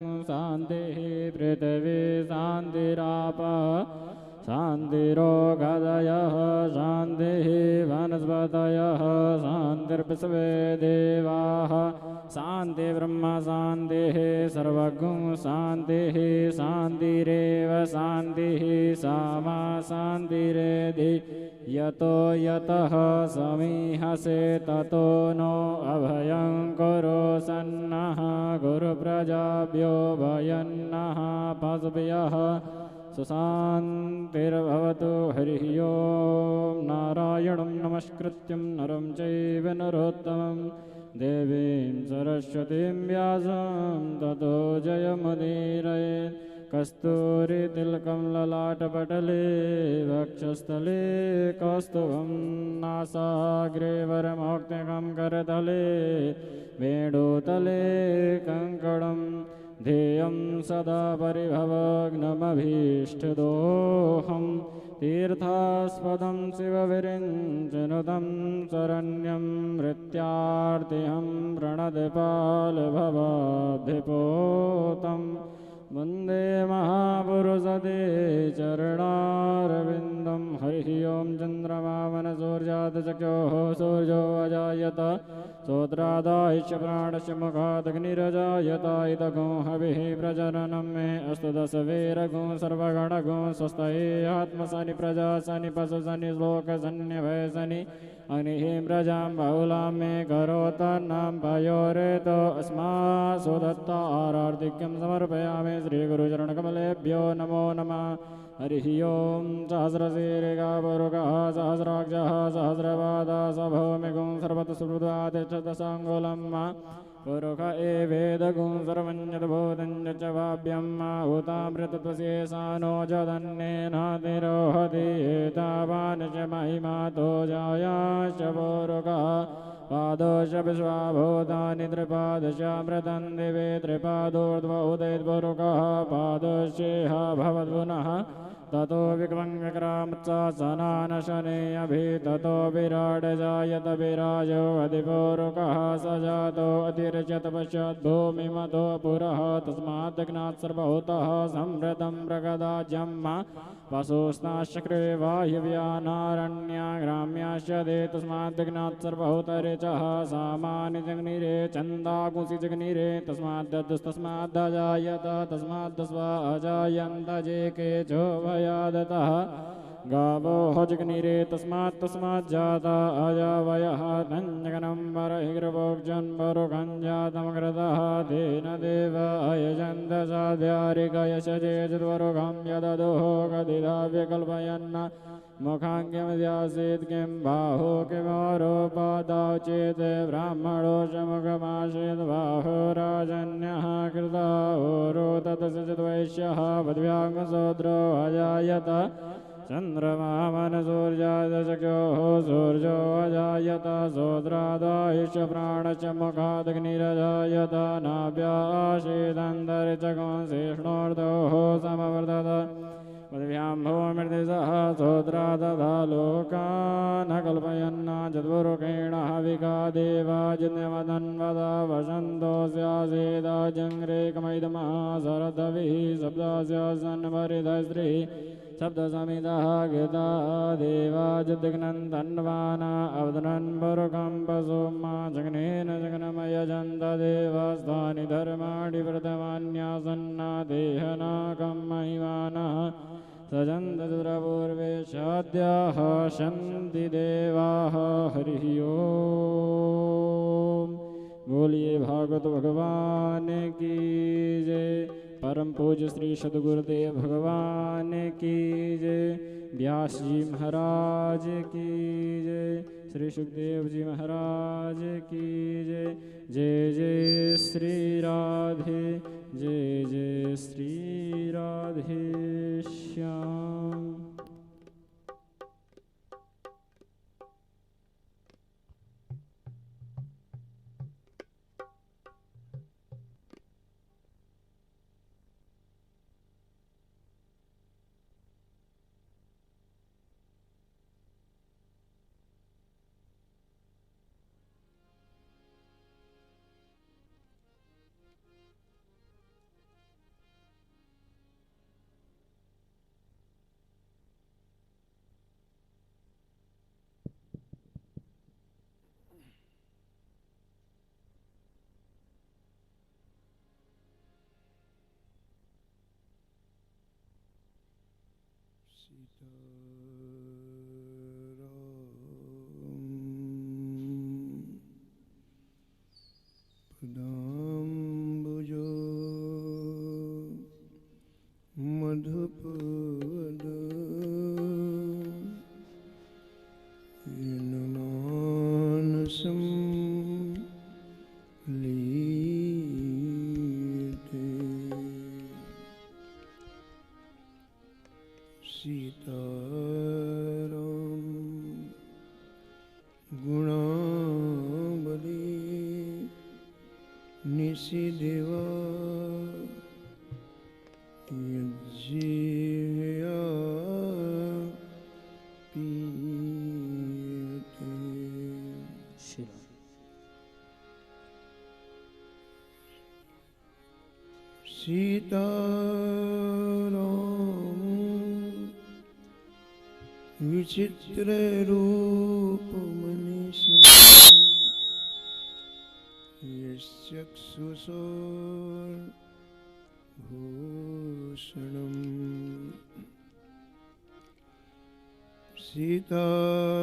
शान्तिः पृथिवी शान्तिरापः शान्तिरोगदयः शान्तिः वनस्पतयः शान्तिर्विश्वे देवाः शान्तिर्ब्रह्म शान्तिः सर्वगुं शान्तिः शान्तिरेव शान्तिः सामा शान्तिरेधि यतो यतः समीहसे ततो नो अभयं कुरु सन्नः गुरुप्रजाभ्यो भयन्नः पशुभ्यः सुशान्तिर्भवतु हरिः ओं नारायणं नमस्कृत्यं नरं चैव नरोत्तमं देवीं सरस्वतीं व्यासं ततो जयमुदीरयेत् कस्तूरितिलकं ललाटपटले वक्षस्थले कौस्तुभं नासाग्रे वरमौक्तिकं करतले वेणुतले कङ्कणं ध्येयं सदा परिभवग्नमभीष्टदोहं तीर्थास्पदं शिवविरिञ्चनुतं शरण्यं मृत्यार्तिहं प्रणतपालभवाब्धिपोतं वन्दे महापुरुषते चरणारविन्दं हरिः ओं चन्द्रमा वनसूर्यादचक्षोः सूर्यो अजायत सोत्रादायश्च प्राणस्य मुखादग्निरजायत इदगो हविः प्रजननं मे अस्तु दशवीरगो सर्वगणगो स्वस्तये आत्मसनि प्रजासनि पशुसनि श्लोकसन्निभयसनि अग्निः प्रजां बहुलां मे करोतन्नां पयोरेतो अस्मासु दत्ता आरार्तिक्यं समर्पयामि श्रीगुरुचरणकमलेभ्यो नमो नमः हरिः ओं सहस्रशीर्षा पुरुषः सहस्राक्षः सहस्रपादः स भौमिगुं सर्वतः पुरुष एवेदगुं सर्वं यद्भूतं च वाभ्यं हुतामृतत्वशेषानो जदन्नेन तिरोहति एतावान् च महिमातो जायाश्च पुरुषः पादोश्च विश्वाभूतानि त्रिपादशामृतं दिवे त्रिपादोर्ध्व उदयद्पुरुषः पादोश्चेह भवद्पुनः ततो विक्रमविक्रामत्सासनानशने अभि ततो विराड जायत विराजो अधिपूरुकः स जातो अतिरचत पश्चात् भूमिमतो पुरः तस्मात् ज्ञात् सर्वभूतः संवृतं प्रगदाज्यं पशुस्नाश्चक्रे वायव्यानारण्या ग्राम्याश्च दे तस्मात् ज्ञात् सर्वभूतरिचः सामान्य जग्निरे चन्दाकुंसि जग्निरे तस्माद्दजायत तस्माद्दस्वा अजायन्त जे केचो वयादतः गावो जग्निरे तस्मात् जाता अजावयः तञ्जगनं वरहिग्रभोग्जन्वरुकं जातमग्रतः तेन देव अयजन्त साध्यारिकयशजेजद्वरुकं यददोः गदिधाव्यकल्पयन् मुखाङ्ग्यमध्यासीत् किं बाहो किमरोपादाौ चेत् ब्राह्मणो मुखमासीत् बाहो राजन्यः कृताहोरो ततश्चिद्वैश्यः पद्भ्याङ्गसोद्रो अजायत चन्द्रमा मनसूर्यादचक्षोः सूर्यो अजायत सोद्रादायश्च प्राणश्च मुखादग्निरजायत नाभ्यासीदन्तरिचगुंसिष्णोर्धोः समवर्धत पद्भ्यां भूमिर्दिशः सोद्रा तथा लोकान् कल्पयन् चतुर्मुखेण हविका देवा जिन्यवदन्वदा वसन्तो स्यासीदाजङ्ग्रेकमैदमः शरदभिः शब्दस्य सन्वरिधस्त्री शब्दसमितः गीता देवाजिद्घ्नन्तन्वाना अवदनन् पुरुकं पशुमा जग्नेन जग्नमयजन्त देवस्थानि धर्माणि व्रतमान्यासन्ना देहनाकं महिमानः सजन्त चतुरपूर्वे शाद्याः सन्ति देवाः हरिः ओम् बोलिए भागवत भगवान की जय। परम पूज्य श्री सद्गुरुदेव भगवान की जय। व्यास जी महाराज की जय। श्री सुखदेव जी महाराज की जय। जय जय श्री राधे जय जय श्री राधे श्याम। पदाम्बुजो मधुपवद मानसं लीयते सीताराम गुणावली निशिदेवा यज्जिया पीयते सीताराम विचित्र रूप मनीषं यश्चक्षुषोर्भूषणम् सीताराम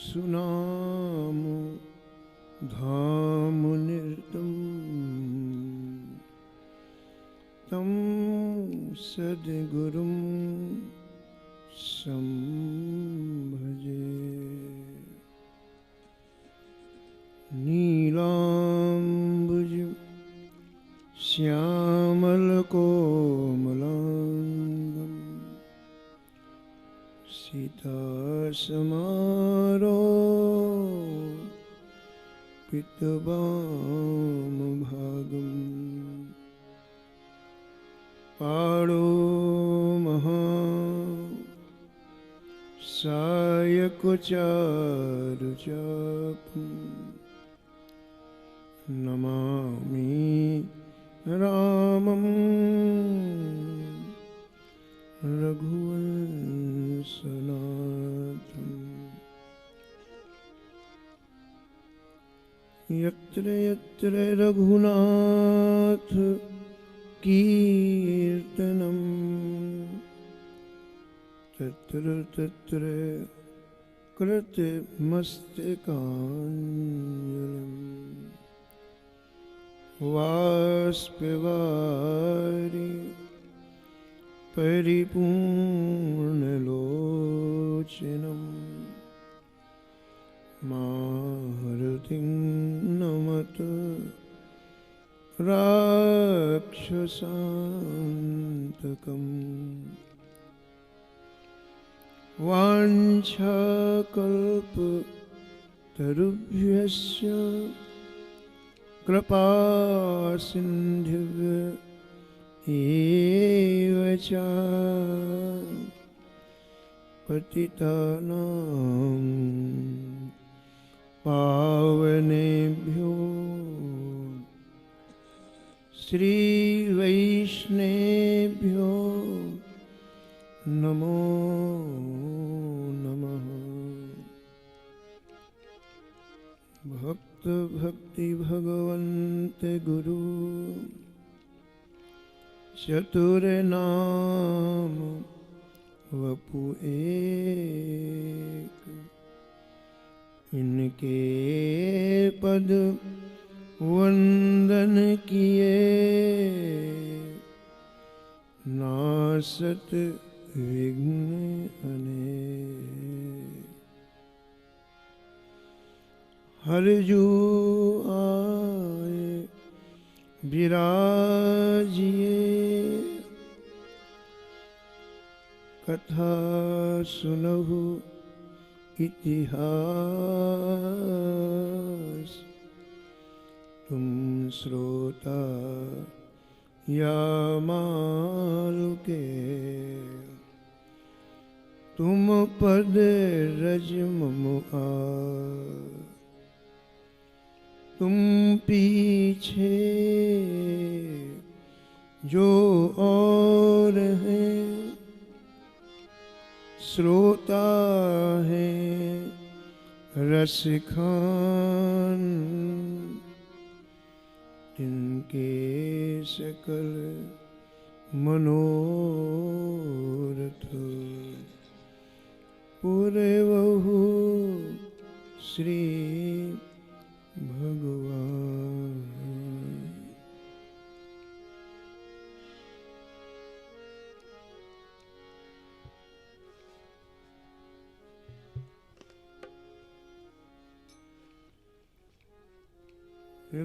सुनाम धाम निर्तम तम सद्गुरुं संभजे नीलाम्बुज श्यामलकोमलाङ्गं सीतासमारो पितवामभागम् पाणो महा सायकुचारुचापम् नमामि रामं रघुवंशनाथम् यत्र यत्र रघुनाथ कीर्तनं तत्र तत्र कृतमस्तकाञ्जलिम् वाष्पवारि परिपूर्णलोचनं मारुतिं नमत राक्षसान्तकम् वाञ्छाकल्पतरुभ्यश्च कृपा सिन्धुभ्य एव च पतितानां पावनेभ्यो श्रीवैष्णवेभ्यो नमो नमः। भक्त भक्ति भगवन्त गुरु चतुर नाम वपु एक, इनके पद वंदन किए नासत विघ्न अनेक। हरजू आए विराजिए कथा सुनहु इतिहास। तुम श्रोता या मालुके तुम पद रज मम आस। तुम पीछे जो और हैं श्रोता है रसखान। तिनके सकल मनोरथ पूरे वहु श्री भगवान।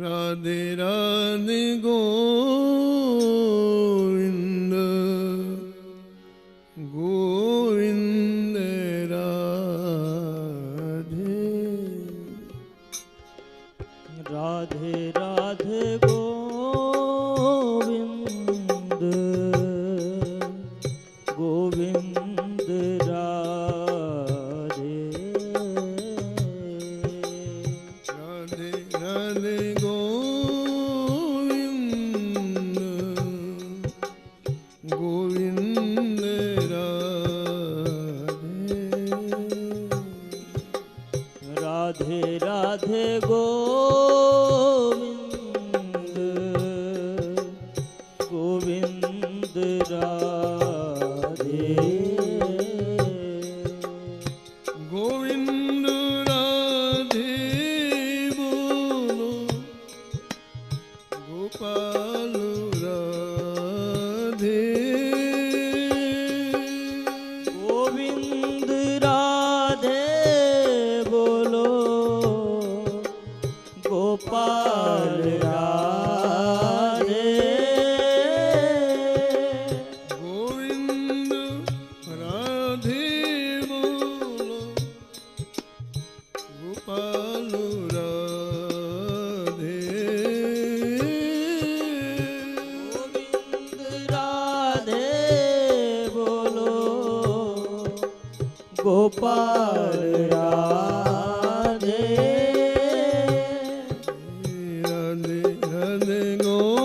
राधे राधे गोविंद गोविंद राधे राधे राधे गोविंद गोविंद राधे राधे राधे गोविंद गोविंद राधे राधे राधे गोविंद गोविंद राधे गोविंद राधे बोलो गोपाल राधे गोविंद राधे बोलो गोपाल राधे गोविंद राधे बोलो गोपाल राधे गोविंद राधे बोलो गोपाल राधे राधे राधे गोविंद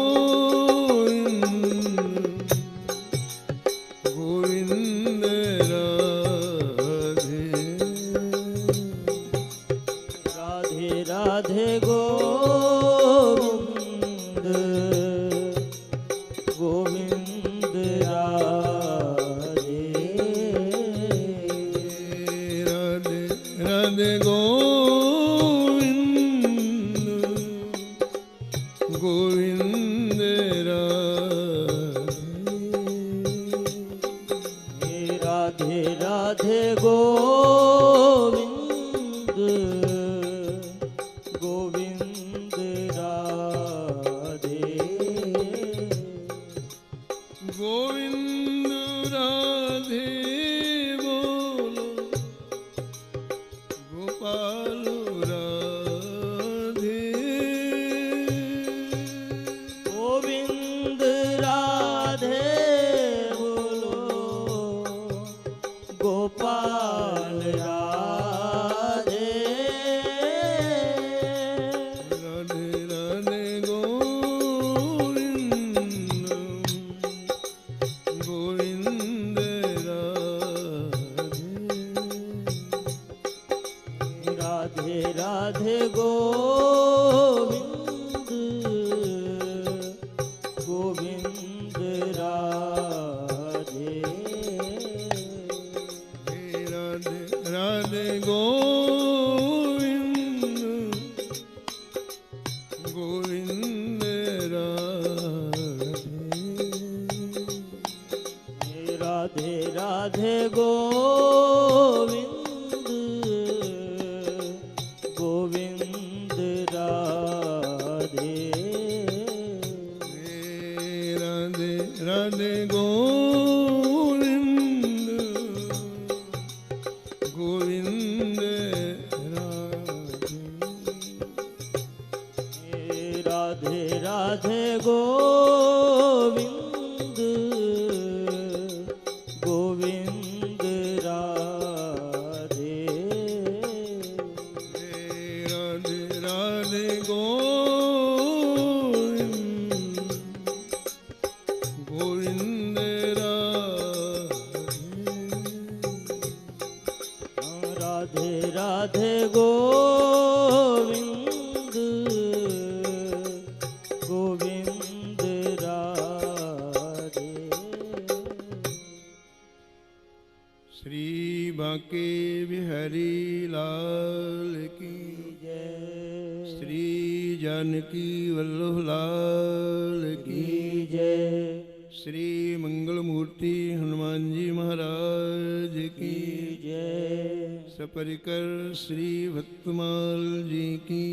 गोविंद राधे राधे राधे गोविंद गोविंद राधे राधे राधे गोविंद गोविंद राधे राधे राधे गोविंद गोविंद राधे गोविंद राधे बोलो गोपाल राधे गोविंद राधे बोलो गोपाल राधे राधे राधे गोविंद गोविंद राधे राधे राधे गोविंद गोविंद राधे राधे राधे गोविंद गोविंद राधे राधे गोविंद गोविंद राधे राधे राधे गोविंद गोविंद राधे राधे गोविंद गोविंद राधे राधे राधे गोविंद गोविंद राधे राधे गोविंद गोविंद राधे बांके बिहारी लाल की जय श्री जानकी वल्लभ लाल की जय श्री मंगल मूर्ति हनुमान जी महाराज की जय सपरिकर श्री भक्तमाल जी की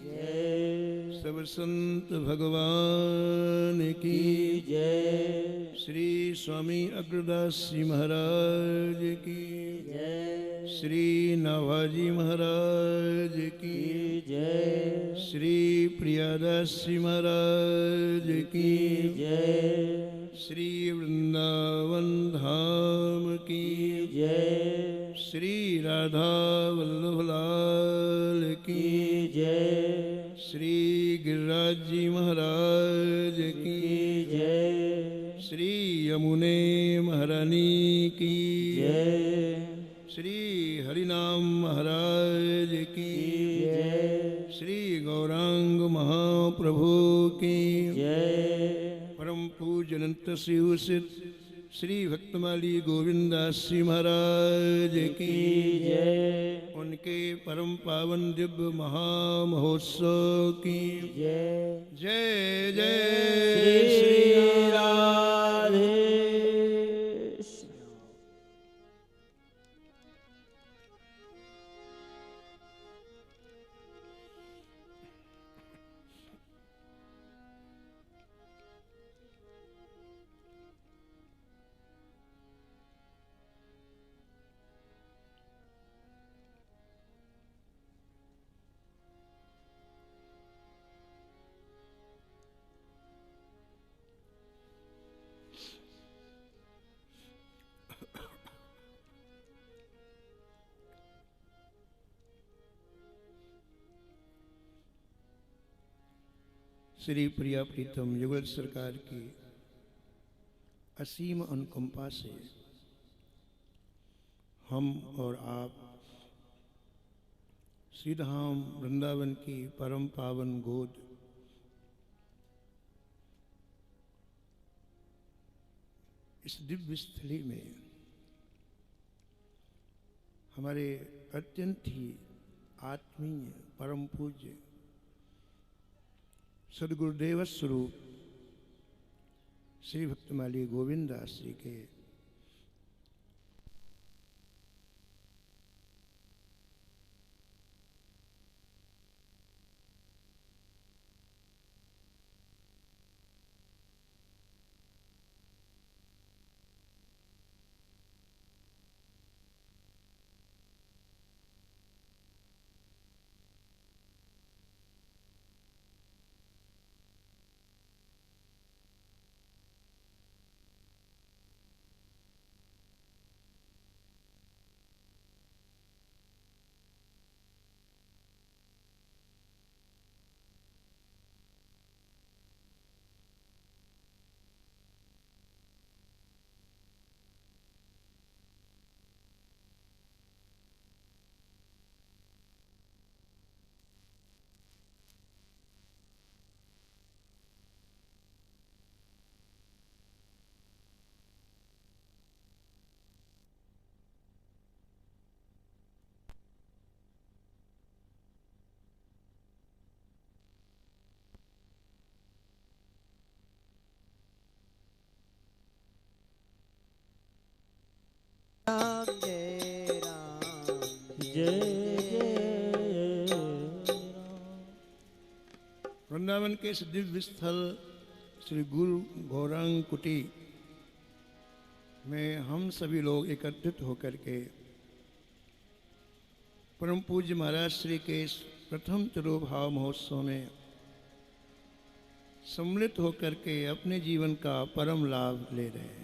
जय सब संत भगवान की जय श्री स्वामी अग्रदास जी महाराज की जय श्री नाभाजी महाराज की जय श्री प्रियादास जी महाराज की जय श्री वृंदावन धाम की जय श्री राधा वल्लभ लाल की जय श्री गिरिराज जी महाराज की जय श्री यमुने महारानी की जय श्री हरिनाम महाराज की जय श्री गौरांग महाप्रभु की जय परम पूज्य अनंत शिवसित श्री भक्तमाली गोविंदास जी महाराज की जय उनके परम पावन दिव्य महामहोत्सव की जय जय जय श्री श्री राधे श्री प्रिया प्रीतम युगल सरकार की असीम अनुकंपा से हम और आप श्रीधाम वृंदावन की परम पावन गोद इस दिव्य स्थली में हमारे अत्यंत ही आत्मीय परम पूज्य सदगुरुदेव स्वरूप श्री भक्तमाली गोविंदास जी के राम जय राम जय जय वृंदावन के इस दिव्य स्थल श्री गुरु गौरांग कुटी में हम सभी लोग एकत्रित होकर के परम पूज्य महाराज श्री के इस प्रथम तिरुभाव महोत्सव में सम्मिलित होकर के अपने जीवन का परम लाभ ले रहे हैं।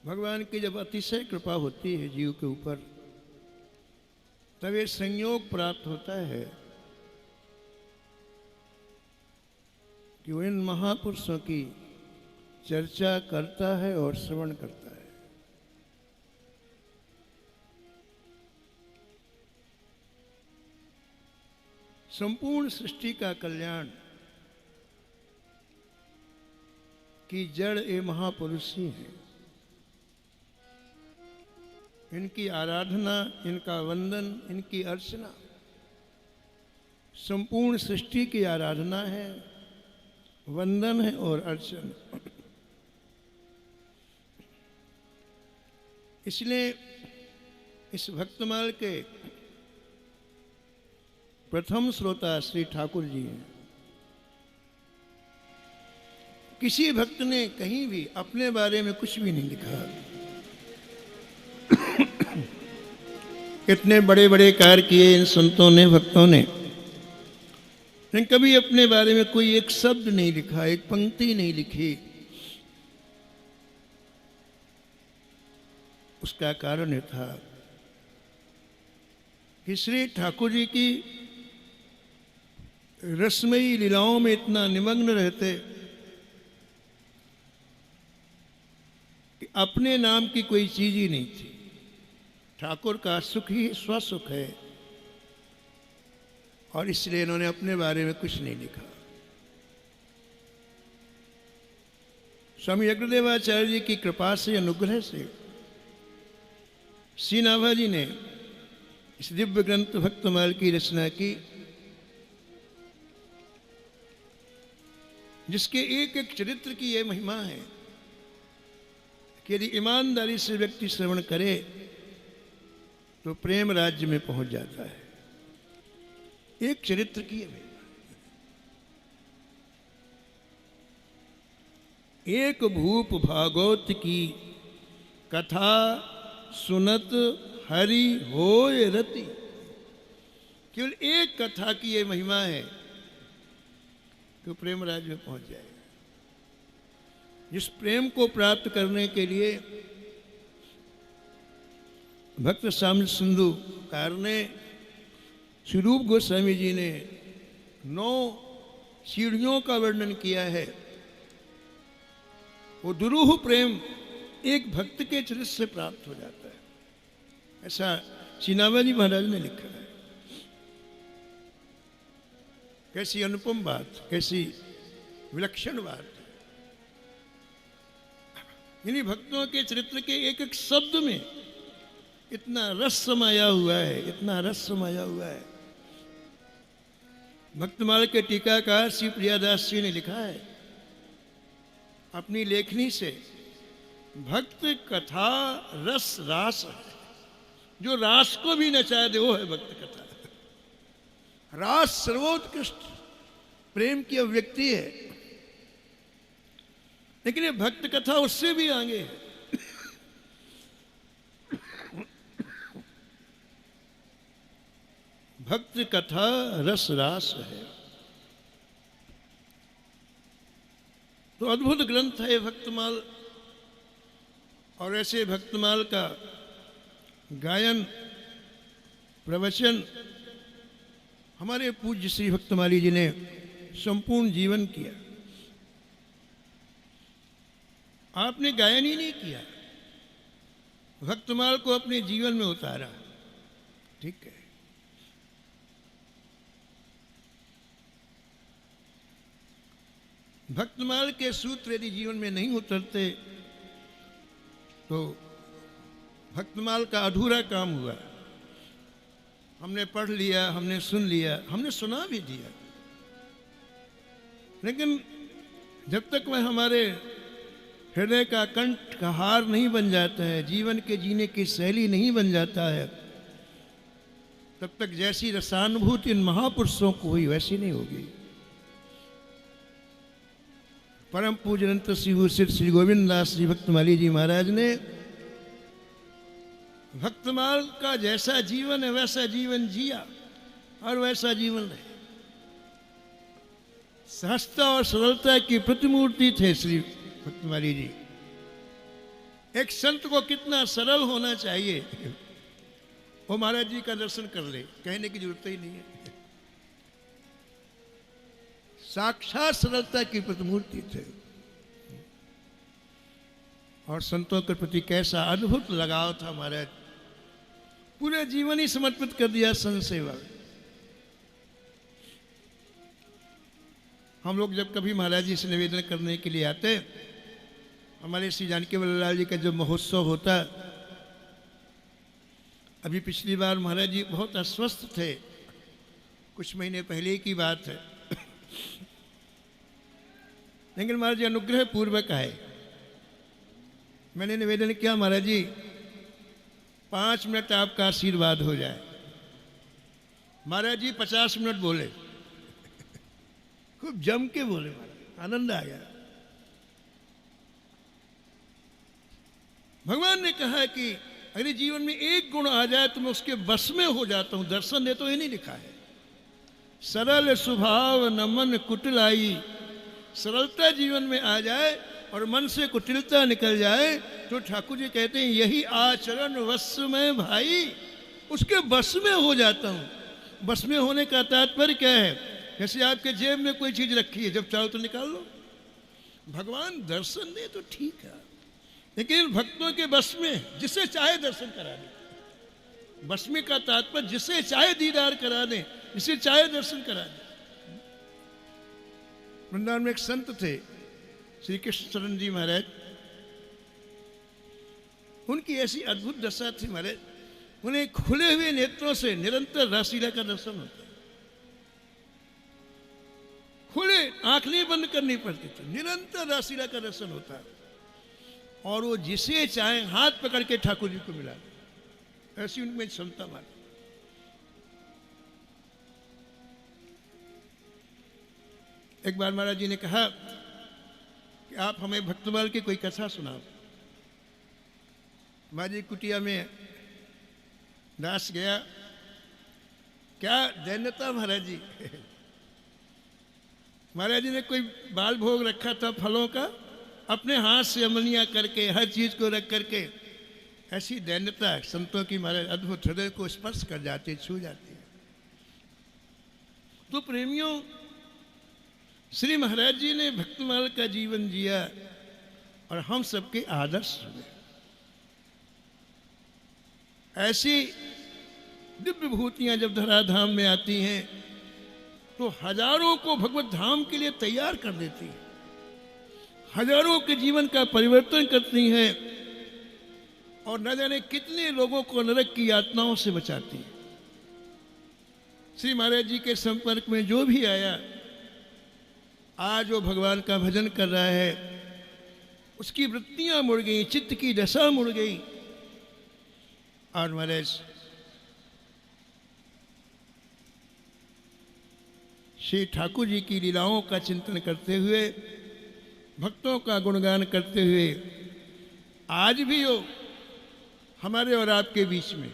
भगवान की जब अतिशय कृपा होती है जीव के ऊपर, तब ये संयोग प्राप्त होता है कि वो इन महापुरुषों की चर्चा करता है और श्रवण करता है। संपूर्ण सृष्टि का कल्याण कि जड़ ये महापुरुष ही हैं। इनकी आराधना, इनका वंदन, इनकी अर्चना संपूर्ण सृष्टि की आराधना है, वंदन है और अर्चन। इसलिए इस भक्तमाल के प्रथम श्रोता श्री ठाकुर जी हैं। किसी भक्त ने कहीं भी अपने बारे में कुछ भी नहीं लिखा। इतने बड़े बड़े कार्य किए इन संतों ने, भक्तों ने, लेकिन कभी अपने बारे में कोई एक शब्द नहीं लिखा, एक पंक्ति नहीं लिखी। उसका कारण यह था कि श्री ठाकुर जी की रसमयी लीलाओं में इतना निमग्न रहते कि अपने नाम की कोई चीज ही नहीं थी। ठाकुर का सुख ही स्वसुख है और इसलिए इन्होंने अपने बारे में कुछ नहीं लिखा। स्वामी अग्रदेवाचार्य जी की कृपा से, अनुग्रह से श्री नाभा जी ने इस दिव्य ग्रंथ भक्तमाल की रचना की, जिसके एक एक चरित्र की यह महिमा है कि यदि ईमानदारी से व्यक्ति श्रवण करे तो प्रेम राज्य में पहुंच जाता है। एक चरित्र की यह महिमा। एक भूप भागवत की कथा सुनत हरि होय रति। केवल एक कथा की यह महिमा है कि प्रेम राज्य में पहुंच जाएगा। जिस प्रेम को प्राप्त करने के लिए भक्त श्याम सिंधु कार ने, श्री रूप गोस्वामी जी ने 9 सीढ़ियों का वर्णन किया है, वो दुरूह प्रेम एक भक्त के चरित्र से प्राप्त हो जाता है। ऐसा श्री नाभा जी महाराज ने लिखा है। कैसी अनुपम बात, कैसी विलक्षण बात। इन्हीं भक्तों के चरित्र के एक एक शब्द में इतना रस समाया हुआ है, इतना रस समाया हुआ है। भक्तमाल के टीकाकार श्री प्रियादास जी ने लिखा है अपनी लेखनी से, भक्त कथा रस रास है। जो रास को भी नचा दे वो है भक्त कथा। रास सर्वोत्कृष्ट प्रेम की अभिव्यक्ति है, लेकिन ये भक्त कथा उससे भी आगे है। भक्त कथा रस रास है। तो अद्भुत ग्रंथ है भक्तमाल। और ऐसे भक्तमाल का गायन, प्रवचन हमारे पूज्य श्री भक्तमाली जी ने संपूर्ण जीवन किया। आपने गायन ही नहीं किया, भक्तमाल को अपने जीवन में उतारा। ठीक है, भक्तमाल के सूत्र यदि जीवन में नहीं उतरते तो भक्तमाल का अधूरा काम हुआ। हमने पढ़ लिया, हमने सुन लिया, हमने सुना भी दिया, लेकिन जब तक वह हमारे हृदय का कंठ का हार नहीं बन जाता है, जीवन के जीने की शैली नहीं बन जाता है, तब तक जैसी रसानुभूति इन महापुरुषों को हुई वैसी नहीं होगी। परम पूजनंत श्री गोविंद दास जी भक्तमाली जी महाराज ने भक्तमाल का जैसा जीवन है वैसा जीवन जिया और वैसा जीवन रहे। सहजता और सरलता की प्रतिमूर्ति थे श्री भक्तमाली जी। एक संत को कितना सरल होना चाहिए वो महाराज जी का दर्शन कर ले, कहने की जरूरत ही नहीं है। साक्षात सरलता की प्रतिमूर्ति थे। और संतों के प्रति कैसा अद्भुत लगाव था महाराज। पूरे जीवन ही समर्पित कर दिया संत सेवा। हम लोग जब कभी महाराज जी से निवेदन करने के लिए आते हमारे श्री जानकी वल्लभ जी का जो महोत्सव होता, अभी पिछली बार महाराज जी बहुत अस्वस्थ थे, कुछ महीने पहले की बात है, लेकिन महाराज जी अनुग्रह पूर्वक आए। मैंने निवेदन किया, महाराज जी 5 मिनट आपका आशीर्वाद हो जाए। महाराज जी 50 मिनट बोले, खूब जम के बोले, महाराज आनंद आ गया। भगवान ने कहा कि अगर जीवन में एक गुण आ जाए तो मैं उसके बस में हो जाता हूं। दर्शन दे तो ये नहीं लिखा है, सरल स्वभाव नमन कुटिलाई। सरलता जीवन में आ जाए और मन से कुटिलता निकल जाए तो ठाकुर जी कहते हैं यही आचरण वश में भाई, उसके बस में हो जाता हूं। बस में होने का तात्पर्य क्या है? जैसे आपके जेब में कोई चीज रखी है, जब चाहो तो निकाल लो। भगवान दर्शन दे तो ठीक है, लेकिन भक्तों के बस में जिसे चाहे दर्शन करा दे। बस में का तात्पर्य जिसे चाहे दीदार करा दे, जिसे चाहे दर्शन करा दे। वृंदावन में एक संत थे श्री कृष्ण चरण जी महाराज, उनकी ऐसी अद्भुत दशा थी महाराज, उन्हें खुले हुए नेत्रों से निरंतर रासलीला का दर्शन होता है। खुले आंख नहीं बंद करनी पड़ती थी, निरंतर रासलीला का दर्शन होता है। और वो जिसे चाहे हाथ पकड़ के ठाकुर जी को मिला, ऐसी उनमें क्षमता मानी। एक बार महाराज जी ने कहा कि आप हमें भक्तमाल की कोई कथा सुनाओ। महाराज जी कुटिया में दास गया, क्या दैन्यता महाराज जी। महाराज जी ने कोई बाल भोग रखा था फलों का, अपने हाथ से अमलियां करके हर चीज को रख करके, ऐसी दैन्यता संतों की महाराज अद्भुत हृदय को स्पर्श कर जाती, छू जाती है। तो प्रेमियों, श्री महाराज जी ने भक्तमाल का जीवन जिया और हम सबके आदर्श हुए। ऐसी दिव्य भूतियां जब धराधाम में आती हैं तो हजारों को भगवत धाम के लिए तैयार कर देती हैं, हजारों के जीवन का परिवर्तन करती हैं और न जाने कितने लोगों को नरक की यातनाओं से बचाती हैं। श्री महाराज जी के संपर्क में जो भी आया, आज वो भगवान का भजन कर रहा है, उसकी वृत्तियां मुड़ गई, चित्त की दशा मुड़ गई। और महाराज श्री ठाकुर जी की लीलाओं का चिंतन करते हुए, भक्तों का गुणगान करते हुए, आज भी वो हमारे और आपके बीच में,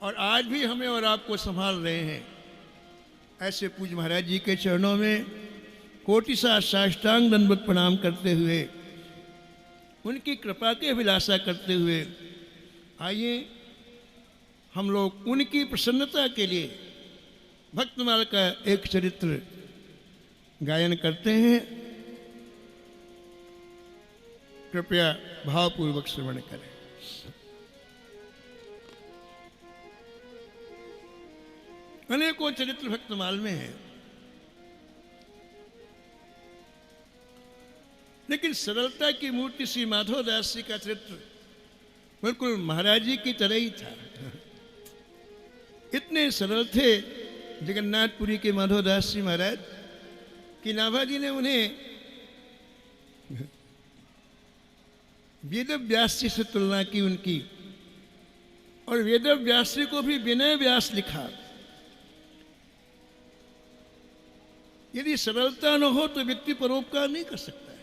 और आज भी हमें और आपको संभाल रहे हैं। ऐसे पूज्य महाराज जी के चरणों में कोटिसा साष्टांग दंडवत प्रणाम करते हुए, उनकी कृपा की अभिलाषा करते हुए, आइए हम लोग उनकी प्रसन्नता के लिए भक्तमाल का एक चरित्र गायन करते हैं। कृपया भावपूर्वक श्रवण करें। अनेकों चरित्र भक्तमाल में है, लेकिन सरलता की मूर्ति श्री माधव दास जी का चरित्र बिल्कुल महाराज जी की तरह ही था। इतने सरल थे जगन्नाथपुरी के माधव दास जी महाराज कि नाभाजी ने उन्हें वेद व्यास जी से तुलना की उनकी, और वेद व्यास जी को भी विनय व्यास लिखा। यदि सरलता न हो तो व्यक्ति परोपकार नहीं कर सकता है।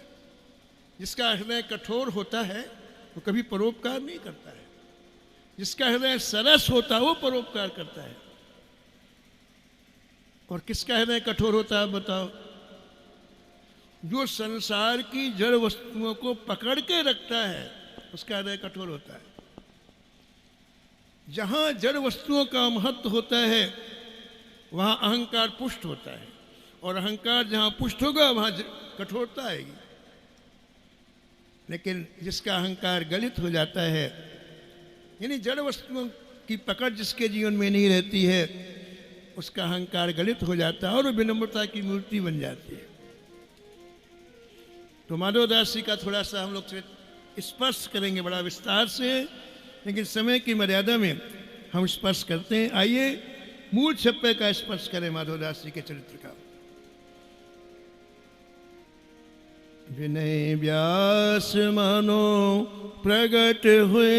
जिसका हृदय कठोर होता है वो कभी परोपकार नहीं करता है, जिसका हृदय सरस होता है वो परोपकार करता है। और किसका हृदय कठोर होता है बताओ? जो संसार की जड़ वस्तुओं को पकड़ के रखता है उसका हृदय कठोर होता है। जहां जड़ वस्तुओं का महत्व होता है वहां अहंकार पुष्ट होता है, और अहंकार जहां पुष्ट होगा वहां कठोरता आएगी। लेकिन जिसका अहंकार गलित हो जाता है, यानी जड़ वस्तुओं की पकड़ जिसके जीवन में नहीं रहती है, उसका अहंकार गलित हो जाता है और विनम्रता की मूर्ति बन जाती है। तो माधवदास जी का थोड़ा सा हम लोग स्पर्श करेंगे बड़ा विस्तार से, लेकिन समय की मर्यादा में हम स्पर्श करते हैं। आइए मूल छप्पे का स्पर्श करें माधवदास जी के चरित्र का। विनय व्यास मानो प्रगट हुए,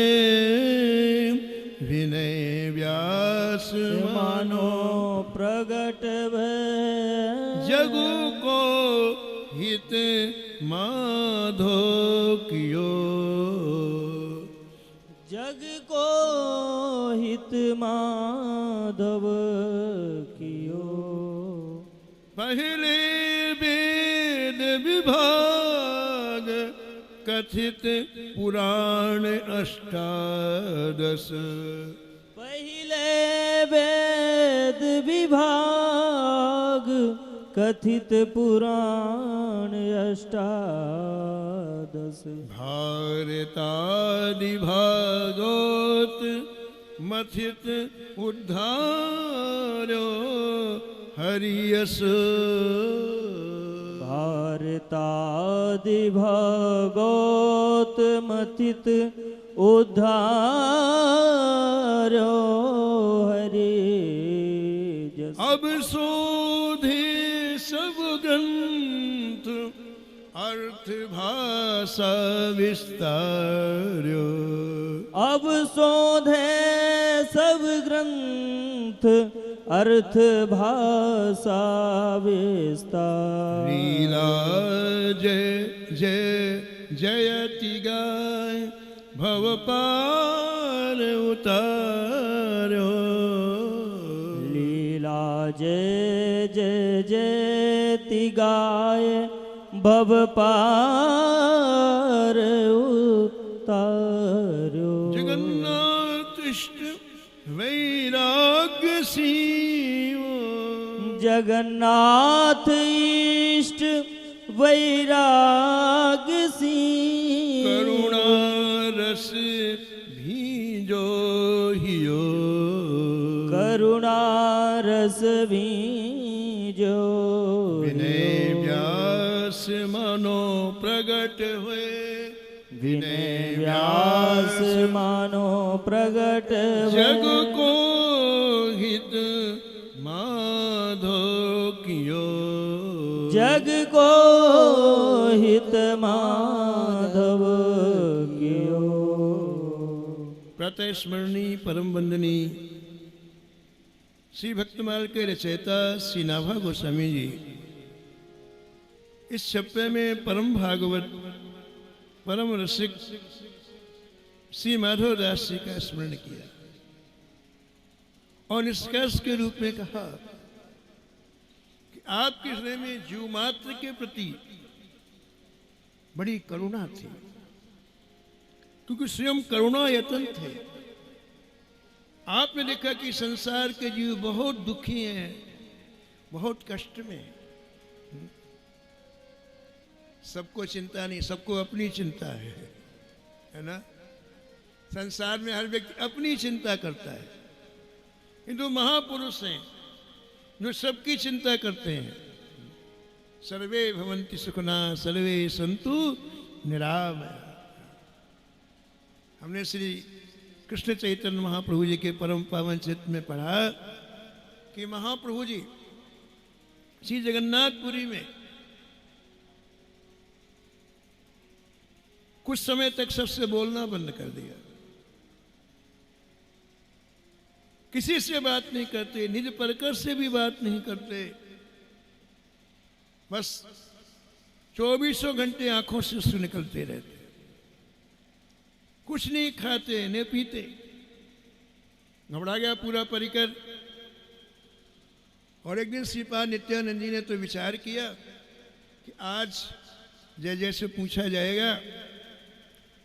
विनय व्यास मानो प्रगट भय, जगु को हित माधो कियो, जग को हित माधव कियो। पहले वेद विभाग कथित पुराण अष्टादश, पहले वेद विभाग कथित पुराण अष्टादश, भारतादि भागवत मथित उद्धारो हरियस, भारतादि भागवत मथित उद्धारो हरि जस। अब शोधे सब ग्रंथ अर्थ भाषा विस्तार्यो, अब शोधे सब ग्रंथ अर्थ भाषा विस्तार। लीला जय जय जयति गाय भव पार उतारो, लीला जय जय जयति गाय भव पार उतारो। जगन्नाथ इष्ट वैराग्य सीओ, जगन्नाथ इष्ट वैराग्य सीओ, करुणा रस भीजो हियो, करुणा रस भीजो। विनय व्यास मनो प्रगट हुए, विनय व्यास मानो प्रगट जग को हित माधो कियो, जग को हित माधव कियो। प्रातः स्मरणी परम वंदनी श्री भक्तमाल के रचयिता श्री नाभा गोस्वामी जी इस छप्पे में परम भागवत परम रसिक श्री माधवदास जी का स्मरण किया और निष्कर्ष के रूप में कहा कि आपके हृदय में जीव मात्र के प्रति बड़ी करुणा थी, क्योंकि स्वयं करुणा यतन थे। आपने देखा कि संसार के जीव बहुत दुखी हैं, बहुत कष्ट में हैं। सबको चिंता नहीं, सबको अपनी चिंता है ना। संसार में हर व्यक्ति अपनी चिंता करता है, किंतु महापुरुष हैं जो सबकी चिंता करते हैं। सर्वे भवन्ति सुखना सर्वे सन्तु निरामया। हमने श्री कृष्ण चैतन्य महाप्रभु जी के परम पावन चित्त में पढ़ा कि महाप्रभु जी श्री जगन्नाथपुरी में कुछ समय तक सबसे बोलना बंद कर दिया, किसी से बात नहीं करते, निज परकर से भी बात नहीं करते, बस 24 घंटे आंखों से आंसू निकलते रहते, कुछ नहीं खाते न पीते। घबरा गया पूरा परिकर। और एक दिन श्रीपाद नित्यानंद जी ने तो विचार किया कि आज जय जय से पूछा जाएगा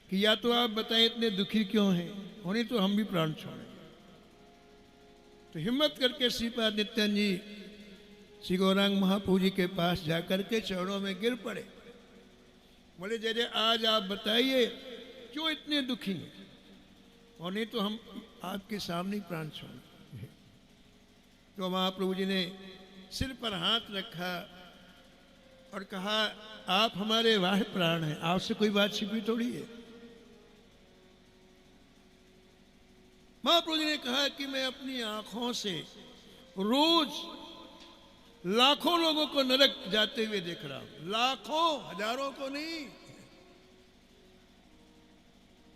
कि या तो आप बताएं इतने दुखी क्यों हैं, और नहीं तो हम भी प्राण छोड़ें। तो हिम्मत करके श्रीपाद नित्यानंद जी श्री गौरांग महाप्रभु जी के पास जाकर के चरणों में गिर पड़े। बोले जय जय आज आप बताइए क्यों इतने दुखी हैं, और नहीं तो हम आपके सामने प्राण छोड़ें। तो महाप्रभु जी ने सिर पर हाथ रखा और कहा आप हमारे वाह प्राण हैं, आपसे कोई बात छिपी थोड़ी है। महाप्रभु जी ने कहा कि मैं अपनी आंखों से रोज लाखों लोगों को नरक जाते हुए देख रहा हूं, लाखों, हजारों को नहीं,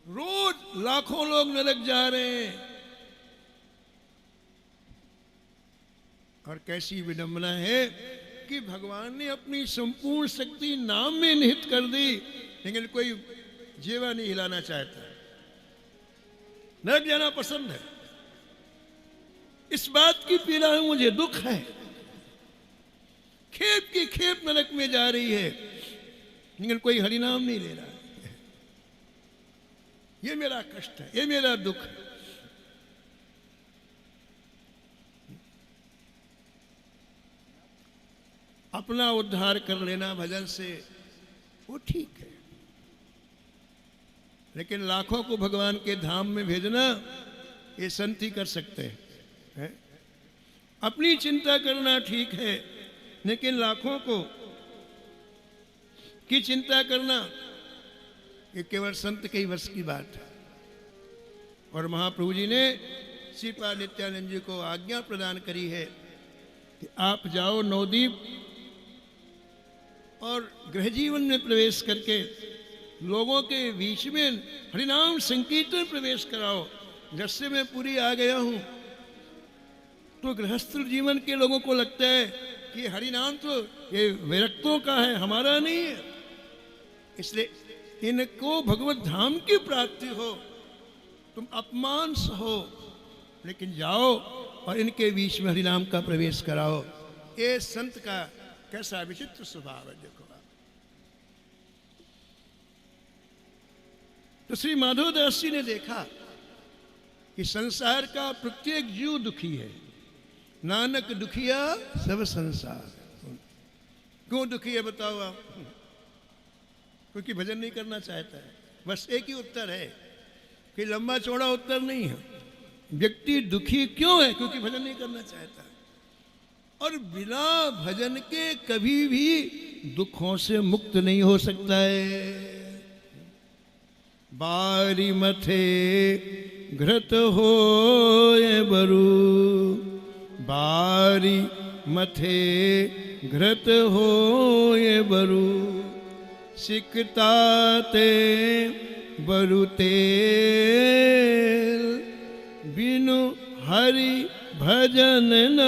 रोज लाखों लोग नरक जा रहे हैं। और कैसी विडंबना है कि भगवान ने अपनी संपूर्ण शक्ति नाम में निहित कर दी, लेकिन कोई जेवा नहीं हिलाना चाहता, नरक जाना पसंद है। इस बात की पीड़ा है, मुझे दुख है, खेप की खेप नरक में जा रही है, लेकिन कोई हरिनाम नहीं ले रहा है। ये मेरा कष्ट है, ये मेरा दुख है। अपना उद्धार कर लेना भजन से वो ठीक है, लेकिन लाखों को भगवान के धाम में भेजना ये संत ही कर सकते हैं। अपनी चिंता करना ठीक है, लेकिन लाखों को की चिंता करना ये केवल संत के ही वश की बात है। और महाप्रभु जी ने श्रीपाद नित्यानंद जी को आज्ञा प्रदान करी है कि आप जाओ नवदीप और गृह जीवन में प्रवेश करके लोगों के बीच में हरिनाम संकीर्तन प्रवेश कराओ। जब से मैं पूरी आ गया हूं तो गृहस्थ जीवन के लोगों को लगता है कि हरिनाम तो ये विरक्तों का है, हमारा नहीं है। इसलिए इनको भगवत धाम की प्राप्ति हो, तुम अपमान सहो, लेकिन जाओ और इनके बीच में हरिनाम का प्रवेश कराओ। ये संत का कैसा विचित्र स्वभाव है, देखो आप। तो श्री माधवदास जी ने देखा कि संसार का प्रत्येक जीव दुखी है, नानक दुखिया सब संसार। क्यों दुखी है बताओ आप? क्योंकि भजन नहीं करना चाहता है। बस एक ही उत्तर है कि लंबा चौड़ा उत्तर नहीं है। व्यक्ति दुखी क्यों है? क्योंकि भजन नहीं करना चाहता है। और बिना भजन के कभी भी दुखों से मुक्त नहीं हो सकता है। बारी मथे घृत होए बरु, बारी मथे घृत होए बरु, सिकताते बरु तेल, बिनु हरि भजन न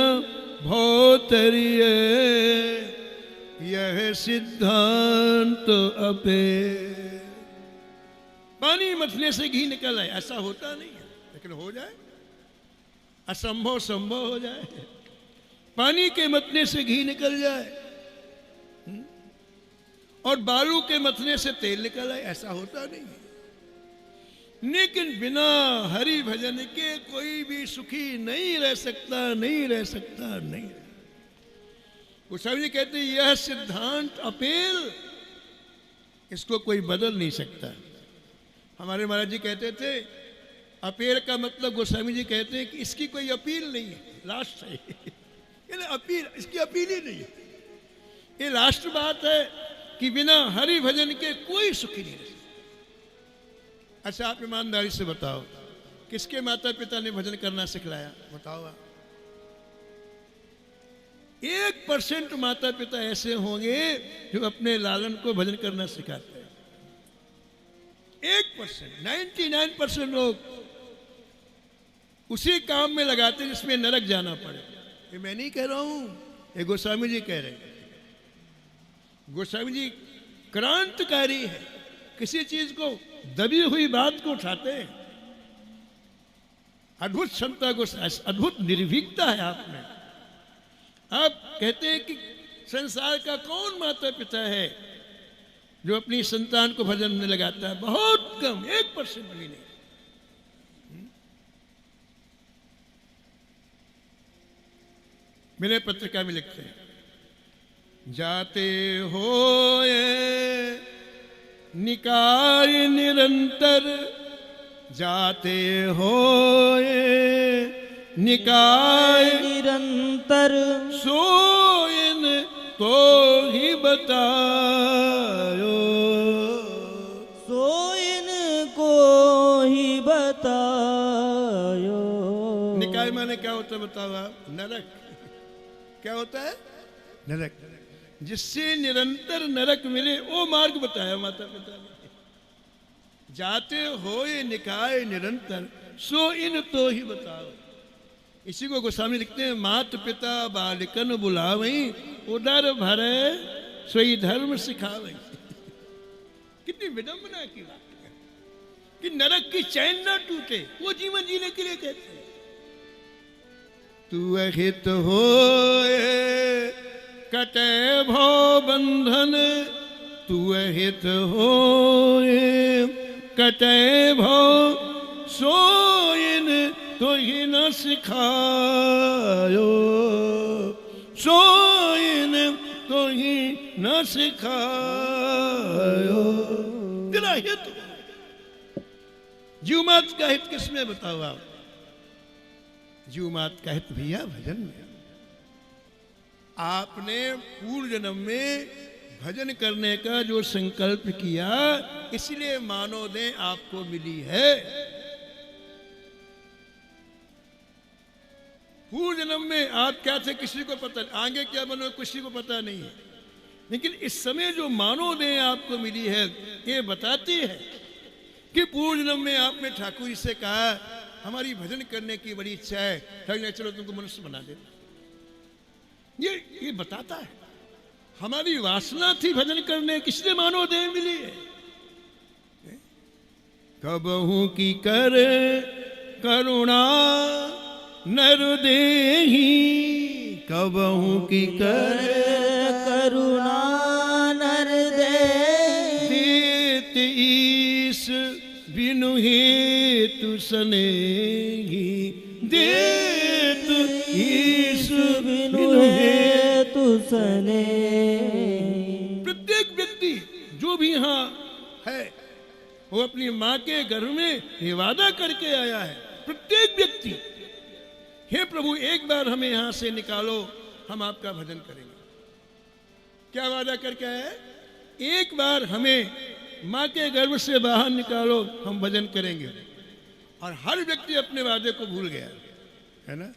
भोतरिये, यह सिद्धांत अपे। पानी मथने से घी निकल आए, ऐसा होता नहीं है, लेकिन हो जाए, असंभव संभव हो जाए। पानी के मथने से घी निकल जाए और बालू के मथने से तेल निकल आए, ऐसा होता नहीं है। लेकिन बिना हरि भजन के कोई भी सुखी नहीं रह सकता, नहीं रह सकता, नहीं। गोस्वामी जी कहते हैं यह सिद्धांत अपेल, इसको कोई बदल नहीं सकता। हमारे महाराज जी कहते थे अपेल का मतलब, गोस्वामी जी कहते हैं कि इसकी कोई अपील नहीं है, लास्ट है। अपील, इसकी अपील ही नहीं है। ये लास्ट बात है कि बिना हरि भजन के कोई सुखी नहीं रह सकता। अच्छा आप ईमानदारी से बताओ, किसके माता पिता ने भजन करना सिखलाया? बताओ आप। 1% माता पिता ऐसे होंगे जो अपने लालन को भजन करना सिखाते हैं। 1%, 99% लोग उसी काम में लगाते हैं जिसमें नरक जाना पड़े। ये मैं नहीं कह रहा हूं, ये गोस्वामी जी कह रहे हैं। गोस्वामी जी क्रांतिकारी है, किसी चीज को दबी हुई बात को उठाते हैं। अद्भुत क्षमता को, अद्भुत निर्भीकता है आप में। आप कहते हैं कि संसार का कौन माता पिता है जो अपनी संतान को भजन में लगाता है? बहुत कम, 1% भी नहीं। मेरे पत्रिका में लिखते हैं, जाते होए निकाय निरंतर, जाते होए निकाय निरंतर, सोइन तो ही बता, होता है बताओ आप? नरक। क्या होता है? नरक। जिससे निरंतर नरक मिले वो मार्ग बताया माता पिता ने। जाते हो ये निकाय निरंतर, सो इन तो ही बताओ। इसी को गोस्वामी लिखते हैं, मात पिता बालिकन बुलावई, उदर भरे सोई धर्म सिखावई। कितनी विडंबना की बात है कि नरक की चैन न टूटे, वो जीवन जीने के लिए कहते हैं। तू अहित हो कटे भो बंधन, तू अहित हो कटे भो सोइन तो ही न सिखायो, सोइन तो ही न सिखायो। तेरा हित, जीव मात का हित किसमें बताओ आप? जीव मात का हित भैया भजन में। आपने पूर्व जन्म में भजन करने का जो संकल्प किया, इसलिए मानव देह आपको मिली है। पूर्व जन्म में आप क्या थे किसी को पता नहीं, आगे क्या बनो किसी को पता नहीं है, लेकिन इस समय जो मानव देह आपको मिली है ये बताती है कि पूर्व जन्म में आपने ठाकुर जी से कहा हमारी भजन करने की बड़ी इच्छा है, ठाकुर ने चलो तुमको मनुष्य बना देना। ये बताता है हमारी वासना थी भजन करने, किसने मानव देह मिली है। कबहू की कर करुणा नर देही, कबहू की कर करुणा नर देही, देत ईस बिनु हेतु सनेही, देत ईस बिनु हेतु सने। प्रत्येक व्यक्ति जो भी यहाँ है वो अपनी माँ के गर्भ में ये वादा करके आया है। प्रत्येक व्यक्ति, हे प्रभु एक बार हमें यहां से निकालो, हम आपका भजन करेंगे। क्या वादा करके आया है? एक बार हमें माँ के गर्भ से बाहर निकालो, हम भजन करेंगे। और हर व्यक्ति अपने वादे को भूल गया है ना,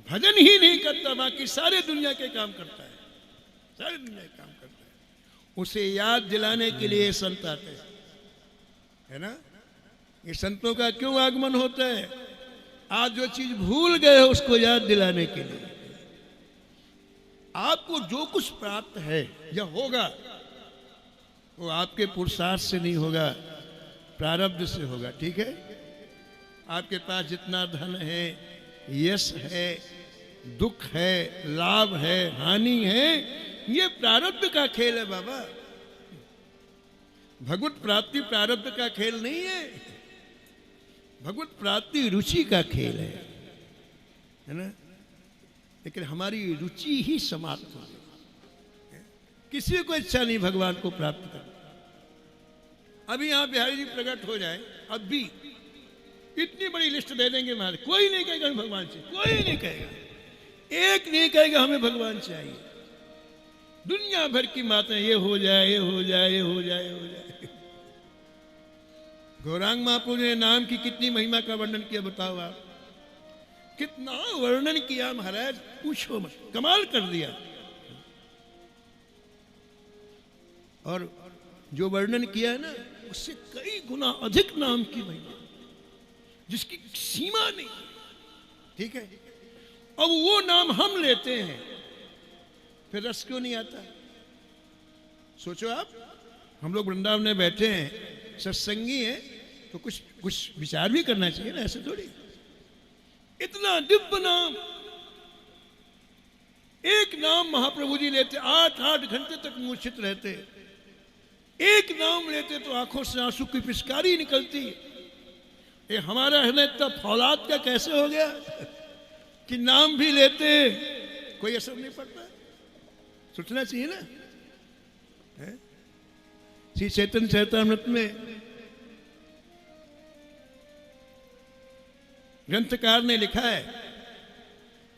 भजन ही नहीं करता, बाकी सारे दुनिया के काम करता है, सारी दुनिया के काम करता है। उसे याद दिलाने के लिए संत आते हैं, है ना। ये संतों का क्यों आगमन होता है? आज जो चीज भूल गए उसको याद दिलाने के लिए। आपको जो कुछ प्राप्त है या होगा वो आपके पुरुषार्थ से नहीं होगा, प्रारब्ध से होगा। ठीक है, आपके पास जितना धन है, यश है, दुख है, लाभ है, हानि है, ये प्रारब्ध का खेल है बाबा। भगवत प्राप्ति प्रारब्ध का खेल नहीं है, भगवत प्राप्ति रुचि का खेल है ना। लेकिन हमारी रुचि ही समाप्त हो गई, किसी को इच्छा नहीं भगवान को प्राप्त करना। अभी यहां बिहारी जी प्रकट हो जाए, अब भी इतनी बड़ी लिस्ट दे देंगे महाराज, कोई नहीं कहेगा हमें भगवान चाहिए, कोई नहीं कहेगा, एक नहीं कहेगा हमें भगवान चाहिए। दुनिया भर की बातें, ये हो जाए, ये हो जाए, ये हो जाए, ये हो जाए। गौरांग महाप्रभु ने नाम की कितनी महिमा का वर्णन किया बताओ आप, कितना वर्णन किया महाराज, पूछो मत, कमाल कर दिया। और जो वर्णन किया है ना, उससे कई गुना अधिक नाम की महिमा, जिसकी सीमा नहीं। ठीक है, अब वो नाम हम लेते हैं, फिर रस क्यों नहीं आता? सोचो आप, हम लोग वृंदावन में बैठे हैं, सत्संगी हैं, तो कुछ विचार भी करना चाहिए ना, ऐसे थोड़ी। इतना दिव्य नाम, एक नाम महाप्रभु जी लेते, 8-8 घंटे तक मूर्छित रहते, एक नाम लेते तो आंखों से आंसू की पिचकारी निकलती। ये हमारा हृदय इतना फौलाद का कैसे हो गया कि नाम भी लेते कोई असर नहीं पड़ता? सोचना चाहिए ना। श्री चैतन्य चरितामृत में ग्रंथकार ने लिखा है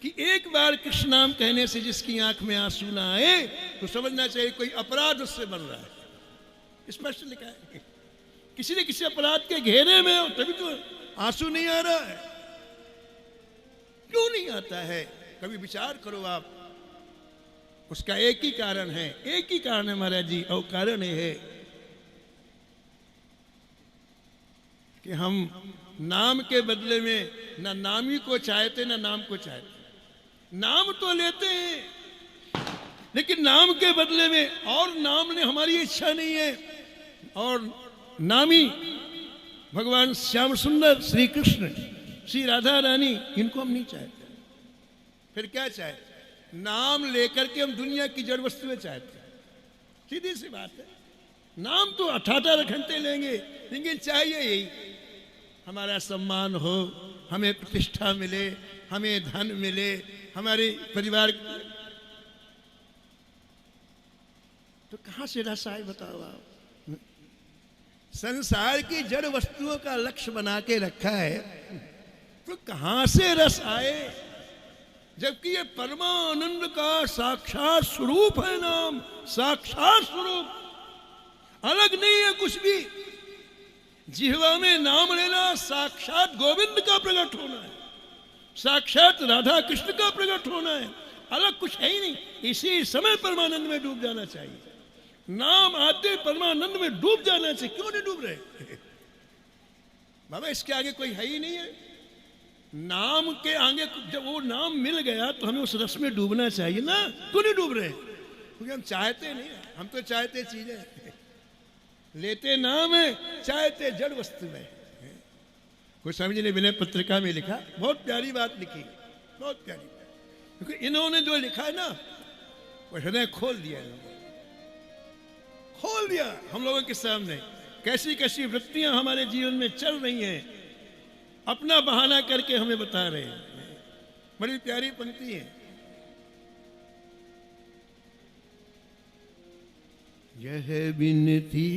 कि एक बार कृष्ण नाम कहने से जिसकी आंख में आंसू ना आए तो समझना चाहिए कोई अपराध उससे बन रहा है। स्पष्ट लिखा है, किसी ने किसी अपराध के घेरे में हो तभी तो आंसू नहीं आ रहा है। क्यों नहीं आता है? कभी विचार करो आप। उसका एक ही कारण है, एक ही कारण है महाराज जी, और कारण ये है कि हम नाम के बदले में ना नामी को चाहते ना नाम को चाहते। नाम तो लेते हैं लेकिन नाम के बदले में और नाम ने हमारी इच्छा नहीं है। और नामी भगवान श्याम सुंदर, श्री कृष्ण, श्री राधा रानी, इनको हम नहीं चाहते। फिर क्या चाहते? नाम लेकर के हम दुनिया की जड़ वस्तुएं चाहते हैं। सीधी सी बात है। नाम तो 88 रखते लेंगे, लेकिन चाहिए यही, हमारा सम्मान हो, हमें प्रतिष्ठा मिले, हमें धन मिले, हमारे परिवार। तो कहां से रस आए बताओ आप? संसार की जड़ वस्तुओं का लक्ष्य बना के रखा है, तो कहां से रस आए? जबकि ये परमानंद का साक्षात स्वरूप है नाम, साक्षात स्वरूप, अलग नहीं है कुछ भी। जिह्वा में नाम लेना साक्षात गोविंद का प्रकट होना है, साक्षात राधा कृष्ण का प्रकट होना है, अलग कुछ है ही नहीं। इसी समय परमानंद में डूब जाना चाहिए। नाम आते परमानंद में डूब जाना चाहिए। क्यों नहीं डूब रहे बाबा? इसके आगे कोई है ही नहीं है। नाम के आगे जब वो नाम मिल गया तो हमें उस रस में डूबना चाहिए ना। क्यों नहीं डूब रहे? क्योंकि हम चाहते नहीं, हम तो चाहते चीजें, लेते नाम है, चाहते जड़ वस्तु में। कोई स्वामी जी ने विनय पत्रिका में लिखा, बहुत प्यारी बात लिखी, बहुत प्यारी। क्योंकि इन्होंने जो लिखा है ना, वो हृदय खोल दिया, खोल दिया हम लोगों के सामने। कैसी कैसी वृत्तियां हमारे जीवन में चल रही हैं, अपना बहाना करके हमें बता रहे हैं। बड़ी प्यारी पंक्ति है। यह बिनती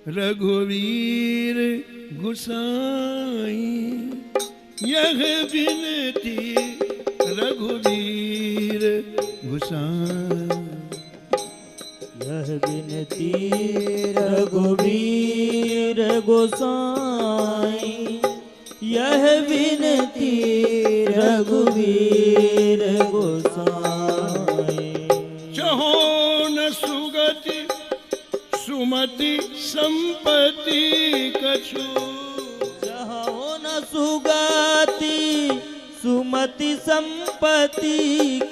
रघुवीर गुसाई, यह बिनती रघुवीर गुसाई, यह बिनती रघुवीर गोसाई, यह बिनती रघुवीर गोसाई। चहो न सुगति सुमति संपत्ति कछु, चहो न सुगति सुमति संपत्ति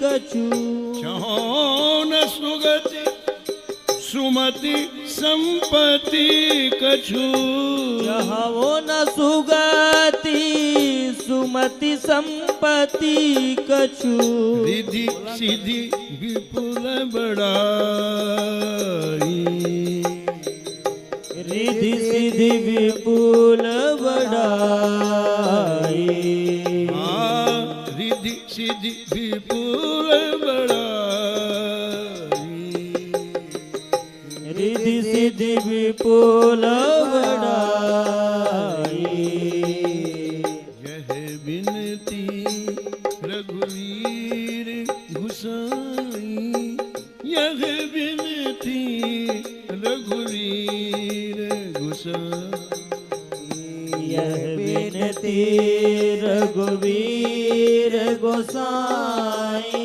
कछु, चहो न सुगति सुमति संपत्ति कछु, चहो न सुगति सुमति संपत्ति कछु। रिधि सिद्धि विपुल बड़ाई, रिधि सिद्धि विपुल बड़ाई, रिधि सिद्धि विपुल बड़ाई, रिधि सिद्धि विपुल बड़ाई। यह बिनती रघुवीर गुसाई, यह बिनती रघुवीर गुसाई, यह बिनती रघुवीर गोसाई,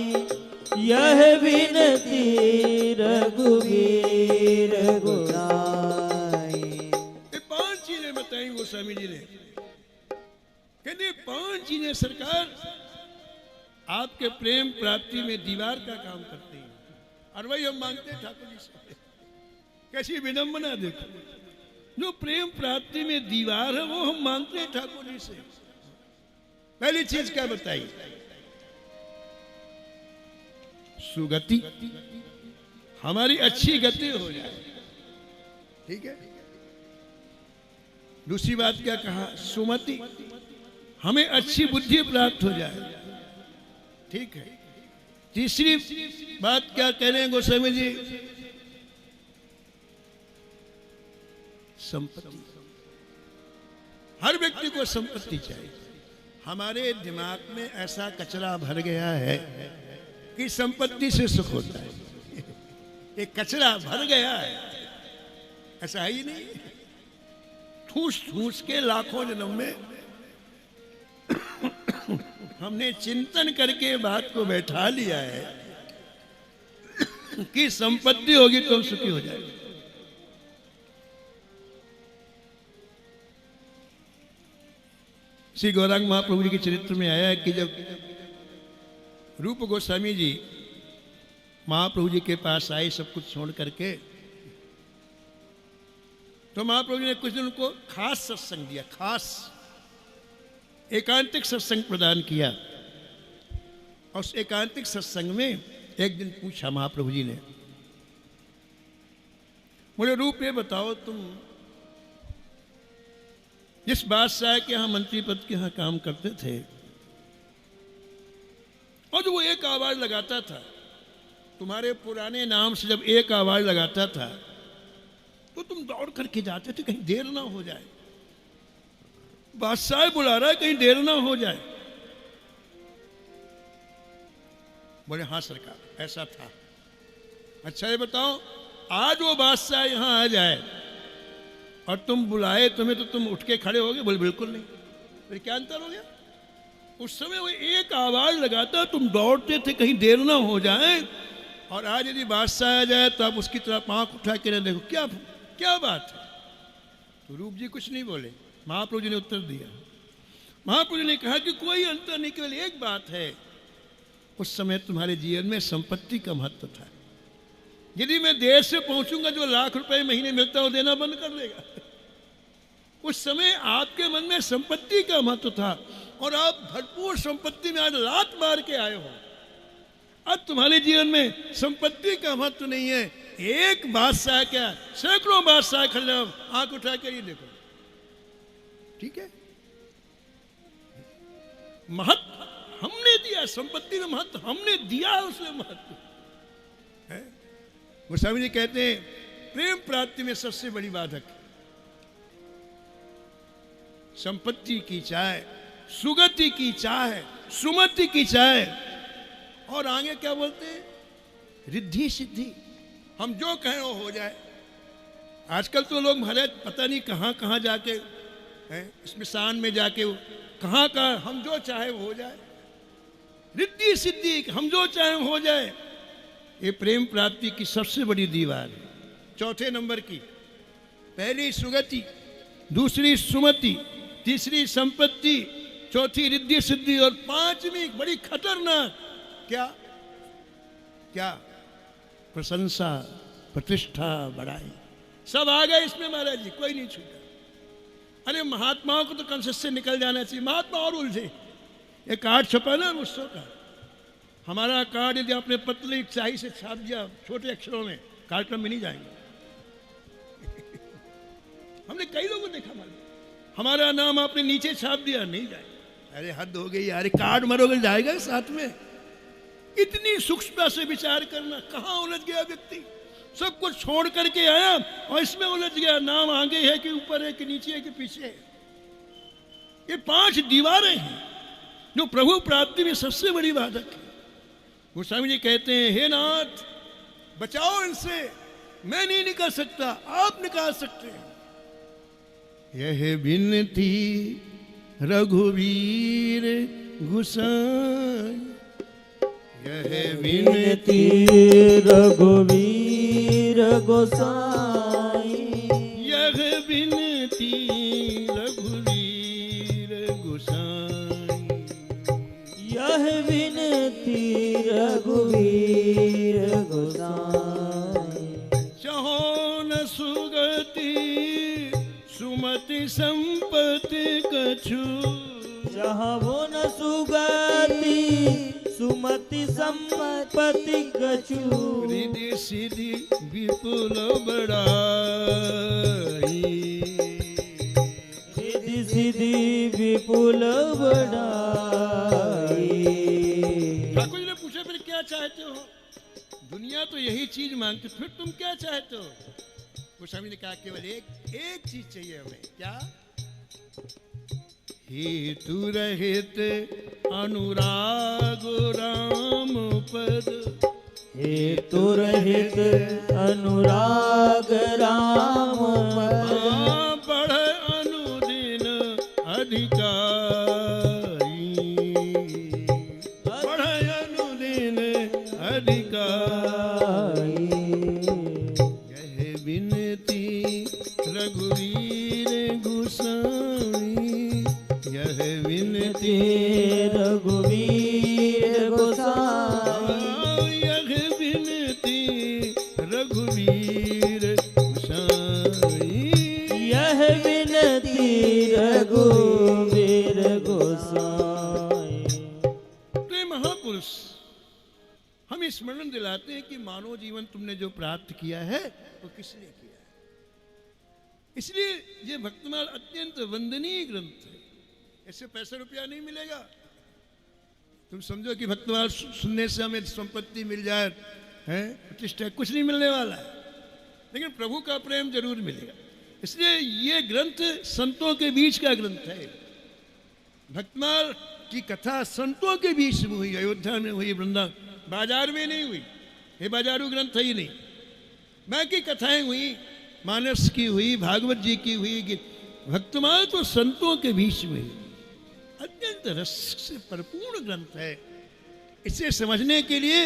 यह बिनती रघुवीर गोसाई। ये 5 चीजें बताई गोस्वामी जी ने। कहते 5 चीजें सरकार आपके प्रेम प्राप्ति में दीवार का काम करती है, और वही हम मांगते हैं ठाकुर जी से। कैसी विडंबना देखो, जो प्रेम प्राप्ति में दीवार है वो हम मांगते हैं ठाकुर जी से। पहली चीज क्या बताई? सुगति, हमारी अच्छी गति हो जाए, ठीक है। दूसरी बात क्या कहा? सुमति, हमें अच्छी बुद्धि प्राप्त हो जाए, ठीक है। तीसरी बात क्या कह रहे हैं गोस्वामी जी? संपत्ति, हर व्यक्ति को संपत्ति चाहिए। हमारे दिमाग में ऐसा कचरा भर गया है कि संपत्ति से सुख होता है। एक कचरा भर गया है, ऐसा ही नहीं। ठूस ठूस के लाखों जन्म में हमने चिंतन करके बात को बैठा लिया है कि संपत्ति होगी तो हम सुखी हो जाएंगे। श्री गौरांग महाप्रभु जी के चरित्र में आया है कि जब रूप गोस्वामी जी महाप्रभु जी के पास आए सब कुछ छोड़ करके, तो महाप्रभु जी ने कुछ दिन उनको खास सत्संग दिया, खास एकांतिक सत्संग प्रदान किया। और उस एकांतिक सत्संग में एक दिन पूछा महाप्रभु जी ने, बोले रूप ये बताओ, तुम जिस बादशाह के यहाँ मंत्री पद के यहाँ काम करते थे और जो वो एक आवाज लगाता था, तुम्हारे पुराने नाम से जब एक आवाज लगाता था तो तुम दौड़ करके जाते थे कहीं देर ना हो जाए, बादशाह बुला रहा है कहीं देर ना हो जाए। बोले हाँ सरकार ऐसा था। अच्छा ये बताओ, आज वो बादशाह यहां आ जाए और तुम बुलाए तुम्हें तो तुम उठ के खड़े हो गए? बोले बिल्कुल नहीं। फिर क्या अंतर हो गया? उस समय वो एक आवाज लगाता तुम दौड़ते थे कहीं देर ना हो जाए, और आज यदि बादशाह आ जाए तो आप उसकी तरफ आंख उठा के देखो, क्या क्या बात है? तो रूप जी कुछ नहीं बोले। महाप्रभु जी ने उत्तर दिया। महाप्रभु जी ने कहा कि कोई अंतर नहीं, केवल एक बात है, उस समय तुम्हारे जीवन में संपत्ति का महत्व था। यदि मैं देर से पहुंचूंगा, जो लाख रुपए महीने मिलता है वो देना बंद कर देगा। उस समय आपके मन में संपत्ति का महत्व था और आप भरपूर संपत्ति में आज लात मार के आए हो। अब तुम्हारे जीवन में संपत्ति का महत्व नहीं है। एक बादशाह क्या, सैकड़ों बादशाह खड़े हो, आंख उठा कर ही देखो, ठीक है? महत्व हमने दिया, संपत्ति में महत्व हमने दिया, उसमें महत्व है। गोस्वामी जी कहते हैं प्रेम प्राप्ति में सबसे बड़ी बाधक संपत्ति की चाह, सुगति की चाह, सुमति की चाह, और आगे क्या बोलते हैं? रिद्धि सिद्धि। हम जो कहें वो हो जाए। आजकल तो लोग महाराज पता नहीं कहाँ कहाँ जाके स्मशान में जाके कहाँ का हम जो चाहे वो हो जाए। रिद्धि सिद्धि, हम जो चाहे वो हो जाए। ये प्रेम प्राप्ति की सबसे बड़ी दीवार है। चौथे नंबर की, पहली सुगति, दूसरी सुमति, तीसरी संपत्ति, चौथी रिद्धि सिद्धि, और पांचवी बड़ी खतरनाक क्या क्या? प्रशंसा, प्रतिष्ठा, बड़ाई। सब आ गए इसमें महाराज जी, कोई नहीं छूटा। अरे महात्माओं को तो कंसेस से निकल जाना चाहिए, महात्मा और उलझे। ये कार्ड छपा ना मुझसे का, हमारा कार्ड यदि आपने पतली स्याही से छाप दिया छोटे अक्षरों में, कार्यक्रम में नहीं जाएंगे। हमने कई लोगों को देखा, हमारा नाम आपने नीचे छाप दिया, नहीं जाएगा। अरे हद हो गई यार, कार्ड मरोगे जाएगा साथ में? इतनी सूक्ष्मता से विचार करना। कहाँ उलझ गया व्यक्ति, सब कुछ छोड़ करके आया और इसमें उलझ गया। नाम आगे है कि ऊपर है कि नीचे है कि पीछे है। ये पांच दीवारें हैं जो प्रभु प्राप्ति में सबसे बड़ी बाधक है। गोस्वामी जी कहते हैं, हे नाथ बचाओ इनसे, मैं नहीं निकाल सकता, आप निकाल सकते हैं। यह विनती रघुवीर गुसाई, यह विनती रघुवीर गोसाई, यह विनती रघुवीर गुसाई, यह विनती रघुवीर गोसाई। चहो न सुगति सुमति संपत्ति कछु, चाहो न सुगति सुमति संपत्ति कछु, रिद्धि सिद्धि विपुल बड़ाई, रिद्धि सिद्धि विपुल बड़ाई। ठाकुर जी ने पूछा फिर क्या चाहते हो? दुनिया तो यही चीज मांगती, फिर तुम क्या चाहते हो? गोस्वामी ने कहा केवल एक चीज चाहिए हमें। क्या? हेतु रहित अनुराग राम पद, हेतु रहित अनुराग राम पद, बढ़ अनुदिन अधिकारी, अधिकारी। यह विनती रघुवीर गोसाई, यह विनती रघुवीर गोसाई, यह विनती रघुवीर गोसाई, यह विनती रघुवीर गोसाई। तो ये महापुरुष हम स्मरण दिलाते हैं कि मानव जीवन तुमने जो प्राप्त किया है वो किस लिए किया है। इसलिए ये भक्तमाल अत्यंत वंदनीय ग्रंथ है। ऐसे पैसा रुपया नहीं मिलेगा। तुम समझो कि भक्तमाल सुनने से हमें संपत्ति मिल जाए, हैं, प्रतिष्ठा, कुछ नहीं मिलने वाला है, लेकिन प्रभु का प्रेम जरूर मिलेगा। इसलिए ये ग्रंथ संतों के बीच का ग्रंथ है। भक्तमाल की कथा संतों के बीच में हुई, अयोध्या में हुई, वृंदावन, बाजार में नहीं हुई। ये बाजारू ग्रंथ है ही नहीं। बाकी कथाएं हुई, मानस की हुई, भागवत जी की हुई। भक्तमाल तो संतों के बीच में अत्यंत रस से परिपूर्ण ग्रंथ है। इसे समझने के लिए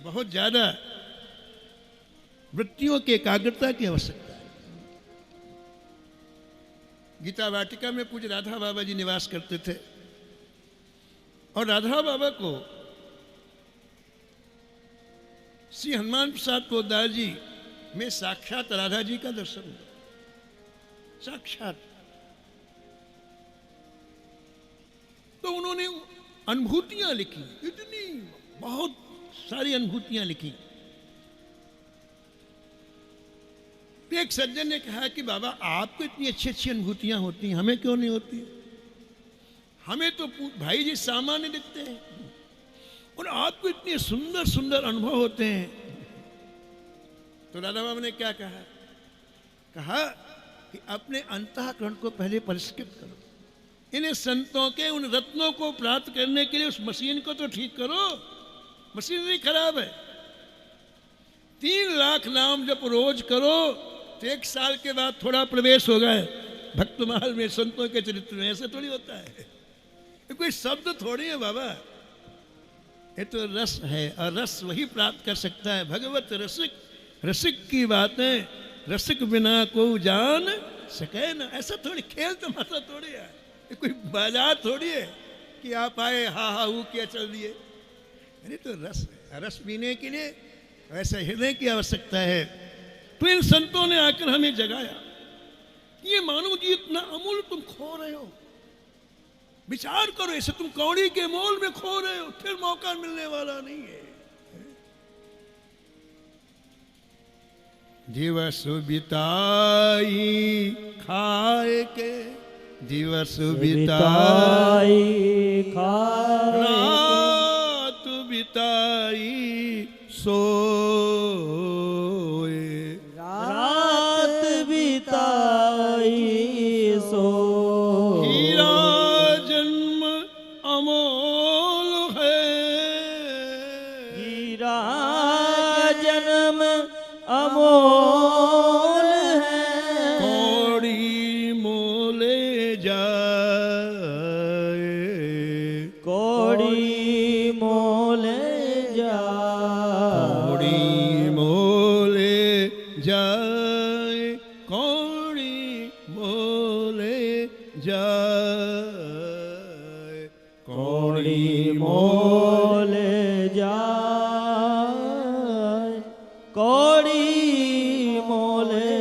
बहुत ज्यादा वृत्तियों की एकाग्रता की आवश्यकता है। गीता वाटिका में पूज्य राधा बाबा जी निवास करते थे और राधा बाबा को श्री हनुमान प्रसाद पोद्दार जी में साक्षात राधा जी का दर्शन हुआ। साक्षात। तो उन्होंने अनुभूतियां लिखी, इतनी बहुत सारी अनुभूतियां लिखी। तो एक सज्जन ने कहा कि बाबा आपको इतनी अच्छी अच्छी अनुभूतियां होती हैं, हमें क्यों नहीं होती? हमें तो भाई जी सामान्य दिखते हैं और आपको इतने सुंदर सुंदर अनुभव होते हैं। तो राधा बाबा ने क्या कहा? कहा कि अपने अंतःकरण को पहले परिष्कृत करो। इन्हें संतों के उन रत्नों को प्राप्त करने के लिए उस मशीन को तो ठीक करो। मशीनरी खराब है। 3 लाख नाम जब रोज करो तो 1 साल के बाद थोड़ा प्रवेश होगा भक्तमाल में, संतों के चरित्र में। ऐसे थोड़ी होता है। ये कोई शब्द थोड़ी है बाबा, ये तो रस है और रस वही प्राप्त कर सकता है। भगवत रसिक, रसिक की बातें रसिक बिना को जान सके ना। ऐसा थोड़ी खेल तमाशा थोड़ी है, ये कोई बाजार थोड़ी है कि आप आए हा हा हू किया चल दिए। अरे तो रस है, रस पीने के लिए वैसे हृदय की आवश्यकता है। तो इन संतों ने आकर हमें जगाया कि ये मानव जी इतना अमूल्य तुम खो रहे हो। विचार करो, इसे तुम कौड़ी के मोल में खो रहे हो, फिर मौका मिलने वाला नहीं है। दिवस बिताई खाए के, दिवस बिताई खाए, रात बिताई सोए, रात बिताई सोए। हीरा जन्म अमोल है, हीरा जन्म अमोल है, कौड़ी मोले जाए, कौड़ी मोले जाए, कौड़ी मोले जाए, कौड़ी मोले जाए, कौड़ी मोले जाए, कौड़ी मोले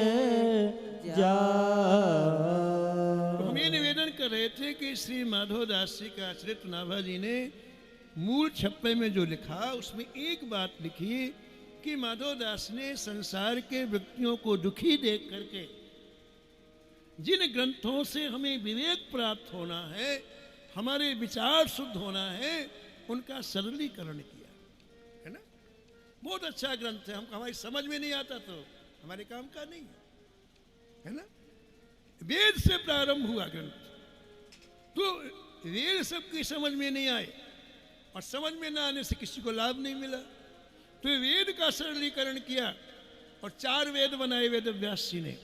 जाए। हम ये निवेदन कर रहे थे कि श्री माधवदास जी का आश्रित नाभा जी ने मूल छप्पे में जो लिखा उसमें एक बात लिखी कि माधवदास ने संसार के व्यक्तियों को दुखी देख करके जिन ग्रंथों से हमें विवेक प्राप्त होना है, हमारे विचार शुद्ध होना है, उनका सरलीकरण किया है ना। बहुत अच्छा ग्रंथ है। हमको हमारी समझ में नहीं आता तो हमारे काम का नहीं है ना। वेद से प्रारंभ हुआ ग्रंथ, तो वेद सबकी समझ में नहीं आए और समझ में ना आने से किसी को लाभ नहीं मिला। तो वेद का सरलीकरण किया और 4 वेद बनाए वेद व्यास जी ने,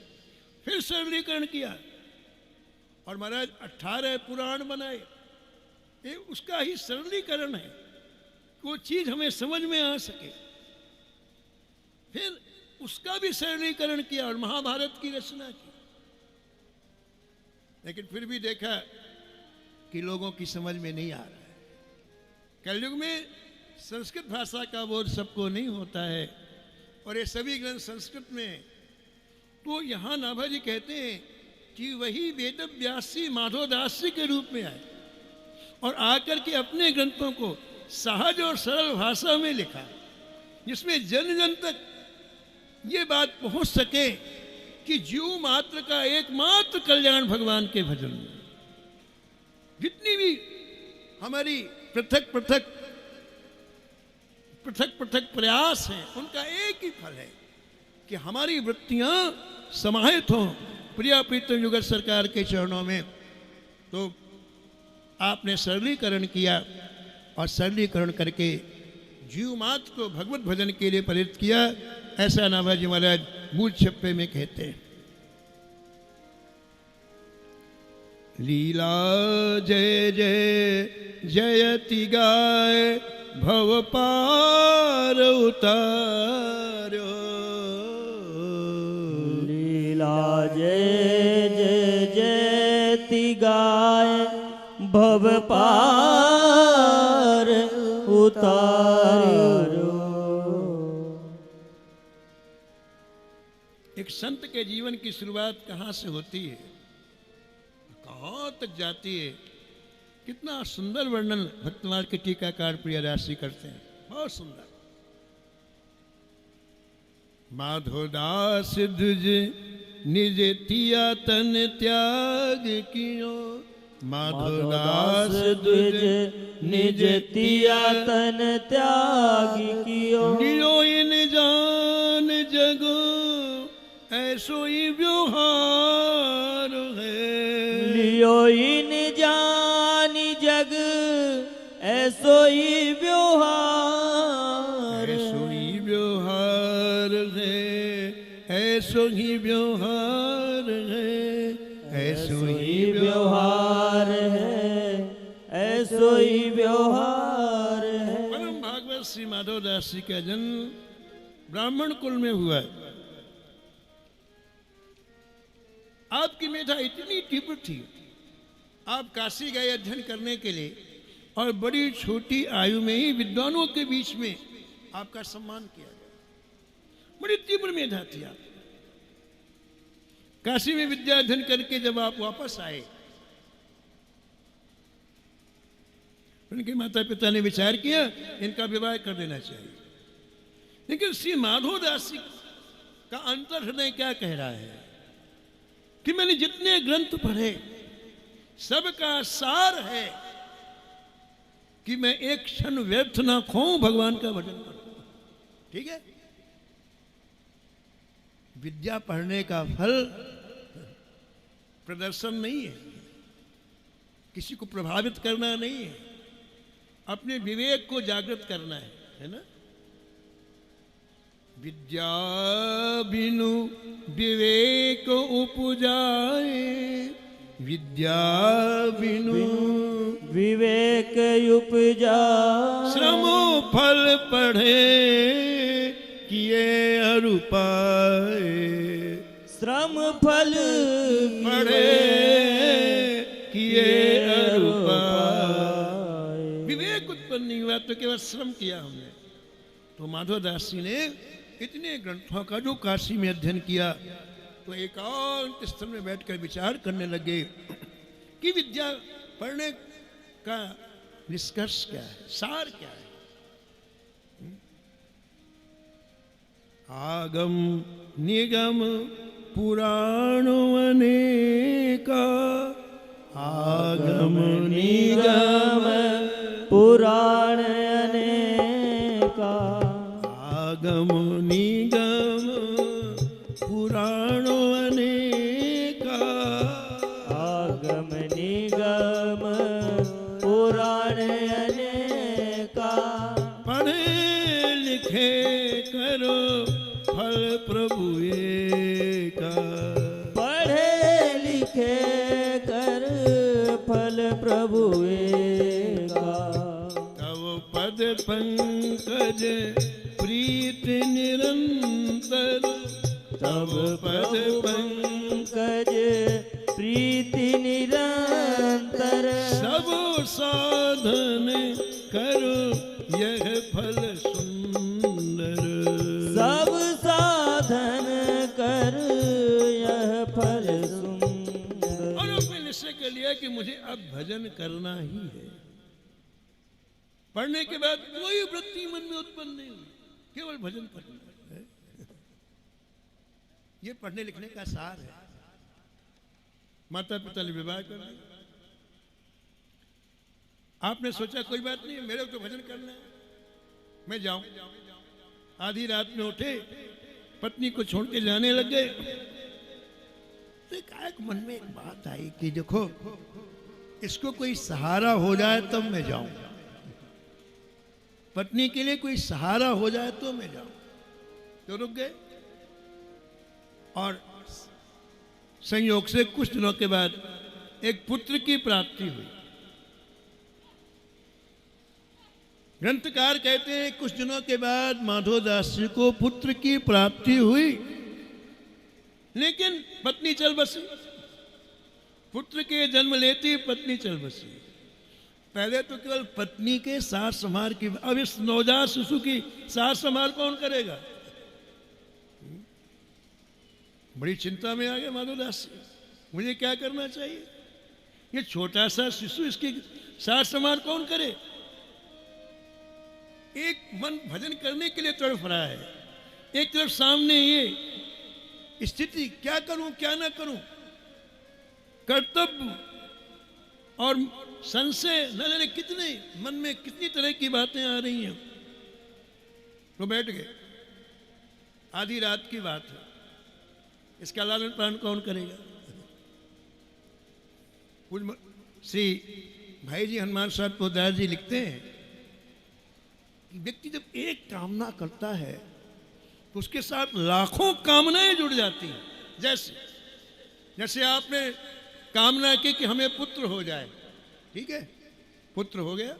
फिर सरलीकरण किया और महाराज 18 पुराण बनाए। ये उसका ही सरलीकरण है। वो चीज हमें समझ में आ सके। फिर उसका भी सरलीकरण किया और महाभारत की रचना की। लेकिन फिर भी देखा कि लोगों की समझ में नहीं आ रहा है। कलयुग में संस्कृत भाषा का बोध सबको नहीं होता है और ये सभी ग्रंथ संस्कृत में। तो यहां नाभा जी कहते हैं कि वही वेद व्यासी माधवदास जी के रूप में आए और आकर के अपने ग्रंथों को सहज और सरल भाषा में लिखा, जिसमें जन जन तक ये बात पहुंच सके कि जीव मात्र का एकमात्र कल्याण भगवान के भजन में। जितनी भी हमारी पृथक पृथक प्रयास हैं, उनका एक ही फल है कि हमारी वृत्तियां समाहित हों प्रिया प्रीतम युगल सरकार के चरणों में। तो आपने सरलीकरण किया और सरलीकरण करके जीव मात्र को भगवत भजन के लिए प्रेरित किया। ऐसा नाभाजी महाराज मूल छप्पे में कहते हैं। लीला जय जय जयति गाय भव पार उतारो। लीला जय जय जयति गाय भव पार उतारो। एक संत के जीवन की शुरुआत कहाँ से होती है, कहाँ तक जाती है, कितना सुंदर वर्णन भक्तमाल के टीकाकार प्रियदास जी करते हैं। बहुत सुंदर। माधोदास द्विज निज तिया तन त्याग कियो। माधोदास द्विज निज तिया तन त्याग कियो। नियो इन जान जगो ऐसो ही व्यवहार है। लियो इन जान जग ऐसो ही व्यवहार। ऐसो ही व्यवहार है, ऐसो ही व्यवहार है, ऐसो ही व्यवहार है, ऐसो ही व्यवहार है। परम भागवत श्री माधवदास जी का जन्म ब्राह्मण कुल में हुआ है। आपकी मेधा इतनी तीव्र थी, आप काशी गए अध्ययन करने के लिए और बड़ी छोटी आयु में ही विद्वानों के बीच में आपका सम्मान किया गया। बड़ी तीव्र मेधा थी आप। काशी में विद्या अध्ययन करके जब आप वापस आए, उनके माता पिता ने विचार किया इनका विवाह कर देना चाहिए। लेकिन श्री माधवदास जी का अंतर हृदय क्या कह रहा है कि मैंने जितने ग्रंथ पढ़े सबका सार है कि मैं एक क्षण व्यर्थ ना खोऊं, भगवान का भजन करूं। ठीक है, विद्या पढ़ने का फल प्रदर्शन नहीं है, किसी को प्रभावित करना नहीं है, अपने विवेक को जागृत करना है ना। विद्या बिनु विवेक उपजाए, विद्या बिनु विवेक उपजाए। श्रम फल पढ़े किए अरु पाए। श्रम फल पढ़े किए अरु पाए। विवेक उत्पन्न नहीं हुआ तो केवल श्रम किया हमने। तो माधवदास जी ने इतने ग्रंथों का जो काशी में अध्ययन किया, तो एकांत स्थल में बैठकर विचार करने लगे कि विद्या पढ़ने का निष्कर्ष क्या है, सार क्या है। आगम निगम पुराण अनेका। आगम निगम पुराण अनेका। आगम निगम पुराण अनेका। आगम निगम पुराण अनेका। पढ़े लिखे करो फल प्रभु एका। पढ़े लिखे कर फल प्रभु एका। तव पद पंकज प्रीत निरंतर, तब पद पंकज प्रीति निरंतर, सब साधन करो यह फल सुंदर। सब साधन कर यह फल सुंदर। और उसने निश्चय कर लिया कि मुझे अब भजन करना ही है। पढ़ने के बाद कोई वृत्ति मन में उत्पन्न नहीं हुई, केवल भजन करना है। ये पढ़ने लिखने का सार है। माता पिता ने विवाह कर दिया, आपने सोचा कोई बात नहीं, मेरे को तो भजन करना है, मैं जाऊं। आधी रात में उठे, पत्नी को छोड़ के जाने लग गए। तो एक मन में एक बात आई कि देखो, इसको कोई सहारा हो जाए तब मैं जाऊं, पत्नी के लिए कोई सहारा हो जाए तो मैं जाऊं। तो रुक गए, और संयोग से कुछ दिनों के बाद एक पुत्र की प्राप्ति हुई। ग्रंथकार कहते हैं कुछ दिनों के बाद माधोदास जी को पुत्र की प्राप्ति हुई, लेकिन पत्नी चल बसी। पुत्र के जन्म लेती पत्नी चल बसी। पहले तो केवल पत्नी के सार संभार की, अब इस नवजात शिशु की सार संभार कौन करेगा? बड़ी चिंता में आ गए माधोदास जी, मुझे क्या करना चाहिए? ये छोटा सा शिशु, इसकी सार संभार कौन करे? एक मन भजन करने के लिए तड़फ रहा है, एक तरफ सामने ये स्थिति, क्या करूं क्या ना करूं, कर्तव्य और संशय, न जाने कितने मन में कितनी तरह की बातें आ रही हैं। तो बैठ गए। आधी रात की बात है, इसका लालन पालन कौन करेगा? श्री भाई जी हनुमान साहब पोदार जी लिखते हैं कि व्यक्ति जब एक कामना करता है तो उसके साथ लाखों कामनाएं जुड़ जाती हैं। जैसे आपने कामना की कि हमें पुत्र हो जाए, ठीक है, पुत्र हो गया,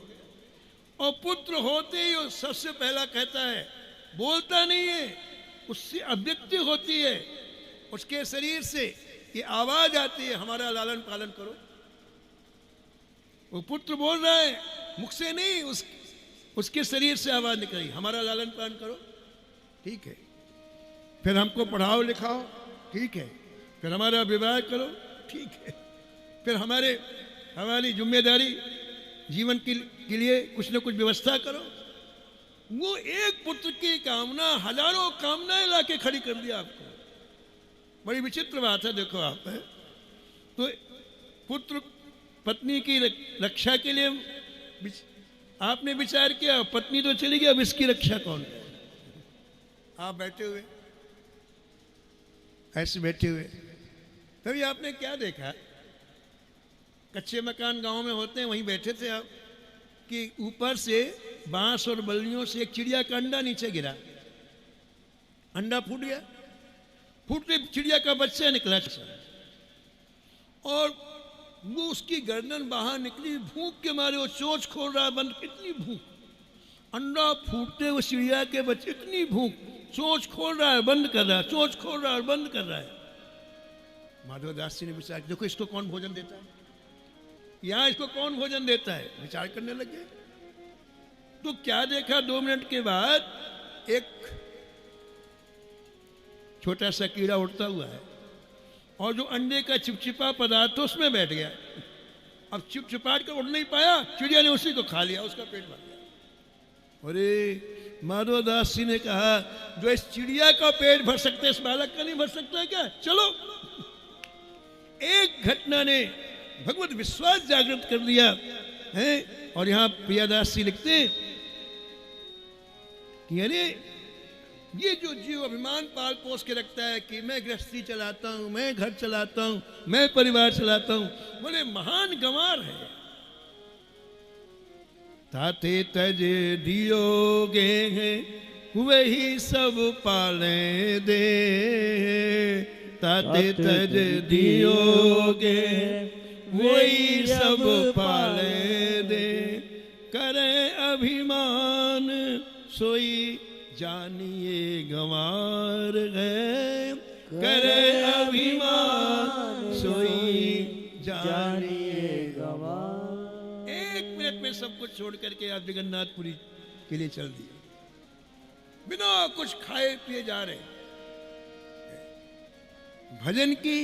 और पुत्र होते ही वो सबसे पहला कहता है, बोलता नहीं है, उससे अभिव्यक्ति होती है, उसके शरीर से ये आवाज आती है, हमारा लालन पालन करो। वो पुत्र बोल रहा है, मुख से नहीं, उसके शरीर से आवाज निकली, हमारा लालन पालन करो, ठीक है। फिर हमको पढ़ाओ लिखाओ, ठीक है। फिर हमारा विवाह करो, ठीक है। फिर हमारी जिम्मेदारी जीवन के लिए कुछ न कुछ व्यवस्था करो। वो एक पुत्र की कामना हजारों कामनाएं लाके खड़ी कर दिया आपको। बड़ी विचित्र बात है, देखो आप है तो पुत्र पत्नी की रक्षा के लिए आपने विचार किया, पत्नी तो चली गई, अब इसकी रक्षा कौन करे? आप बैठे हुए, ऐसे बैठे हुए, तभी आपने क्या देखा, कच्चे मकान गांव में होते हैं, वहीं बैठे थे आप, कि ऊपर से बांस और बल्लियों से एक चिड़िया का अंडा नीचे गिरा, अंडा फूट गया, फूटते चिड़िया का बच्चा निकला, और वो उसकी गर्दन बाहर निकली, भूख के मारे वो चोंच खोल रहा बंद, इतनी भूख, अंडा फूटते वो चिड़िया के बच्चे, इतनी भूख, चोंच खोल रहा है बंद कर रहा है, चोंच खोल रहा है बंद कर रहा है। माधवदास जी ने विचार, देखो इसको कौन भोजन देता है, यहां इसको कौन भोजन देता है, विचार करने लगे। तो क्या देखा, 2 मिनट के बाद एक छोटा सा कीड़ा उड़ता हुआ है, और जो अंडे का चिपचिपा पदार्थ उसमें बैठ गया। अब चिपचिपाट कर उड़ नहीं पाया, चिड़िया ने उसी को खा लिया, उसका पेट भर गया। अरे माधवदास जी ने कहा, जो इस चिड़िया का पेट भर सकते इस बालक का नहीं भर सकता है क्या? चलो। एक घटना ने भगवत विश्वास जागृत कर दिया है। और यहां प्रियादास जी लिखते हैं कि अरे ये जो जीव अभिमान पाल पोस के रखता है कि मैं गृहस्थी चलाता हूं, मैं घर चलाता हूं, मैं परिवार चलाता हूं, बोले महान गंवार है। ताते तज दियोगे हैं वही सब पाले दे, ताते तज दियोगे वही सब पाले दे, करे अभिमान सोई जानिए गंवार है, करे अभिमान सोई जानिए गंवार। 1 मिनट में सब कुछ छोड़ करके आप जगन्नाथपुरी के लिए चल दिए, बिना कुछ खाए पिए जा रहे। भजन की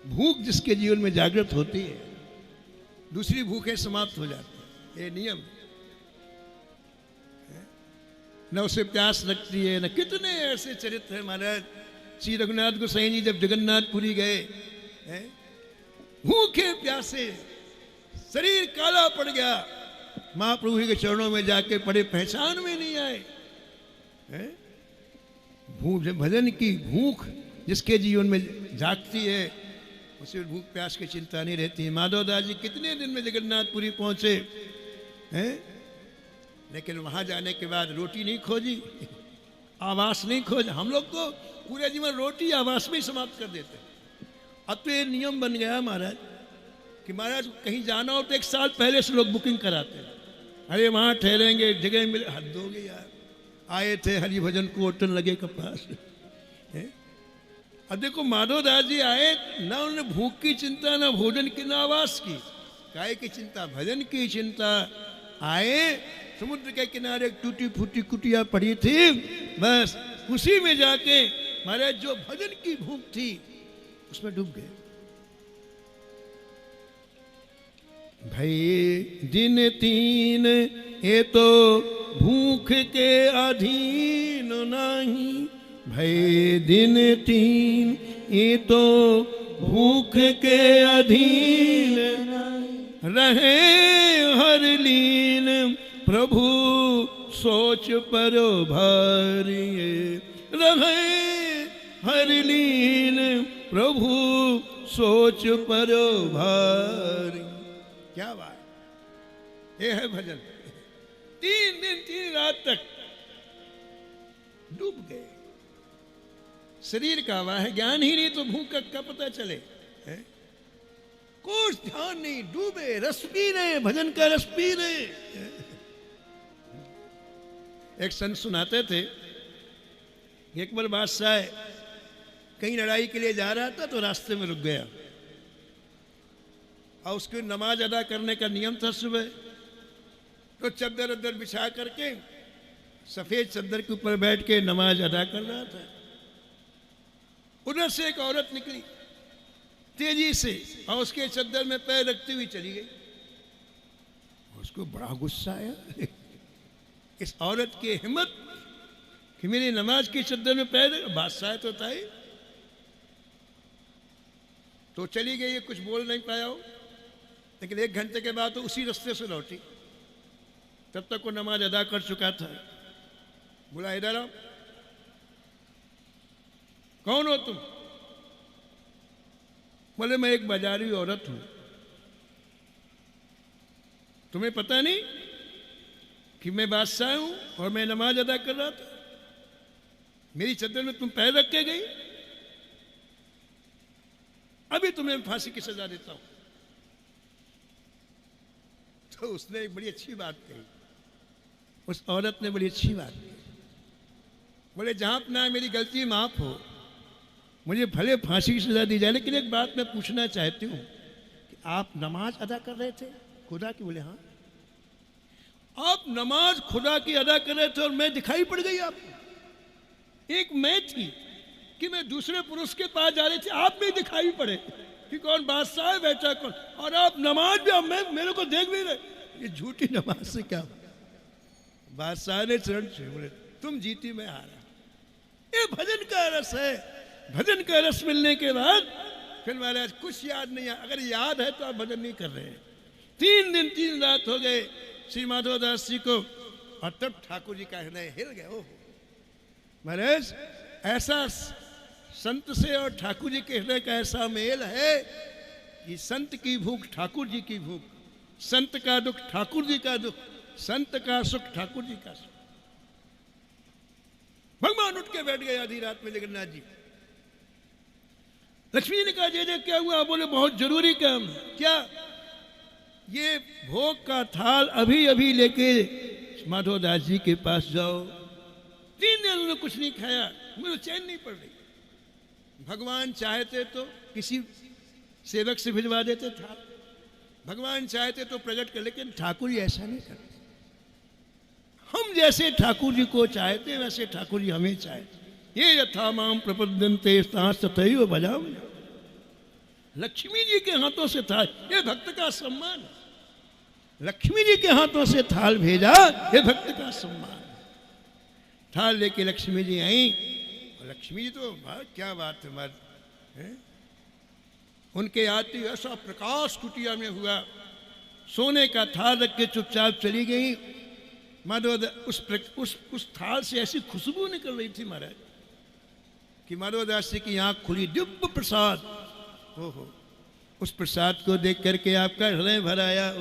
भूख जिसके जीवन में जागृत होती है, दूसरी भूखें समाप्त हो जाती है। ये नियम न उसे प्यास लगती है, न कितने ऐसे चरित्र हैं महाराज। श्री रघुनाथ गोसाई जी जब जगन्नाथपुरी गए, भूखे प्यासे, शरीर काला पड़ गया, महाप्रभु के चरणों में जाके पड़े, पहचान में नहीं आए। भूख, भजन की भूख जिसके जीवन में जागती है, उसे भूख प्यास की चिंता नहीं रहती। माधवदास जी कितने दिन में जगन्नाथपुरी पहुंचे हैं, लेकिन वहां जाने के बाद रोटी नहीं खोजी, आवास नहीं खोजा। हम लोग तो पूरे जीवन रोटी आवास में ही समाप्त कर देते। अब तो ये नियम बन गया महाराज कि महाराज कहीं जाना हो तो 1 साल पहले से लोग बुकिंग कराते हैं। अरे वहां ठहरेंगे, जगह मिले, हद हो गई यार। आए थे हरिभजन को होटल लगे कपास। अब देखो माधवदास जी आए, ना उन्होंने भूख की चिंता, ना भोजन की, ना आवास की, काय की चिंता, भजन की चिंता। आए, समुद्र के किनारे टूटी फूटी कुटिया पड़ी थी, बस उसी में जाके महाराज जो भजन की भूख थी उसमें डूब गए। भाई दिन 3 ये तो भूख के अधीन नहीं, भाई दिन 3 ये तो भूख के अधीन रहे हर लीन, प्रभु सोच परो भारिये, रहे हर लीन प्रभु सोच परो भारी। क्या बात, ये है भजन। 3 दिन 3 रात तक डूब गए। शरीर का हवा है, ज्ञान ही नहीं तो भूख का पता चले, है? कुछ ध्यान नहीं, डूबे, रस पी रहे, भजन का रस पी रहे। एक संत सुनाते थे, एक बार बादशाह कहीं लड़ाई के लिए जा रहा था तो रास्ते में रुक गया, और उसकी नमाज अदा करने का नियम था सुबह। तो चद्दर अद्दर बिछा करके सफेद चद्दर के ऊपर बैठ के नमाज अदा कर रहा था। उधर से एक औरत निकली तेजी से और उसके चद्दर में पैर रखती हुई चली गई। उसको बड़ा गुस्सा आया, इस औरत की हिम्मत कि मेरी नमाज की चद्दर में पैर, बादशाह तो था ही। तो चली गई, कुछ बोल नहीं पाया हो, लेकिन 1 घंटे के बाद तो उसी रास्ते से लौटी। तब तक वो नमाज अदा कर चुका था। बोला, इधर आओ। कौन हो तुम? बोले, मैं एक बाजारी औरत हूं। तुम्हें पता नहीं कि मैं बादशाह हूं और मैं नमाज अदा कर रहा था? मेरी चद्दर में तुम पैर रख के गई, अभी तुम्हें फांसी की सजा देता हूं। तो उसने एक बड़ी अच्छी बात कही, उस औरत ने बड़ी अच्छी बात कही। बोले, जहां अपना मेरी गलती माफ हो, मुझे भले फांसी की सजा दी जाए, लेकिन एक बात मैं पूछना चाहती हूं कि आप नमाज अदा कर रहे थे खुदा की? बोले, हाँ। आप नमाज खुदा की अदा कर रहे थे और मैं दिखाई पड़ गई आपको? एक मैं थी कि मैं दूसरे पुरुष के पास जा रही थी, आप में दिखाई पड़े कि कौन बादशाह है, बैठा कौन, और आप नमाज भी मैं मेरे को देख भी रहे। ये झूठी नमाज से क्या? बादशाह ने चरण छुए, बोले, तुम जीती, मैं हारा। ये भजन का रस है। भजन का रस मिलने के बाद फिर महाराज कुछ याद नहीं है। अगर याद है तो आप भजन नहीं कर रहे हैं। 3 दिन 3 रात हो गए श्री माधवदास जी को, और तब ठाकुर जी का हृदय हिल गया। ओह महाराज, ऐसा संत से और ठाकुर जी के हृदय का ऐसा मेल है कि संत की भूख ठाकुर जी की भूख, संत का दुख ठाकुर जी का दुख, संत का सुख ठाकुर जी का सुख। भगवान उठ के बैठ गए आधी रात में जगन्नाथ जी। लक्ष्मी जी ने कहा, जय जय क्या हुआ? बोले, बहुत जरूरी काम है। क्या? ये भोग का थाल अभी अभी लेके माधवदास जी के पास जाओ। 3 दिन उन्होंने कुछ नहीं खाया, मुझे चैन नहीं पड़ रही। भगवान चाहते तो किसी सेवक से भिजवा देते थाल, भगवान चाहते तो प्रकट कर, लेकिन ठाकुर जी ऐसा नहीं करते। हम जैसे ठाकुर जी को चाहते वैसे ठाकुर जी हमें चाहते। ये यथा माम प्रपद्यन्ते तथैव भजामि। लक्ष्मी जी के हाथों से थाल, ये भक्त का सम्मान। लक्ष्मी जी के हाथों से थाल भेजा, ये भक्त का सम्मान। थाल लेके लक्ष्मी जी आई, और लक्ष्मी जी तो क्या बात है, उनके आते ऐसा प्रकाश कुटिया में हुआ। सोने का थाल रख के चुपचाप चली गई। माधव उस थाल से ऐसी खुशबू निकल रही थी महाराज कि माधवदास जी की आंख खुली। दिव्य प्रसाद, ओहो, उस प्रसाद को देख करके आपका हृदय भर आया।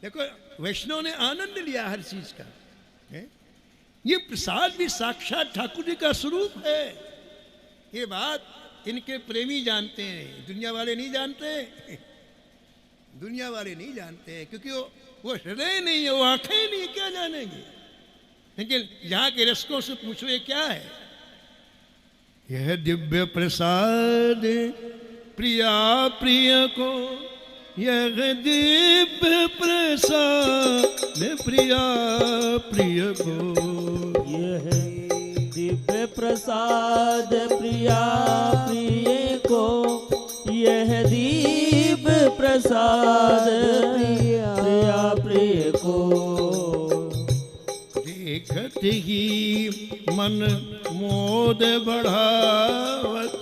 देखो वैष्णव ने आनंद लिया हर चीज का। ये प्रसाद भी साक्षात ठाकुर जी का स्वरूप है। ये बात इनके प्रेमी जानते हैं, दुनिया वाले नहीं जानते। दुनिया वाले नहीं जानते हैं, क्योंकि वो हृदय नहीं है, वो आंखें नहीं, क्या जानेंगे। लेकिन यहाँ के रसिकों से पूछो ये क्या है। यह दिव्य प्रसाद प्रिया प्रिय को, यह दिव्य प्रसाद प्रिया प्रिय को, यह दिव्य प्रसाद प्रिया प्रिय को, यह दिव्य प्रसाद प्रिया प्रिय को। देखत ही मन मोद बढ़ावत,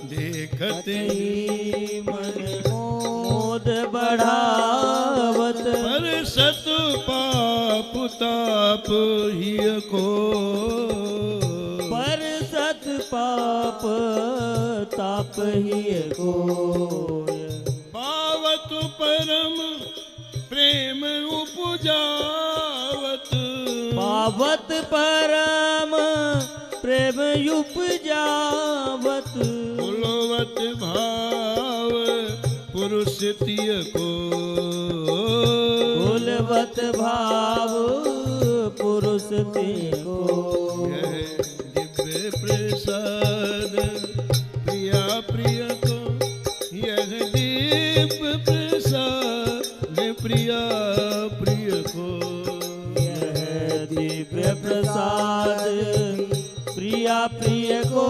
देखत ही मन मोद बढ़ावत, पर सत पाप ताप ही को, पर सत पाप ताप ही को। पावत परम प्रेम उपजावत, पावत परम प्रेम उपजावत, पुलवत भाव पुरुष तिय को, पुलवत भाव पुरुष तिय को। यह दिव्य प्रसाद प्रिया प्रिय को, यह दिव्य प्रसाद प्रिया प्रिय को, यह दिव्य प्रसाद प्रिया प्रिय को,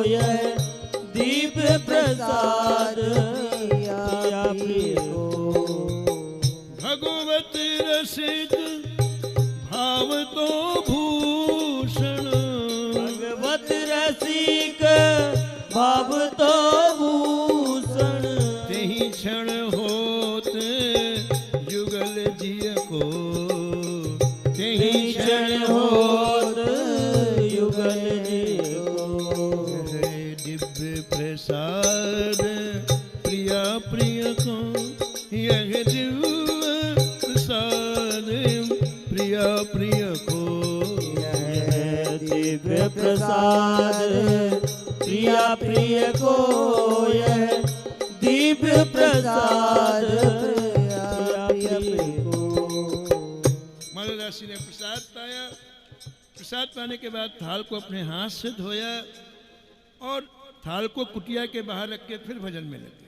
यह दिव्य प्रसाद प्रिया प्रिय को। भगवत रसिक भाव तो भूषण, भगवत रसिक भाव तो भूषण, तेहि क्षण होते युगल जिय को, तेहि क्षण होत युगल जिय को। दिव्य प्रसाद प्रिया प्रिय को, यह दिव्य प्रसाद प्रिया प्रिय को, यह दिव्य प्रसाद प्रिया प्रिय को, यह दिव्य प्रसाद प्रिया प्रिय को। माधवदास जी ने प्रसाद पाया। प्रसाद पाने के बाद थाल को अपने हाथ से धोया और थाल को कुटिया के बाहर रख के फिर भजन में लगे।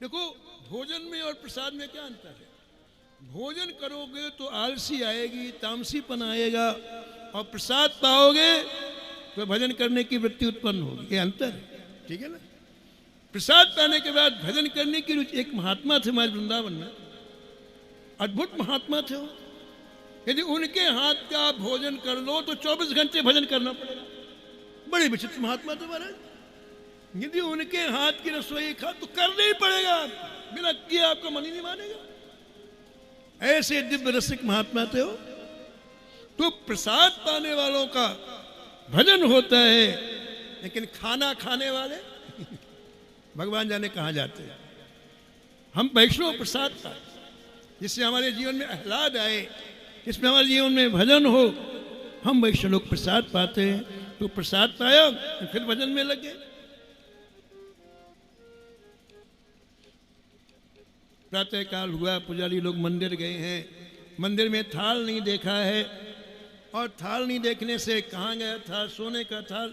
देखो भोजन में और प्रसाद में क्या अंतर है। भोजन करोगे तो आलसी आएगी, तामसीपन आएगा, और प्रसाद पाओगे तो भजन करने की वृत्ति उत्पन्न होगी। ये अंतर है, ठीक है ना। प्रसाद पाने के बाद भजन करने की रुचि। एक महात्मा थे हमारे वृंदावन में, अद्भुत महात्मा थे वो। यदि उनके हाथ का आप भोजन कर लो तो 24 घंटे भजन करना पड़ेगा। बड़े विचित्र महात्मा थे महाराज। यदि उनके हाथ की रसोई खा तो करना ही पड़ेगा, बिना किए आपका मन ही नहीं मानेगा। ऐसे दिव्य रसिक महात्मा थे वो। तो प्रसाद पाने वालों का भजन होता है, लेकिन खाना खाने वाले भगवान जाने कहाँ जाते हैं। हम वैष्णव प्रसाद पाए, जिससे हमारे जीवन में आह्लाद आए, जिसमें हमारे जीवन में भजन हो। हम वैष्णव लोग प्रसाद पाते हैं। तो प्रसाद पाया फिर भजन में लगे। प्रातःकाल हुआ, पुजारी लोग मंदिर गए हैं, मंदिर में थाल नहीं देखा है, और थाल नहीं देखने से कहाँ गया थाल, सोने का थाल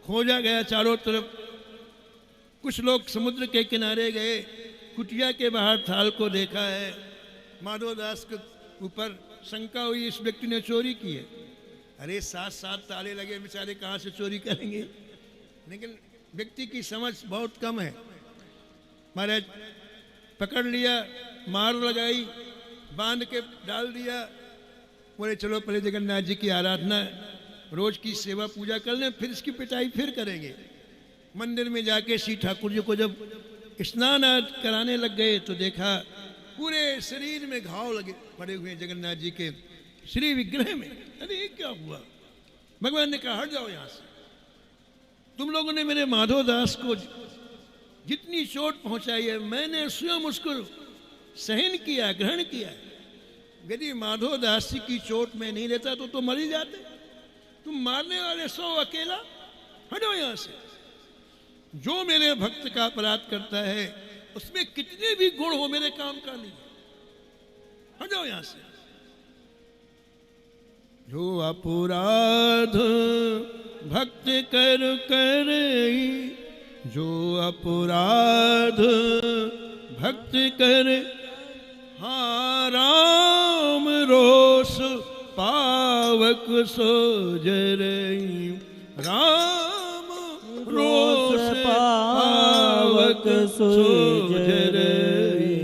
खोजा गया चारों तरफ। कुछ लोग समुद्र के किनारे गए, कुटिया के बाहर थाल को देखा है। माधवदास के ऊपर शंका हुई, इस व्यक्ति ने चोरी की है। अरे 7-7 ताले लगे, बेचारे कहाँ से चोरी करेंगे। लेकिन व्यक्ति की समझ बहुत कम है। महाराज पकड़ लिया, मार लगाई, बांध के डाल दिया। बोले चलो पहले जगन्नाथ जी की आराधना, रोज की सेवा पूजा कर लें, फिर इसकी पिटाई फिर करेंगे। मंदिर में जाके श्री ठाकुर जी को जब स्नान कराने लग गए तो देखा पूरे शरीर में घाव लगे पड़े हुए जगन्नाथ जी के श्री विग्रह में। अरे ये क्या हुआ? भगवान ने कहा हट जाओ यहां से, तुम लोगों ने मेरे माधवदास को जितनी चोट पहुंचाई है मैंने स्वयं उसको सहन किया, ग्रहण किया। यदि माधवदास जी की चोट में नहीं लेता तो मर ही जाते। तुम मारने वाले 100 अकेला, हटो यहां से। जो मेरे भक्त का अपराध करता है उसमें कितने भी गुण हो मेरे काम का नहीं, हट जाओ यहां से। जो अपराध भक्त कर जो अपराध भक्त कर, हाँ राम रोष पावक सो जरई, राम रोष पावक सो जरई।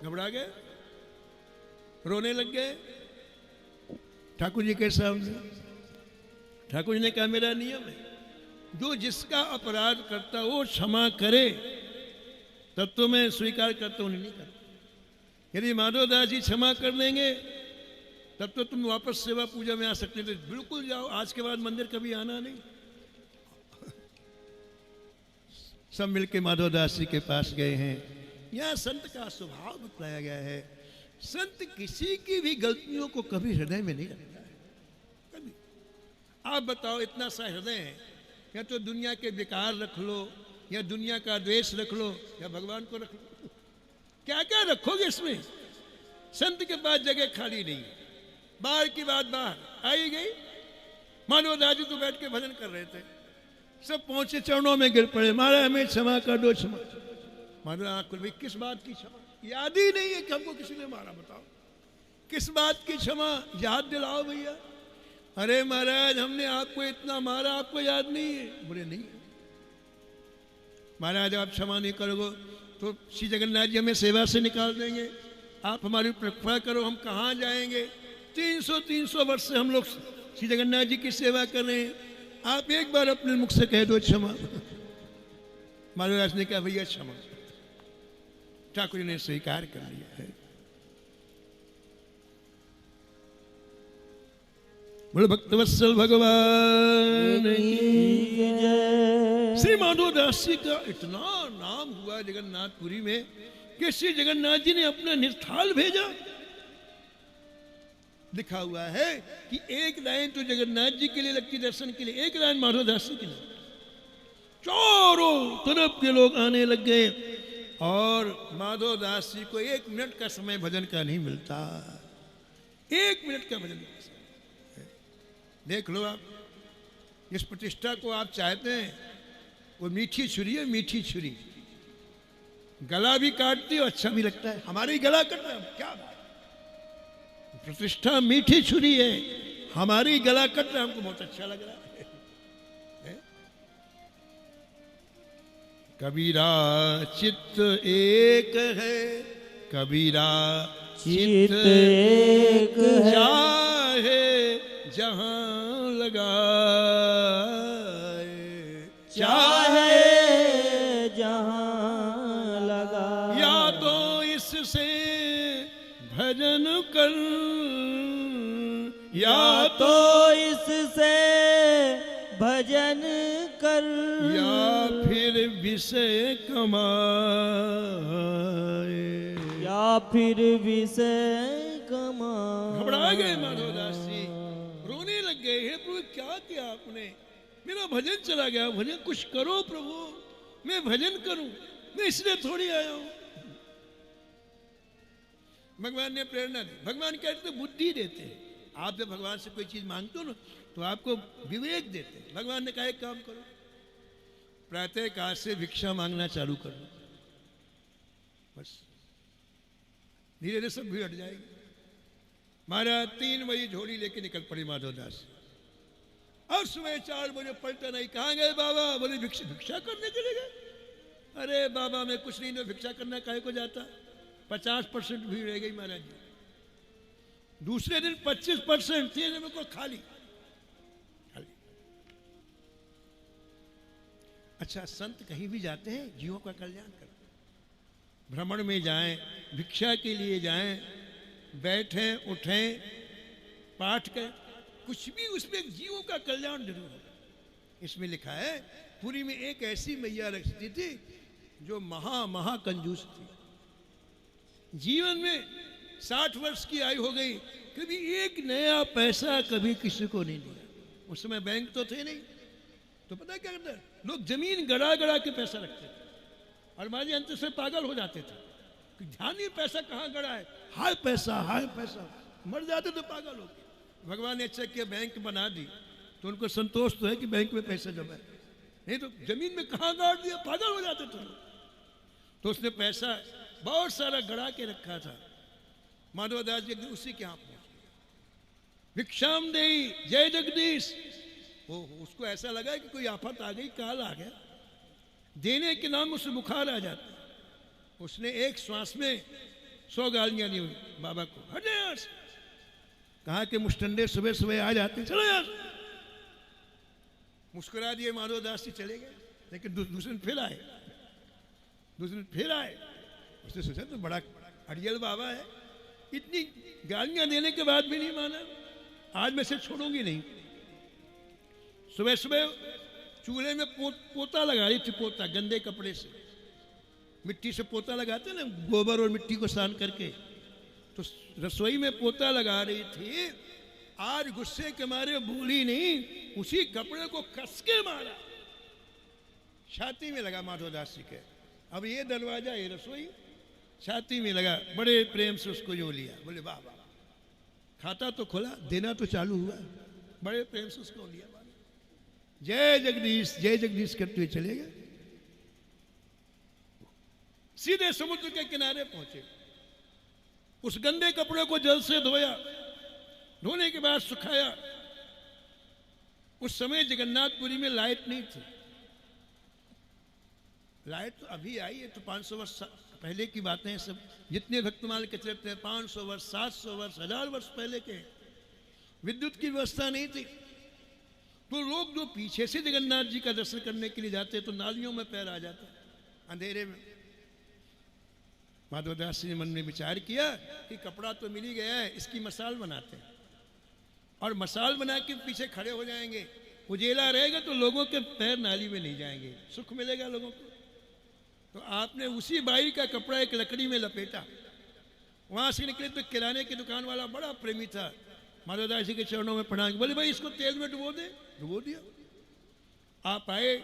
घबरा गए, रोने लग गए ठाकुर जी के सामने। ठाकुर जी ने कहा मेरा नियम है, जो जिसका अपराध करता वो क्षमा करे तब तो मैं स्वीकार करता हूं, नहीं करता। यदि माधवदास जी क्षमा कर देंगे तब तो तुम वापस सेवा पूजा में आ सकते थे। बिल्कुल जाओ, आज के बाद मंदिर कभी आना नहीं। सब मिलके माधवदास जी के पास गए हैं। यह संत का स्वभाव बतलाया गया है। संत किसी की भी गलतियों को कभी हृदय में नहीं रखता है, कभी। आप बताओ, इतना सा हृदय है, या तो दुनिया के विकार रख लो, या दुनिया का द्वेष रख लो, या भगवान को रख लो। क्या क्या रखोगे इसमें? संत के पास जगह खाली नहीं है। बाहर की बात बाहर आई गई। माधवदास जी तो बैठ के भजन कर रहे थे, सब पहुंचे चरणों में गिर पड़े, मारा हमें क्षमा कर दो, क्षमा। माधव भाई किस बात की क्षमा? याद ही नहीं है कि हमको किसी ने मारा, बताओ किस बात की क्षमा? याद दिलाओ भैया। अरे महाराज हमने आपको इतना मारा, आपको याद नहीं है? बोले नहीं। महाराज आप क्षमा नहीं करोगे तो श्री जगन्नाथ जी हमें सेवा से निकाल देंगे। आप हमारी कृपा करो, हम कहाँ जाएंगे? 300 वर्ष से हम लोग श्री जगन्नाथ जी की सेवा कर रहे हैं, आप एक बार अपने मुख से कह दो क्षमा। महाराज ने कहा भैया क्षमा। ठाकुर ने स्वीकार कर लिया है। बोले भक्तवत्सल भगवान श्री माधवदास जी का इतना नाम हुआ जगन्नाथपुरी में कि श्री जगन्नाथ जी ने अपना निस्थाल भेजा। लिखा हुआ है कि एक लाइन तो जगन्नाथ जी के लिए लगती दर्शन के लिए, एक लाइन माधवदास जी के लिए। चारों तरफ के लोग आने लग गए और माधवदास जी को 1 मिनट का समय भजन का नहीं मिलता। 1 मिनट का भजन। देख लो आप, इस प्रतिष्ठा को आप चाहते हैं, वो मीठी छुरी है, मीठी छुरी। गला भी काटती है, अच्छा भी लगता है। हमारे ही गला कट रहा है, क्या बात। प्रतिष्ठा मीठी छुरी है, हमारी गला कट रहा है, हमको बहुत अच्छा लग रहा है। कबीरा चित्त एक है, कबीरा चित्त एक है, चाहे जहां लगाए, चाहे जहां लगा। या तो इससे भजन कर, या तो इससे भजन कर, या फिर विषय कमाए, या फिर विषय कमाए। घबरा गए माधवदास जी, रोने लग गए। हे प्रभु क्या किया आपने? मेरा भजन चला गया। भजन कुछ करो प्रभु, मैं भजन करूं। मैं इसलिए थोड़ी आया हूं। भगवान ने प्रेरणा दी। भगवान कहते तो बुद्धि देते हैं। आप जब भगवान से कोई चीज मांगते हो ना तो आपको विवेक देते हैं। भगवान ने कहा एक काम करो, प्रातः काल से भिक्षा मांगना चालू कर दो, बस धीरे धीरे सब भी हट जाएगी। महाराज 3 बजे झोली लेके निकल पड़े माधवदास। और सुबह 4 बजे पलटा नहीं। कहाँ गए बाबा? बोले भिक्षा करने के लिए गए। अरे बाबा मैं कुछ नहीं, भिक्षा करना काहे को जाता। 50% भीड़ रह गई महाराज जी। दूसरे दिन 25% थी, मेरे को खाली। अच्छा, संत कहीं भी जाते हैं जीवों का कल्याण करते हैं। भ्रमण में जाएं, भिक्षा के लिए जाएं, बैठें उठें, पाठ करें, कुछ भी उसमें जीवों का कल्याण जरूर होगा। इसमें लिखा है पुरी में एक ऐसी मैया रखती थी जो महा कंजूस थी। जीवन में 60 वर्ष की आयु हो गई, कभी एक नया पैसा कभी किसी को नहीं दिया। उस समय बैंक तो थे नहीं, तो पता क्या करते, लोग जमीन गड़ा गड़ा के पैसा रखते थे और माजी अंत से पागल हो जाते थे कि ध्यान नहीं पैसा कहाँ गड़ा है, हाय पैसा, मर जाते तो पागल हो गए। भगवान ने अच्छा किया बैंक बना दी तो उनको संतोष तो है कि बैंक में पैसा जमा है, नहीं तो जमीन में कहाँ गाड़ दिया, पागल हो जाते थे। तो उसने पैसा बहुत सारा गड़ा के रखा था। माधवदास जी उसी के यहाँ पहुंच, भिक्षाम देई जय जगदीश। उसको ऐसा लगा कि कोई आफत आ गई, काल आ गया, देने के नाम उसे बुखार आ जाता। उसने एक श्वास में 100 गालियां दी बाबा को, हटे यहाँ से। कहा कि मुस्टंडे सुबह सुबह आ जाते, चलो यार। मुस्कुरा दिए माधवदास जी, चले गए। लेकिन दूसरे दिन फिर आए। उसने सोचा तो बड़ा अड़ियल बाबा है, इतनी गालियां देने के बाद भी नहीं माना, आज मैं से छोड़ूंगी नहीं। सुबह सुबह चूल्हे में पोता लगा रही थी, पोता गंदे कपड़े से, मिट्टी से पोता लगाते ना, गोबर और मिट्टी को सान करके, तो रसोई में पोता लगा रही थी। आज गुस्से के मारे बोली नहीं, उसी कपड़े को कस के मारा, छाती में लगा माधवदास जी के। अब ये दरवाजा, ये रसोई, छाती में लगा, बड़े प्रेम से उसको जो लिया। बोले वाह वाह, खाता तो खोला, देना तो चालू हुआ, बड़े प्रेम से उसको लिया। जय जगदीश करते हुए चले गए। सीधे समुद्र के किनारे पहुंचे। उस गंदे कपड़े को जल से धोया, धोने के बाद सुखाया। उस समय जगन्नाथपुरी में लाइट नहीं थी। लाइट तो अभी आई है, तो 500 वर्ष पहले की बातें हैं सब। जितने भक्तमाल के चलते हैं 500 वर्ष, 700 वर्ष, 1000 वर्ष पहले के। विद्युत की व्यवस्था नहीं थी, तो लोग जो पीछे से जगन्नाथ जी का दर्शन करने के लिए जाते तो नालियों में पैर आ जाता, अंधेरे में। माधवदास जी ने मन में विचार किया कि कपड़ा तो मिल ही गया है, इसकी मसाल बनाते हैं, और मसाल बना के पीछे खड़े हो जाएंगे। उजेला रहेगा तो लोगों के पैर नाली में नहीं जाएंगे, सुख मिलेगा लोगों को। तो आपने उसी बाई का कपड़ा एक लकड़ी में लपेटा। वहां से निकले तो किराने की दुकान वाला बड़ा प्रेमी था, माधवदास जी के चरणों में प्रणाम, बोले भाई इसको तेल में डुबो दे। डुबो दिया। आप आए,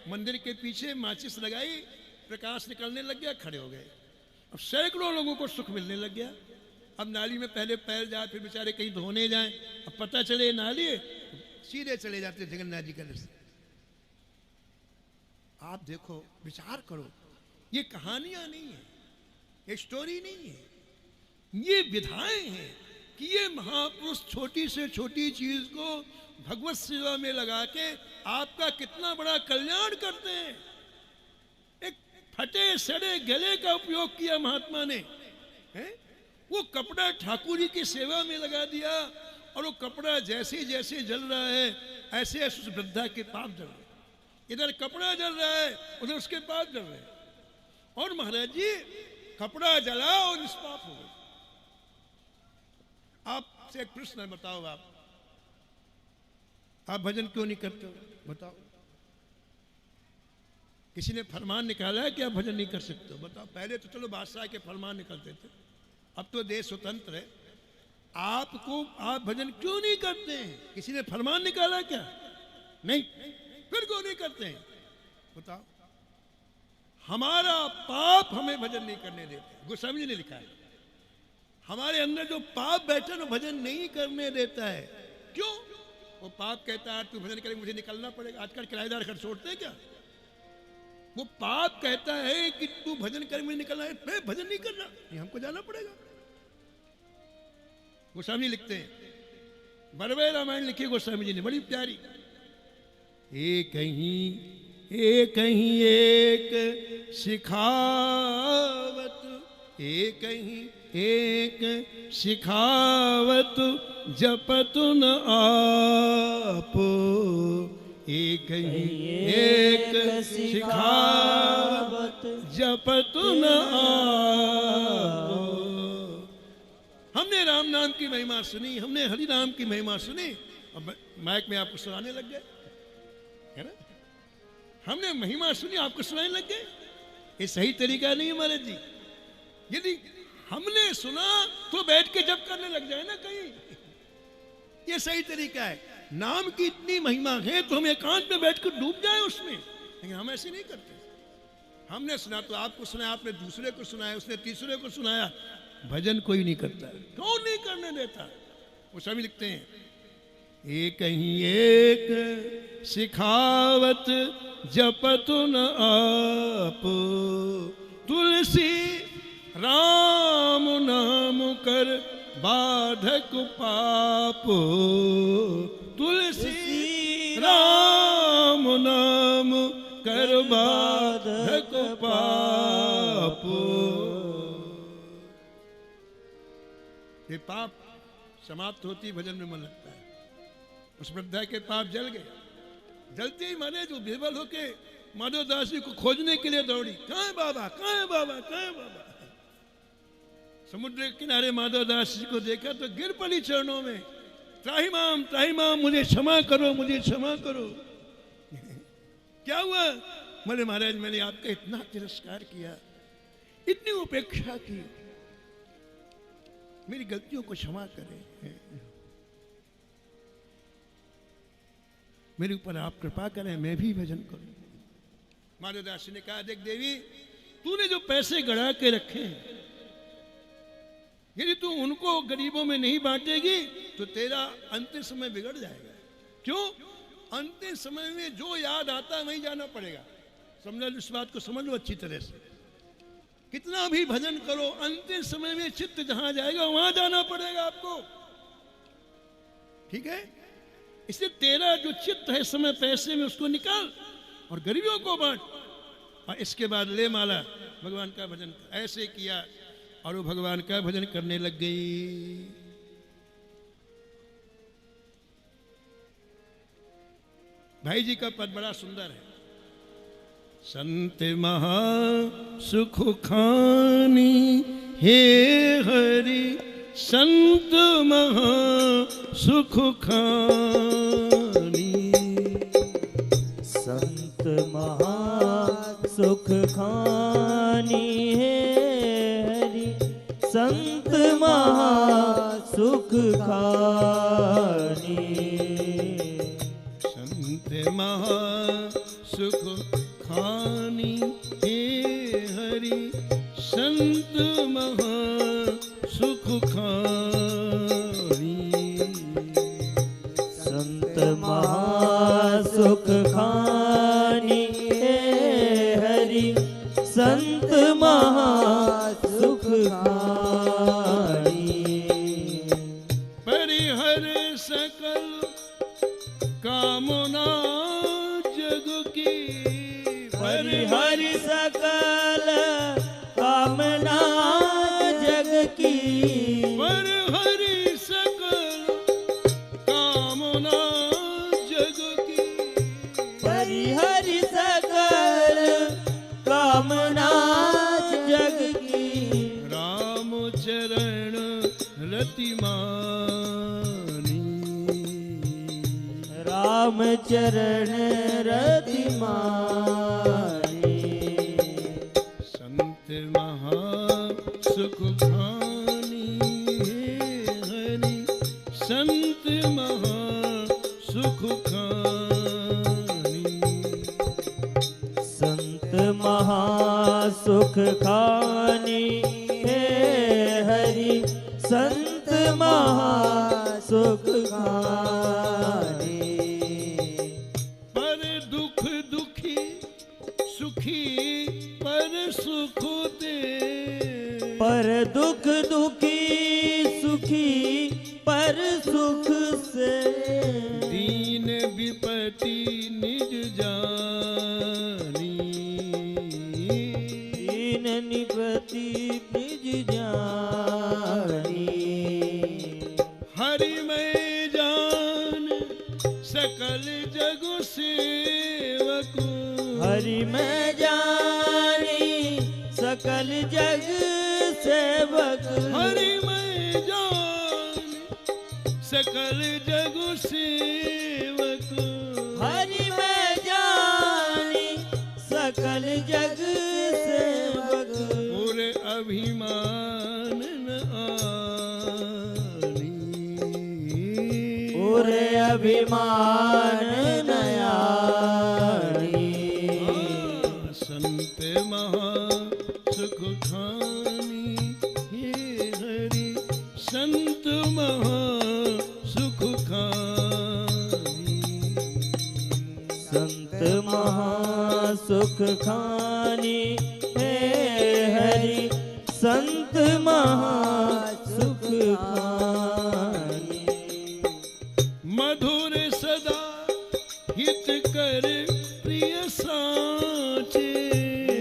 मंदिर के पीछे माचिस लगाई, प्रकाश निकलने लग गया, खड़े हो गए। अब सैकड़ों लोगों को सुख मिलने लग गया। अब नाली में पहले पैर जाए, फिर बेचारे कहीं धोने जाएं, अब पता चले नाली है, सीधे चले जाते जगन्नाथ जी का दर्शन। आप देखो, विचार करो, ये कहानियां नहीं है, ये स्टोरी नहीं है, ये विधाएं हैं कि ये महापुरुष छोटी से छोटी चीज को भगवत सेवा में लगा के आपका कितना बड़ा कल्याण करते हैं। एक फटे सड़े गले का उपयोग किया महात्मा ने, है? वो कपड़ा ठाकुर जी की सेवा में लगा दिया, और वो कपड़ा जैसे जैसे जल रहा है ऐसे ऐसे उस वृद्धा के पाप जल रहे हैं। इधर कपड़ा जल रहा है, उधर उसके पाप जल रहे हैं। और महाराज जी कपड़ा जला और निष्पाप हो गए। आपसे एक प्रश्न बताओ, आप भजन क्यों नहीं करते हो? बताओ। किसी ने फरमान निकाला है कि आप भजन नहीं कर सकते हो? बताओ। पहले तो चलो बादशाह के फरमान निकलते थे, अब तो देश स्वतंत्र है। आप भजन क्यों नहीं करते हैं? किसी ने फरमान निकाला क्या? नहीं, फिर क्यों नहीं करते हैं? बताओ। हमारा पाप हमें भजन नहीं करने देता। गोस्वामी जी ने लिखा है हमारे अंदर जो पाप बैठा ना भजन नहीं करने देता है। क्यों? वो पाप कहता है तू भजन करे मुझे निकलना पड़ेगा। आजकल किराएदार घर छोड़ते हैं क्या? वो पाप कहता है कि तू भजन करे मुझे निकलना है, मैं भजन नहीं करना, ये हमको जाना पड़ेगा। गोस्वामी लिखते हैं, बरवे रामायण लिखी गोस्वामी जी ने बड़ी प्यारी। एक ही एक सिखावत, एक ही एक सिखावत जपतु न आप। एक ही एक सिखावत जपतु न आप। हमने राम नाम की महिमा सुनी, हमने हरि नाम की महिमा सुनी, अब माइक में आपको सुनाने लग गए, है ना? हमने महिमा सुनी आपको सुनाने लग गए। ये सही तरीका नहीं है महाराज जी। यदि हमने सुना तो बैठ के जप करने लग जाए ना कहीं, ये सही तरीका है। नाम की इतनी महिमा है तो हम एकांत में बैठ कर डूब जाए उसमें, लेकिन हम ऐसे नहीं करते। हमने सुना तो आपको सुनाया, आपने दूसरे को सुनाया, उसने तीसरे को सुनाया। भजन कोई नहीं करता। कौन नहीं करने देता? वो सभी लिखते हैं, एक ही एक सिखावत जपतु न आप। तुलसी राम नाम कर बाधक पाप। तुलसी राम नाम कर बाधक पाप। ये पाप समाप्त होती भजन में मन लगता है। उस वृद्धा के पाप जल गए। जलते ही माने जो बेबल होके माधवदास जी को खोजने के लिए दौड़ी, कहाँ है बाबा, कहाँ है बाबा, कहाँ है बाबा। समुद्र के किनारे माधवदास जी को देखा तो गिर पड़ी चरणों में, त्राही माम मुझे क्षमा करो, मुझे क्षमा करो। क्या हुआ? बोले महाराज मैंने आपका इतना तिरस्कार किया, इतनी उपेक्षा की, मेरी गलतियों को क्षमा करें, मेरे ऊपर आप कृपा करें, मैं भी भजन करूं। माधवदास ने कहा, देख देवी, तूने जो पैसे गड़ा के रखे हैं, यदि तू उनको गरीबों में नहीं बांटेगी तो तेरा अंतिम समय बिगड़ जाएगा। क्यों? अंतिम समय में जो याद आता है वहीं जाना पड़ेगा। समझ लो, इस बात को समझ लो अच्छी तरह से। कितना भी भजन करो, अंतिम समय में चित्त जहां जाएगा वहां जाना पड़ेगा आपको। ठीक है? इसलिए तेरा जो चित्त है समय पैसे में, उसको निकाल और गरीबों को बांट, और इसके बाद ले माला भगवान का भजन कर। ऐसे किया और वो भगवान का भजन करने लग गई। भाई जी का पद बड़ा सुंदर है। संत महा सुख खानी हे हरि, संत महा सुख खानी। संत महा सुख खानी है हरि, संत महा सुख खानी। संत महा सुख खानी हे हरि, संत महा सुख खानी। संत महा सुख खानी हे हरि, संत महा सुख खानी। परिहर सकल कामना जग की, परिहर सकल कामना जग की। परिहर सकल कामना जग की। परिहर सकल कामना जग की। राम चरण रति मानी। राम चरण रति मानी। संत महा सुख खानी हे हरि, संत महा सुख खानी। संत महा सुख खानी हे हरि संत महा सुख खानी। पर दुख दुखी सुखी पर सुख दे, पर दुख दुखी सुखी पर सुख से, दीन विपत्ति निज जानी, दीन निपति निज जानी। हरि मैं जान सकल जग सेवक, हरि मैं जानी सकल जग सेवक, हरि मैं जान सकल जग सेवक, हरि मैं जानी सकल जग सेवक। पूरे अभिमान न आनी, पूरे अभिमान नयानी। संत महा सुख खानी हे हरि संत महा सुख खानी। संत महा सुख खानी हे हरि संत महा सुख खानी। मधुर सदा हित कर प्रिय साचे,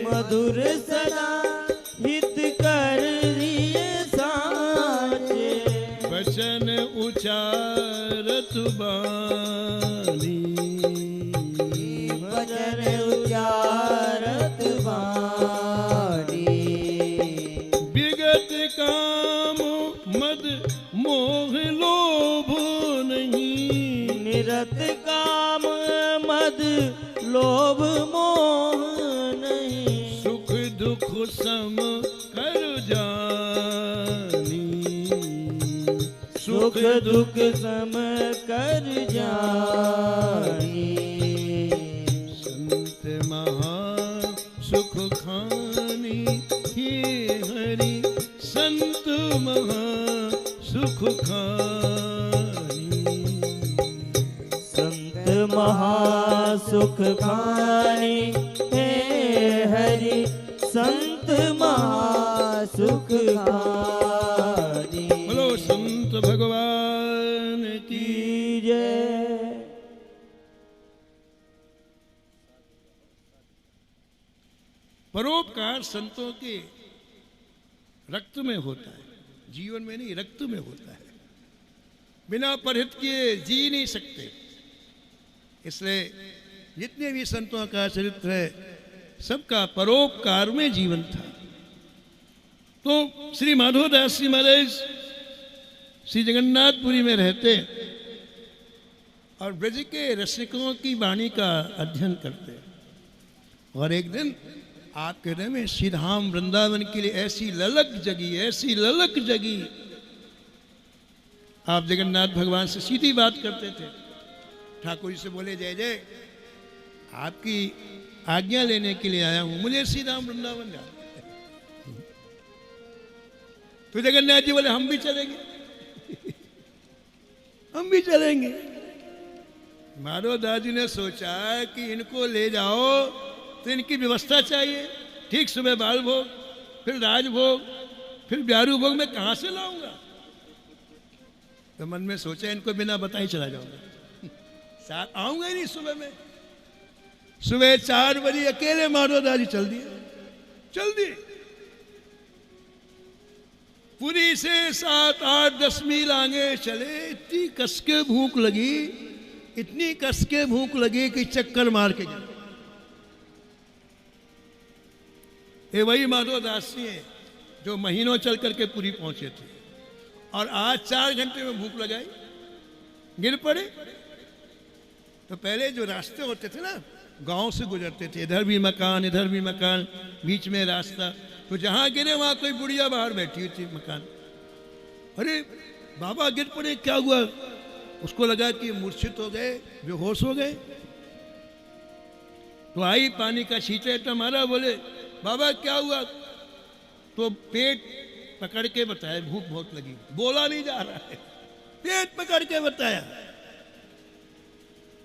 मधुर सदा हित कर रिय साचे, वचन उचारत बानी, वचन उचारत वाणी। विगत काम मद मोह लोभ नहीं, निरत काम मद लोभ मोह नहीं, सुख दुख सम कर जानी, सुख दुख सम कर जानी। संत महा सुख खानी हे हरि संत महा सुख खानी। संत महा सुख खानी हे हरि संत महा सुख खानी। बोलो संत भगवान की। की जय। परोपकार संतों के रक्त में होता है, जीवन में नहीं, रक्त में होता है। बिना परहित किए जी नहीं सकते। इसलिए जितने भी संतों का चरित्र है सबका परोपकार में जीवन था। तो श्री माधवदास जी महाराज श्री जगन्नाथपुरी में रहते और ब्रज के रसिकों की वाणी का अध्ययन करते। और एक दिन आपके हृदय में श्री धाम वृंदावन के लिए ऐसी ललक जगी, ऐसी ललक जगी। आप जगन्नाथ भगवान से सीधी बात करते थे। ठाकुर जी से बोले, जय जय, आपकी आज्ञा लेने के लिए आया हूं, मुझे श्री धाम वृंदावन जाना। तो जगन्नाथ जी बोले, हम भी चलेंगे हम भी चलेंगे। माधवदास जी ने सोचा कि इनको ले जाओ तो इनकी व्यवस्था चाहिए। ठीक सुबह बाल भोग, फिर राजभोग, फिर ब्यारू भोग, मैं कहां से लाऊंगा। तो मन में सोचा इनको बिना बताए चला जाऊंगा, साथ आऊंगा ही नहीं सुबह में। सुबह 4 बजे अकेले माधवदास जी चल दिए। पुरी से 7, 8, 10 मील आगे चले। इतनी कसके भूख लगी, इतनी कसके भूख लगी कि चक्कर मार के गिरे। ये वही माधवदास जी हैं जो महीनों चल करके पुरी पहुंचे थे और आज 4 घंटे में भूख लगाई, गिर पड़े। तो पहले जो रास्ते होते थे ना, गांव से गुजरते थे, इधर भी मकान, इधर भी मकान, बीच में रास्ता। तो जहां गिरे वहां कोई बुढ़िया बाहर बैठी हुई थी मकान। अरे बाबा गिर पड़े, क्या हुआ? उसको लगा कि मूर्छित हो गए, बेहोश हो गए। तो आई पानी का छींटे तो मारा, बोले बाबा क्या हुआ? तो पेट पकड़ के बताया, भूख बहुत लगी, बोला नहीं जा रहा है, पेट पकड़ के बताया।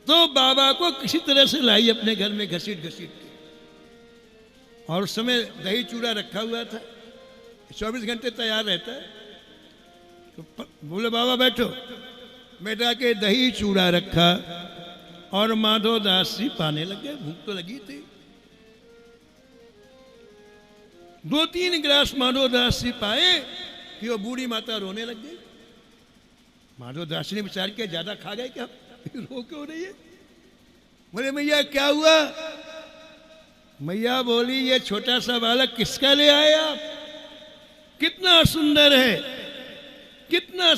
तो बाबा को किसी तरह से लाई अपने घर में घसीट घसीट के, और उस समय दही चूड़ा रखा हुआ था, 24 घंटे तैयार रहता है। तो बोले बाबा बैठो, बैठा के दही चूड़ा रखा और माधोदास जी पाने लगे, भूख तो लगी थी। 2-3 गिलास माधोदास जी पाए कि वो बूढ़ी माता रोने लग गई। माधोदास ने विचार किया ज्यादा खा गए क्या, रो क्यों रही है? बोले मैया क्या हुआ? मैया बोली ये छोटा सा बालक किसका ले आए आप? कितना सुंदर है, कितना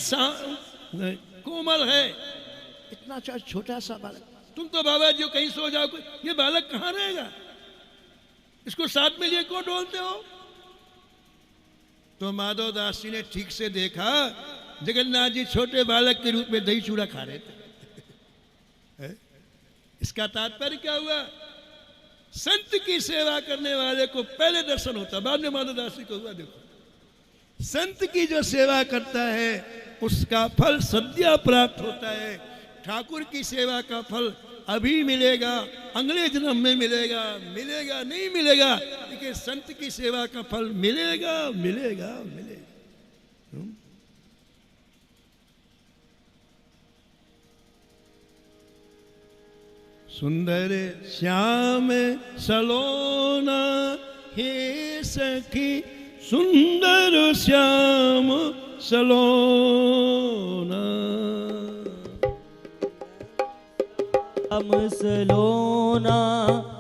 कोमल है, इतना छोटा सा बालक। तुम तो बाबा जी कहीं सो जाओ, ये बालक कहाँ रहेगा? इसको साथ में लिए क्यों डोलते हो? तो माधवदास जी ने ठीक से देखा, जगन्नाथ जी छोटे बालक के रूप में दही चूड़ा खा रहे थे। इसका तात्पर्य क्या हुआ? संत की सेवा करने वाले को पहले दर्शन होता, बाद में माधवदास जी को हुआ। देखो, संत की जो सेवा करता है उसका फल सद्या प्राप्त होता है। ठाकुर की सेवा का फल अभी मिलेगा, अगले जन्म में मिलेगा, मिलेगा नहीं मिलेगा, लेकिन संत की सेवा का फल मिलेगा मिलेगा मिलेगा। सुंदर श्याम सलोना हे सखी, सुंदर श्याम सलोना। श्याम सलोना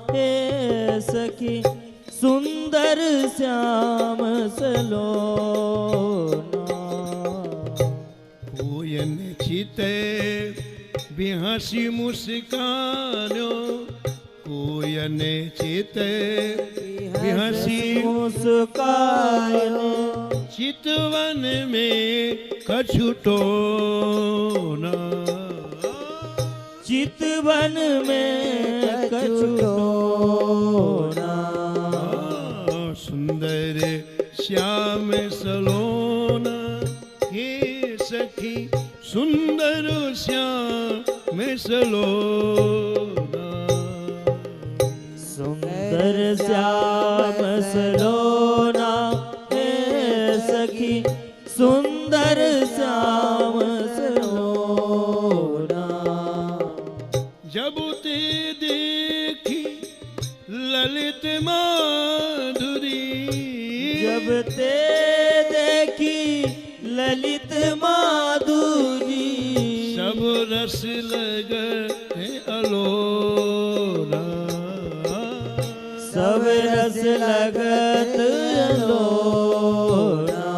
हे सखी, सुंदर श्याम सलोना। Coin चिते बिहसी मुस्कानो, coin चिते बिहसी मुस्कानो। चितवन में कछुटो ना, चितवन में कछुटोना। सुंदर श्याम सलोना हे सखी, सुंदर श्याम सलोना। सुंदर श्याम सलोना हे सखी, सुंदर श्याम सलोना। जब ते देखी ललित माधुरी, जब ते देखी ललित माधुरी। सब रस लगते अलोरा, सब रस लगत अलोरा।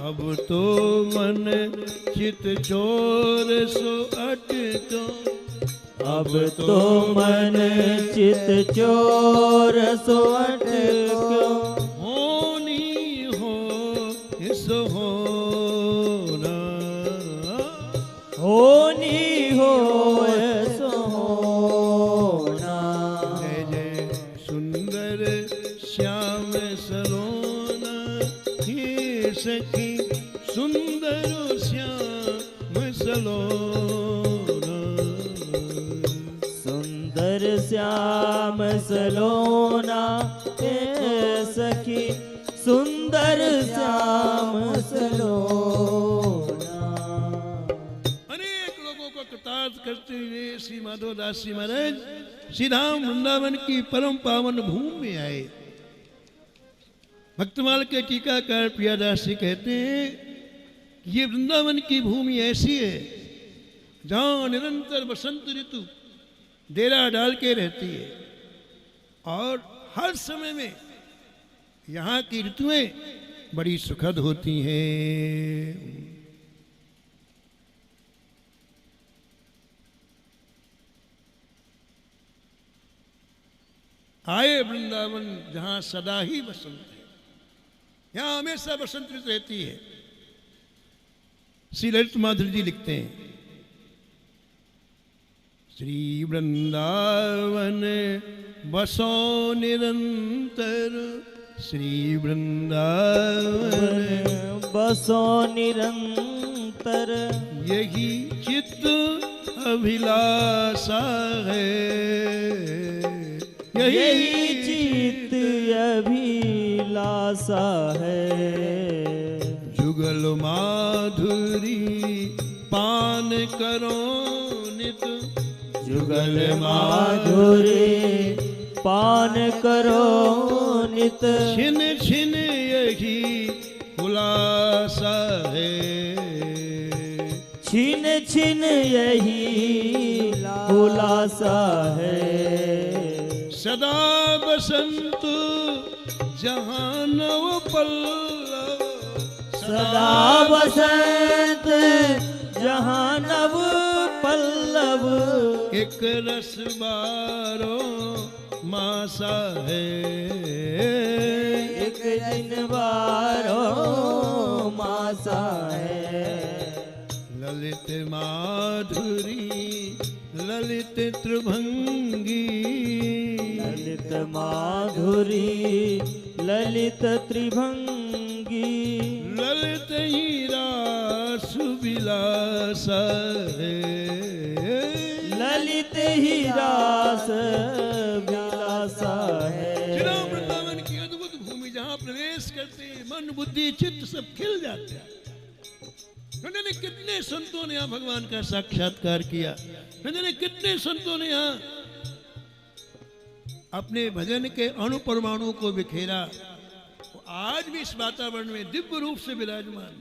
अब तो मन चित चोर सो अटको, अब तो मन चित चोर सो अटको। होनी हो इस होना, होनी हो सो होना। जय जय सुंदर श्याम सलोना हे सखी, सुंदर श्याम सलोना। सुंदर श्याम सलोना हे सखी, सुंदर श्याम सलोना। अनेक लोगों को कृतार्थ करते हुए श्री माधवदास जी महाराज श्री धाम वृंदावन की परम पावन भूमि में आए। भक्तमाल के टीकाकार प्रियादास जी कहते हैं कि ये वृंदावन की भूमि ऐसी है जहाँ निरंतर बसंत ऋतु डेरा डाल के रहती है, और हर समय में यहाँ की ऋतुएं बड़ी सुखद होती हैं। आए वृंदावन जहाँ सदा ही बसंत है, यहाँ हमेशा बसंत ऋतु रहती है। श्री ललित माधुरी जी लिखते हैं, श्री वृंदावन बसो निरंतर, श्री वृंदावन बसो निरंतर, यही चित्त अभिलाषा है, यही चित्त अभिलाषा है। जुगल माधुरी पान करो नित, जुगल माधुरी पान करो नित, छिन छिन यही खुलासा है, छिन छिन यही खुलासा है। सदा बसंत जहाँ नव पल्लव, सदा बसंत जहाँ नव पल्लव, एक रस बारो मासा है, एक दिन बारो मासा है। ललित माधुरी ललित त्रिभंगी, ललित माधुरी ललित त्रिभंगी, ललित हीरा सुविलासा है, ललित हीरास विलासा है। वृंदावन की अद्भुत भूमि जहाँ प्रवेश करते मन बुद्धि चित्त सब खिल जाते हैं। न जाने कितने संतों ने यहाँ भगवान का साक्षात्कार किया, न जाने कितने संतों ने यहाँ अपने भजन के अणु परमाणु को बिखेरा। आज भी इस वातावरण में दिव्य रूप से विराजमान,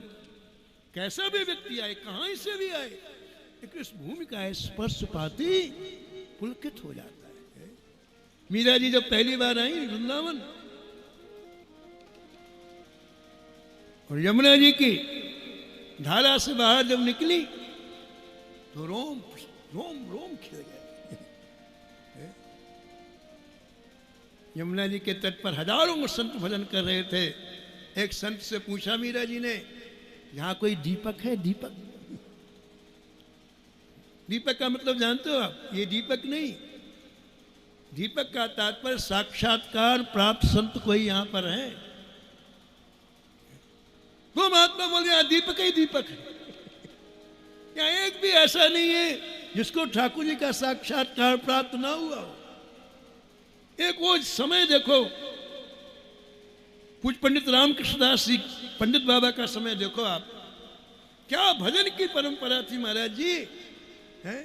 कैसा भी व्यक्ति आए, कहां से भी आए, लेकिन इस भूमि का स्पर्श पाती पुलकित हो जाता है। मीरा जी जब पहली बार आई वृंदावन और यमुना जी की धारा से बाहर जब निकली तो रोम रोम रोम खिल गए। यमुना जी के तट पर हजारों संत भजन कर रहे थे। एक संत से पूछा मीरा जी ने, यहाँ कोई दीपक है? दीपक, दीपक का मतलब जानते हो आप? ये दीपक नहीं, दीपक का तात्पर्य साक्षात्कार प्राप्त संत कोई यहाँ पर है। वो महात्मा बोले यहाँ दीपक ही दीपक है। यहाँ एक भी ऐसा नहीं है जिसको ठाकुर जी का साक्षात्कार प्राप्त ना हुआ हो। एक वो समय देखो, पूज्य पंडित रामकृष्णदास जी पंडित बाबा का समय देखो आप, क्या भजन की परंपरा थी महाराज जी है।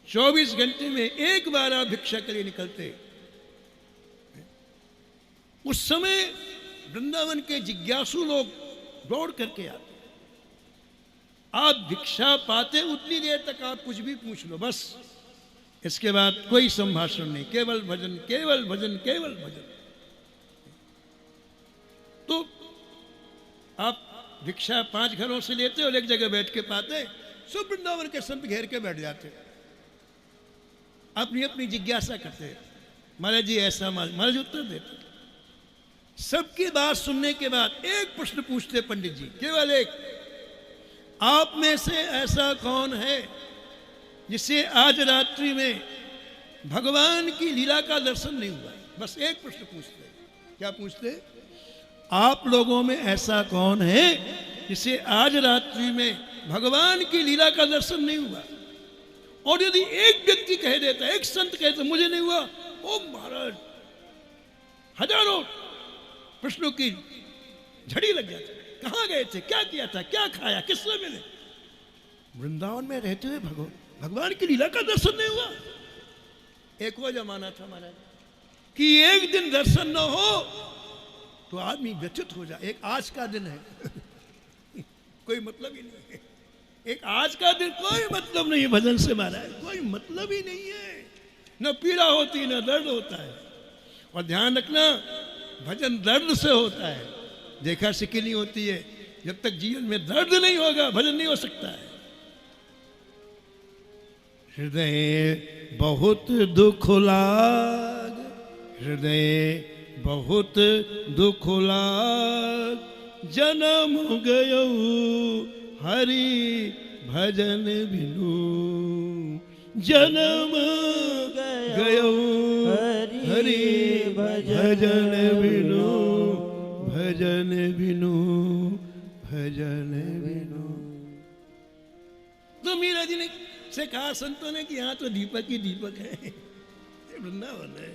24 घंटे में एक बार आप भिक्षा के लिए निकलते। उस समय वृंदावन के जिज्ञासु लोग दौड़ करके आते। आप भिक्षा पाते उतनी देर तक आप कुछ भी पूछ लो, बस इसके बाद कोई संभाषण नहीं, केवल भजन, केवल भजन, केवल भजन। तो आप भिक्षा 5 घरों से लेते और एक जगह बैठ के पाते, सब वृंदावन के संत घेर के बैठ जाते, अपनी अपनी जिज्ञासा करते। महाराज जी ऐसा, महाराज उत्तर देते। सबकी बात सुनने के बाद एक प्रश्न पूछते पंडित जी, केवल एक, आप में से ऐसा कौन है जिसे आज रात्रि में भगवान की लीला का दर्शन नहीं हुआ? बस एक प्रश्न पूछते। क्या पूछते? आप लोगों में ऐसा कौन है जिसे आज रात्रि में भगवान की लीला का दर्शन नहीं हुआ? और यदि एक व्यक्ति कह देता, एक संत कहता मुझे नहीं हुआ, ओ महाराज हजारों प्रश्नों की झड़ी लग जाती। कहाँ गए थे, क्या किया था, क्या खाया, किससे मिले? वृंदावन में रहते हुए भगवान की लीला का दर्शन नहीं हुआ। एक वो जमाना था महाराज कि एक दिन दर्शन न हो तो आदमी व्यथित हो जाए। एक आज का दिन है कोई मतलब ही नहीं है। एक आज का दिन कोई मतलब नहीं है भजन से महाराज, कोई मतलब ही नहीं है। न पीड़ा होती न दर्द होता है। और ध्यान रखना, भजन दर्द से होता है, देखा सिकी नहीं होती है। जब तक जीवन में दर्द नहीं होगा भजन नहीं हो सकता है। हृदय बहुत दुख लाग, हृदय बहुत दुख लाग, जन्म गयो हरि भजन बिनु जन्म गयो हरि भजन बिनु भजन बिनु भजन बिनु। तो मीरा जी ने से कहा संतों ने कि यहाँ तो दीपक ही दीपक है, ये वृंदावन है।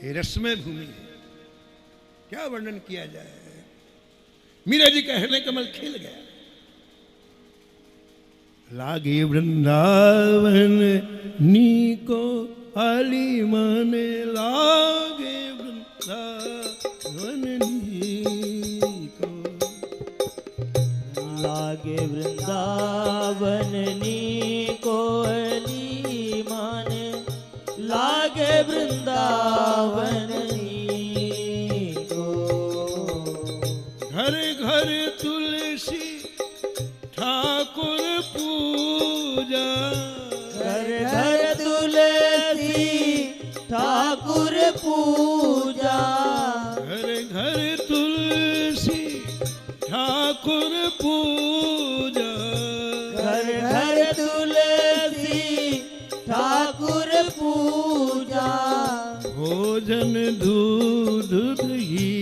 ये रसमय भूमि है, क्या वर्णन किया जाए। मीरा जी का हृदय कमल खिल गया। लागे वृंदावन नीको आली माने लागे वृंदावन नीको लागे वृंदावन नीको आली माने लागे वृंदावन नीको। घर घर तुलसी ठाकुर पूजा घर घर तुलसी ठाकुर पूजा घर घर तुलसी ठाकुर पूजा घर घर तुलसी ठाकुर पूजा। भोजन दूध दही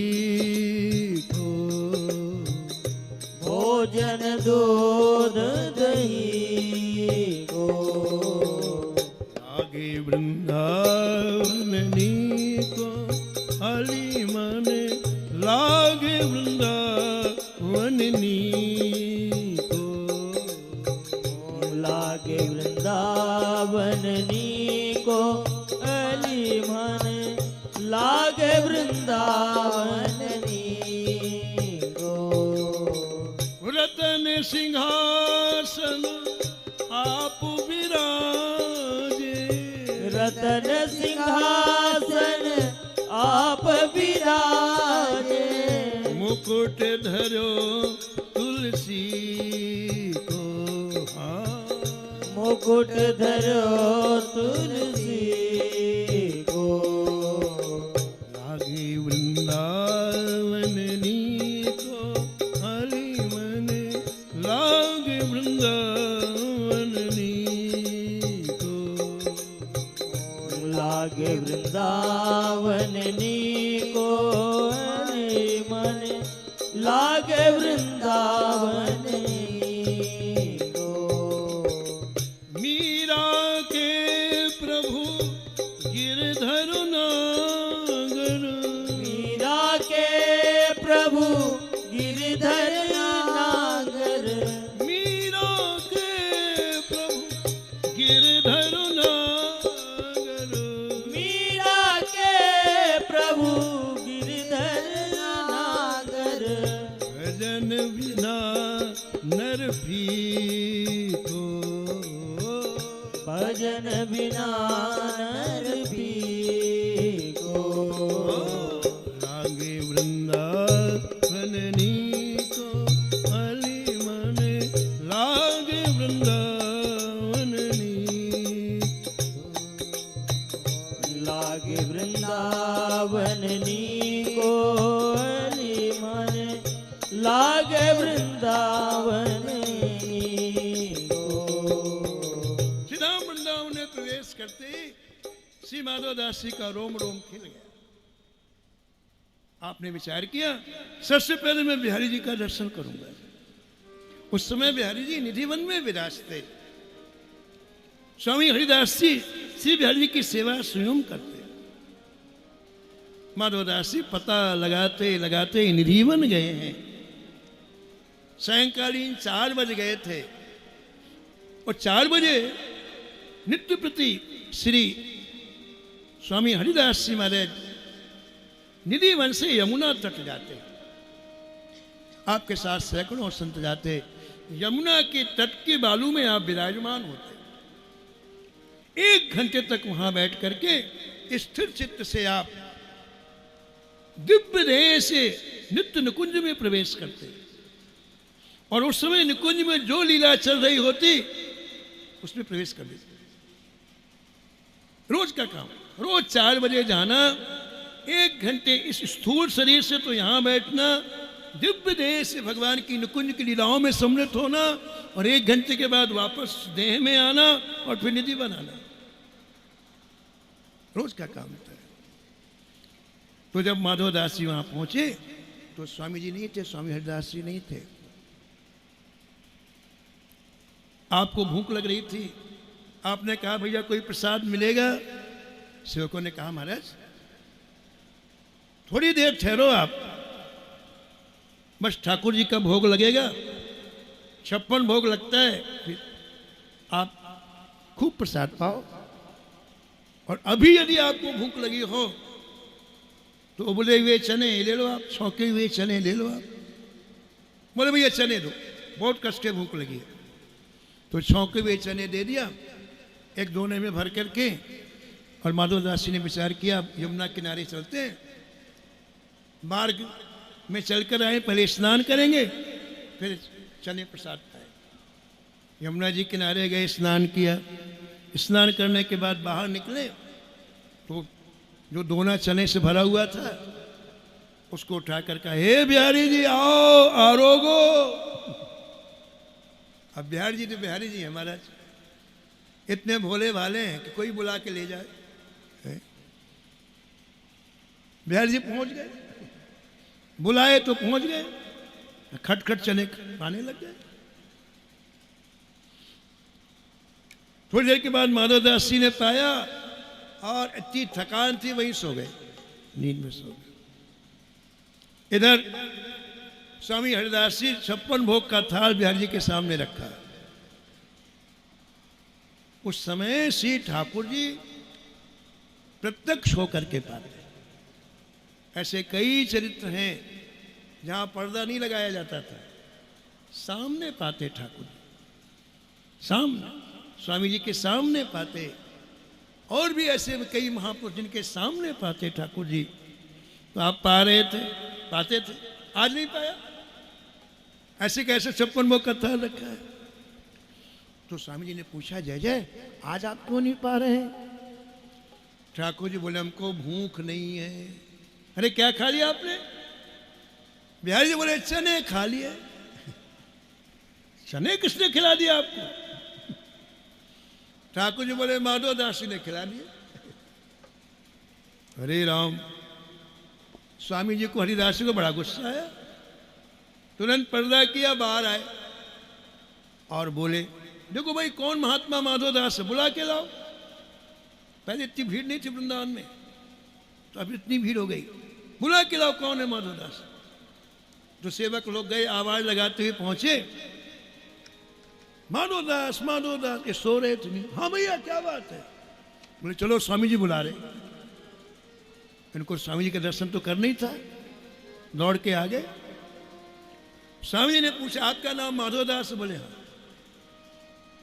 को भोजन दूध दही को। आगे वृंदावन नीको आली माने लागे वृंदावन नीको लागे वृंदावन नीको अली मन लागे वृंदावन नीको। रतन सिंहासन आप विराजे रतन सिंहासन आप विराजे मुकुट धरो तुलसी को मुकुट धरो तुलसी को। लागे वृंदावन नीको हरि मन लागे वृंदावन नीको लागे वृंदावन नीको हरि मन लागे वृंदावन नीको। मीरा के प्रभु गिरधर नागर मीरा के प्रभु गिरधर नागर मीरा के प्रभु गिरधर नागर मीरा के प्रभु गिरधर नागर। भजन बिना नर फीको भजन बिना नर पीको। लागे वृंदावन नीको हरि मन लागे वृंदावन नीको लागे वृंदावन नीको हरि मन लागे वृंदावन नीको। श्री राम वृंदावन में प्रवेश करते ही श्री माधवदास जी का रोम रोम खिल गया। आपने विचार किया सबसे पहले मैं बिहारी जी का दर्शन करूंगा। उस समय बिहारी जी निधिवन में विराजते। स्वामी हरिदास जी श्री बिहारी जी की सेवा स्वयं करते। माधवदास जी पता लगाते लगाते निधिवन गए हैं। सायंकालीन 4 बज गए थे और 4 बजे नित्य प्रति श्री स्वामी हरिदास जी महाराज निधिवन से यमुना तट जाते। आपके साथ सैकड़ों संत जाते। यमुना के तट के बालू में आप विराजमान होते। 1 घंटे तक वहां बैठ करके स्थिर चित्त से आप दिव्य देह से नित्य निकुंज में प्रवेश करते और उस समय निकुंज में जो लीला चल रही होती उसमें प्रवेश कर देते। रोज का काम, रोज 4 बजे जाना 1 घंटे इस स्थूल शरीर से तो यहाँ बैठना, दिव्य देह से भगवान की निकुंज की लीलाओं में सम्मिलित होना, और 1 घंटे के बाद वापस देह में आना और फिर निधि बनाना, रोज का काम था। तो जब माधवदास जी वहां पहुंचे तो स्वामी जी नहीं थे, स्वामी हरिदास जी नहीं थे। आपको भूख लग रही थी, आपने कहा भैया कोई प्रसाद मिलेगा? सेवकों ने कहा महाराज थोड़ी देर ठहरो आप, बस ठाकुर जी का भोग लगेगा, 56 भोग लगता है, फिर आप खूब प्रसाद पाओ। और अभी यदि आपको भूख लगी हो तो उबले हुए चने ले लो आप, छौंके हुए चने ले लो आप। बोले भैया चने दो, बहुत कष्ट के भूख लगी है। तो छौंके हुए चने दे दिया, एक दोने में भर करके। और माधवदास जी ने विचार किया यमुना किनारे चलते हैं, मार्ग में चलकर आए, पहले स्नान करेंगे फिर चने प्रसाद पाए। यमुना जी किनारे गए, स्नान किया। स्नान करने के बाद बाहर निकले तो जो दोना चने से भरा हुआ था उसको उठाकर कहा, हे बिहारी जी आओ आरोगो। अब बिहारी जी तो बिहारी जी है महाराज, इतने भोले भाले हैं कि कोई बुला के ले जाए। बिहारी जी पहुंच गए, बुलाए तो पहुंच गए, खटखट चने खाने लग गए। थोड़ी देर के बाद माधवदास जी ने पाया और इतनी थकान थी, वहीं सो गए, नींद में सो गए। इधर स्वामी हरिदास जी 56 भोग का थाल बिहारी जी के सामने रखा। उस समय श्री ठाकुर जी प्रत्यक्ष होकर के पाते। ऐसे कई चरित्र हैं जहां पर्दा नहीं लगाया जाता था, सामने पाते ठाकुर जी, सामने स्वामी जी के सामने पाते। और भी ऐसे कई महापुरुष जिनके सामने पाते ठाकुर जी। तो आप पा रहे थे, पाते थे, आज नहीं पाया। ऐसे कैसे 56 भोग का थाल रखा है। तो स्वामी जी ने पूछा, जय जय आज आप क्यों नहीं पा रहे हैं? ठाकुर जी बोले, हमको भूख नहीं है। अरे क्या खा लिया आपने? बिहारी जी बोले, चने खा लिए। चने किसने खिला दिया आपको? ठाकुर जी बोले, माधवदास जी ने खिला दिए। हरे राम। स्वामी जी को हरिदास जी को बड़ा गुस्सा आया, तुरंत पर्दा किया, बाहर आए और बोले, देखो भाई कौन महात्मा माधवदास है, बुला के लाओ। पहले इतनी भीड़ नहीं थी वृंदावन में, तो अब इतनी भीड़ हो गई, बुला के लाओ कौन है माधवदास। तो सेवक लोग गए, आवाज लगाते हुए पहुंचे, माधवदास माधवदास। ये सो रहे थे। हाँ भैया क्या बात है? बोले चलो स्वामी जी बुला रहे। इनको स्वामी जी का दर्शन तो करना ही था, दौड़ के आ गए। स्वामी जी ने पूछा, आपका नाम माधवदास? बोले हाँ।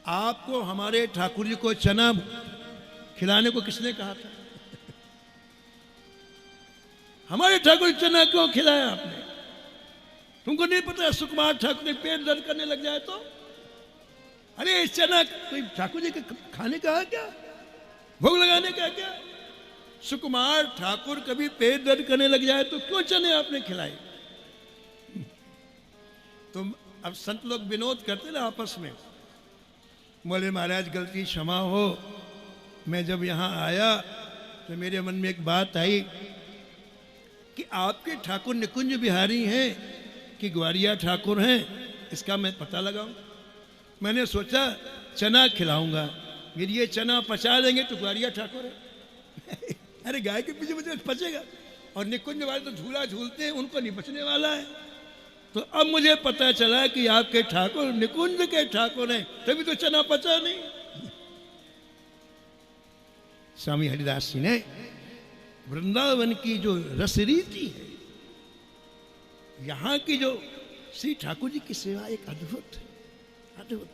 आपको हमारे ठाकुर जी को चना खिलाने को किसने कहा था? हमारे ठाकुर जी चना क्यों खिलाया आपने? तुमको नहीं पता सुकुमार ठाकुर के पेट दर्द करने लग जाए तो? अरे इस चना कोई ठाकुर जी के खाने का है क्या? भोग लगाने का क्या? सुकुमार ठाकुर कभी पेट दर्द करने लग जाए तो क्यों चने आपने खिलाए? तो अब संत लोग विनोद करते ना आपस में। बोले महाराज गलती क्षमा हो, मैं जब यहाँ आया तो मेरे मन में एक बात आई कि आपके ठाकुर निकुंज बिहारी हैं कि ग्वारिया ठाकुर हैं, इसका मैं पता लगाऊं। मैंने सोचा चना खिलाऊंगा, यदि ये चना पचा देंगे तो ग्वारिया ठाकुर है। अरे गाय के पीछे मुझे पचेगा, और निकुंज वाले तो झूला झूलते हैं, उनको नहीं बचने वाला है। तो अब मुझे पता चला कि आपके ठाकुर निकुंज के ठाकुर हैं, तभी तो चना पचा नहीं। स्वामी हरिदास जी ने वृंदावन की जो रस रीति है, यहाँ की जो श्री ठाकुर जी की सेवा एक अद्भुत अद्भुत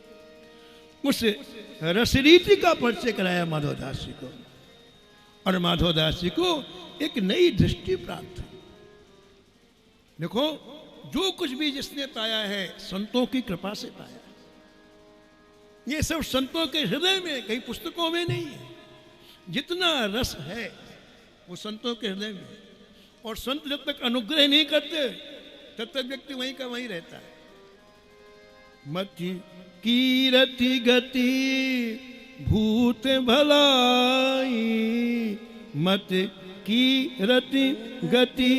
उस रस रीति का परिचय कराया माधवदास जी को, और माधवदास जी को एक नई दृष्टि प्राप्त हुई। देखो जो कुछ भी जिसने पाया है संतों की कृपा से पाया। ये सब संतों के हृदय में, कई पुस्तकों में नहीं है। जितना रस है वो संतों के हृदय में। और संत जब तक अनुग्रह नहीं करते तब तक व्यक्ति वहीं का वहीं रहता है। मति कीरति गति भूत भलाई, मत कीरति गति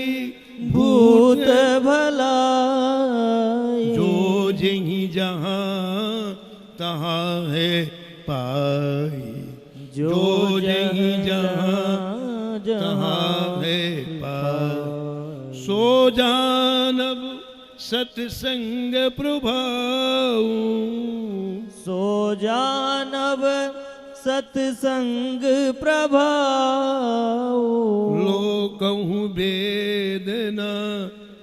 भूत भलाई, जो जहीं जहाँ तहाँ है पाई, जो जहीं जहाँ तहाँ है पाई। सो जानब सत्संग प्रभाऊ, सो जानब सत्संग प्रभाऊ, लोकहु वेद न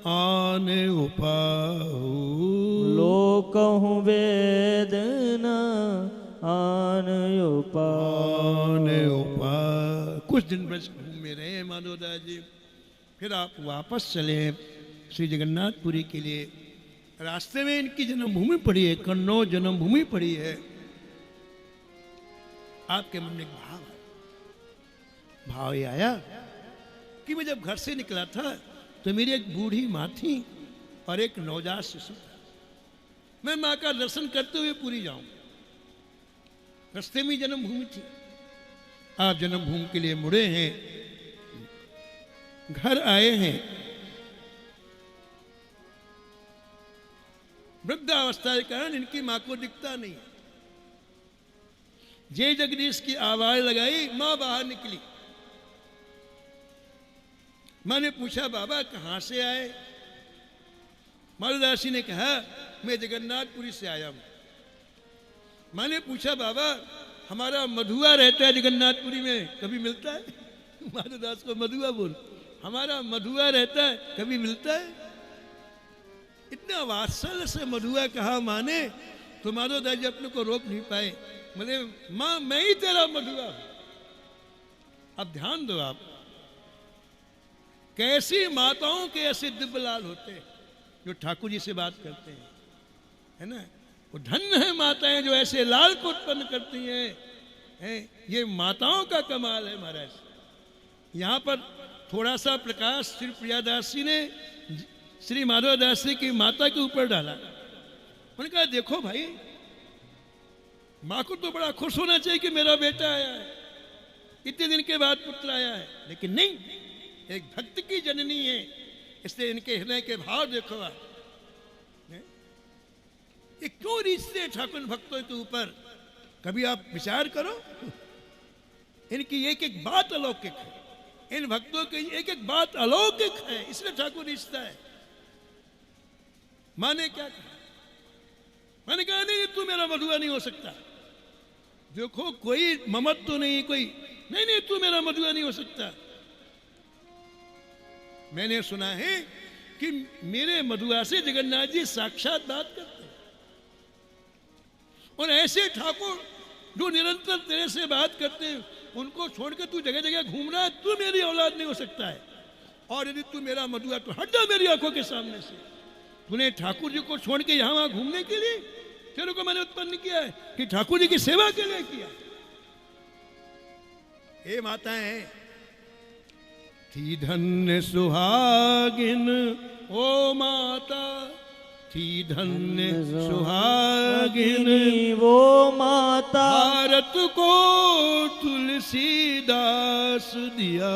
आन उपाऊ, लोकहु वेद न आन उपाऊ। कुछ दिन बस घूमे रहे माधवदास जी, फिर आप वापस चले श्री जगन्नाथपुरी के लिए। रास्ते में इनकी जन्मभूमि पड़ी है, कन्नौज जन्मभूमि पड़ी है। आपके मन में एक भाव ये आया कि मैं जब घर से निकला था तो मेरी एक बूढ़ी माँ थी और एक नवजात शिशु था। मैं माँ का दर्शन करते हुए पूरी जाऊं। रास्ते में जन्मभूमि थी। आप जन्मभूमि के लिए मुड़े हैं, घर आए हैं। वृद्धावस्था के कारण इनकी मां को दिखता नहीं। जय जगदीश की आवाज लगाई, मां बाहर निकली। मां ने पूछा, बाबा कहां से आए? माधवदास जी ने कहा, मैं जगन्नाथपुरी से आया हूं। मां ने पूछा, बाबा हमारा मधुआ रहता है जगन्नाथपुरी में, कभी मिलता है? माधवदास को मधुआ बोल, हमारा मधुआ रहता है, कभी मिलता है? इतना वात्सल्य से मधुआ कहा मां ने, तो माधवदास जी अपने को रोक नहीं पाए। बोले, मां मैं ही तेरा मधुआ हूं। अब ध्यान दो आप, कैसी माताओं के ऐसे दिव्य लाल होते हैं जो ठाकुर जी से बात करते हैं, है ना? वो धन्य है माताएं जो ऐसे लाल को उत्पन्न करती हैं। ये माताओं का कमाल है महाराज। यहां पर थोड़ा सा प्रकाश श्री प्रियादास जी ने श्री माधवदास जी की माता के ऊपर डाला। उन्होंने कहा, देखो भाई, माँ को तो बड़ा खुश होना चाहिए कि मेरा बेटा आया है, इतने दिन के बाद पुत्र आया है, लेकिन नहीं, एक भक्त की जननी है, इसलिए इनके हृदय के भाव देखो आप। ये क्यों रीझते हैं ठाकुर भक्तों के ऊपर? कभी आप विचार करो। इनकी एक एक बात अलौकिक है, इन भक्तों की एक एक बात अलौकिक है, इसलिए ठाकुर रीझता है। मां ने क्या कहा? मैंने कहा, नहीं तू मेरा मधुआ नहीं हो सकता। देखो कोई ममत तो नहीं, कोई नहीं, तू मेरा मधुआ नहीं हो सकता। मैंने सुना है कि मेरे मधुआ से जगन्नाथ जी साक्षात बात करते हैं, और ऐसे ठाकुर जो निरंतर तेरे से बात करते हैं, उनको छोड़ के तू जगह जगह घूमना है, तू मेरी औलाद नहीं हो सकता है। और यदि तू मेरा मधुआ तो हट जा मेरी आंखों के सामने से। तूने ठाकुर जी को छोड़ के यहां वहां घूमने के लिए तेरे को मैंने उत्पन्न किया है कि ठाकुर जी की सेवा के लिए किया? हे माताएं, थी धन्य सुहागिन ओ माता, थी धन्य सुहागिन वो माता, भारत को तुलसीदास दिया,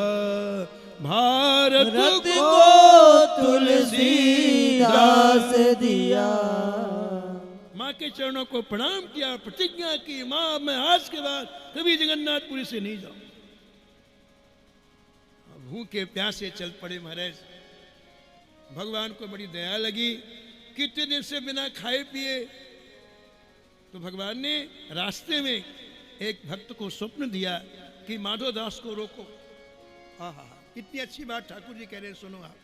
भारत को तुलसीदास दिया। माँ के चरणों को प्रणाम किया, प्रतिज्ञा की, माँ मैं आज के बाद कभी जगन्नाथपुरी से नहीं जाऊं। भूखे प्यासे चल पड़े महाराज। भगवान को बड़ी दया लगी, कितने दिन से बिना खाए पिए। तो भगवान ने रास्ते में एक भक्त को स्वप्न दिया कि माधवदास को रोको। आहा, कितनी अच्छी बात ठाकुर जी कह रहे हैं, सुनो आप।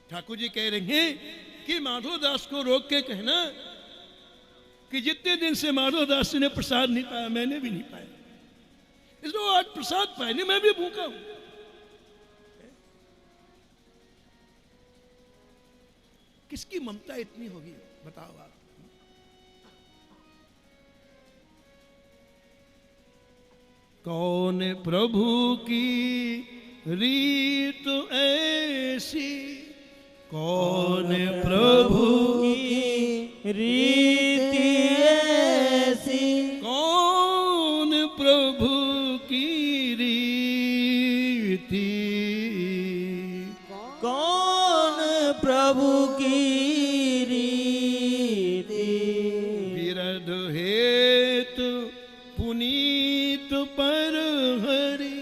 ठाकुर जी कह रहे हैं कि माधवदास को रोक के कहना कि जितने दिन से माधवदास जी ने प्रसाद नहीं पाया, मैंने भी नहीं पाया, इसलिए आज प्रसाद पाए नहीं, मैं भी भूखा हूं। किसकी ममता इतनी होगी बताओ आप? कौन प्रभु की रीत ऐसी कौन प्रभु की रीति ऐसी कौन प्रभु की रीति कौन प्रभु की रीति विरध हेतु पुनीत पर हरि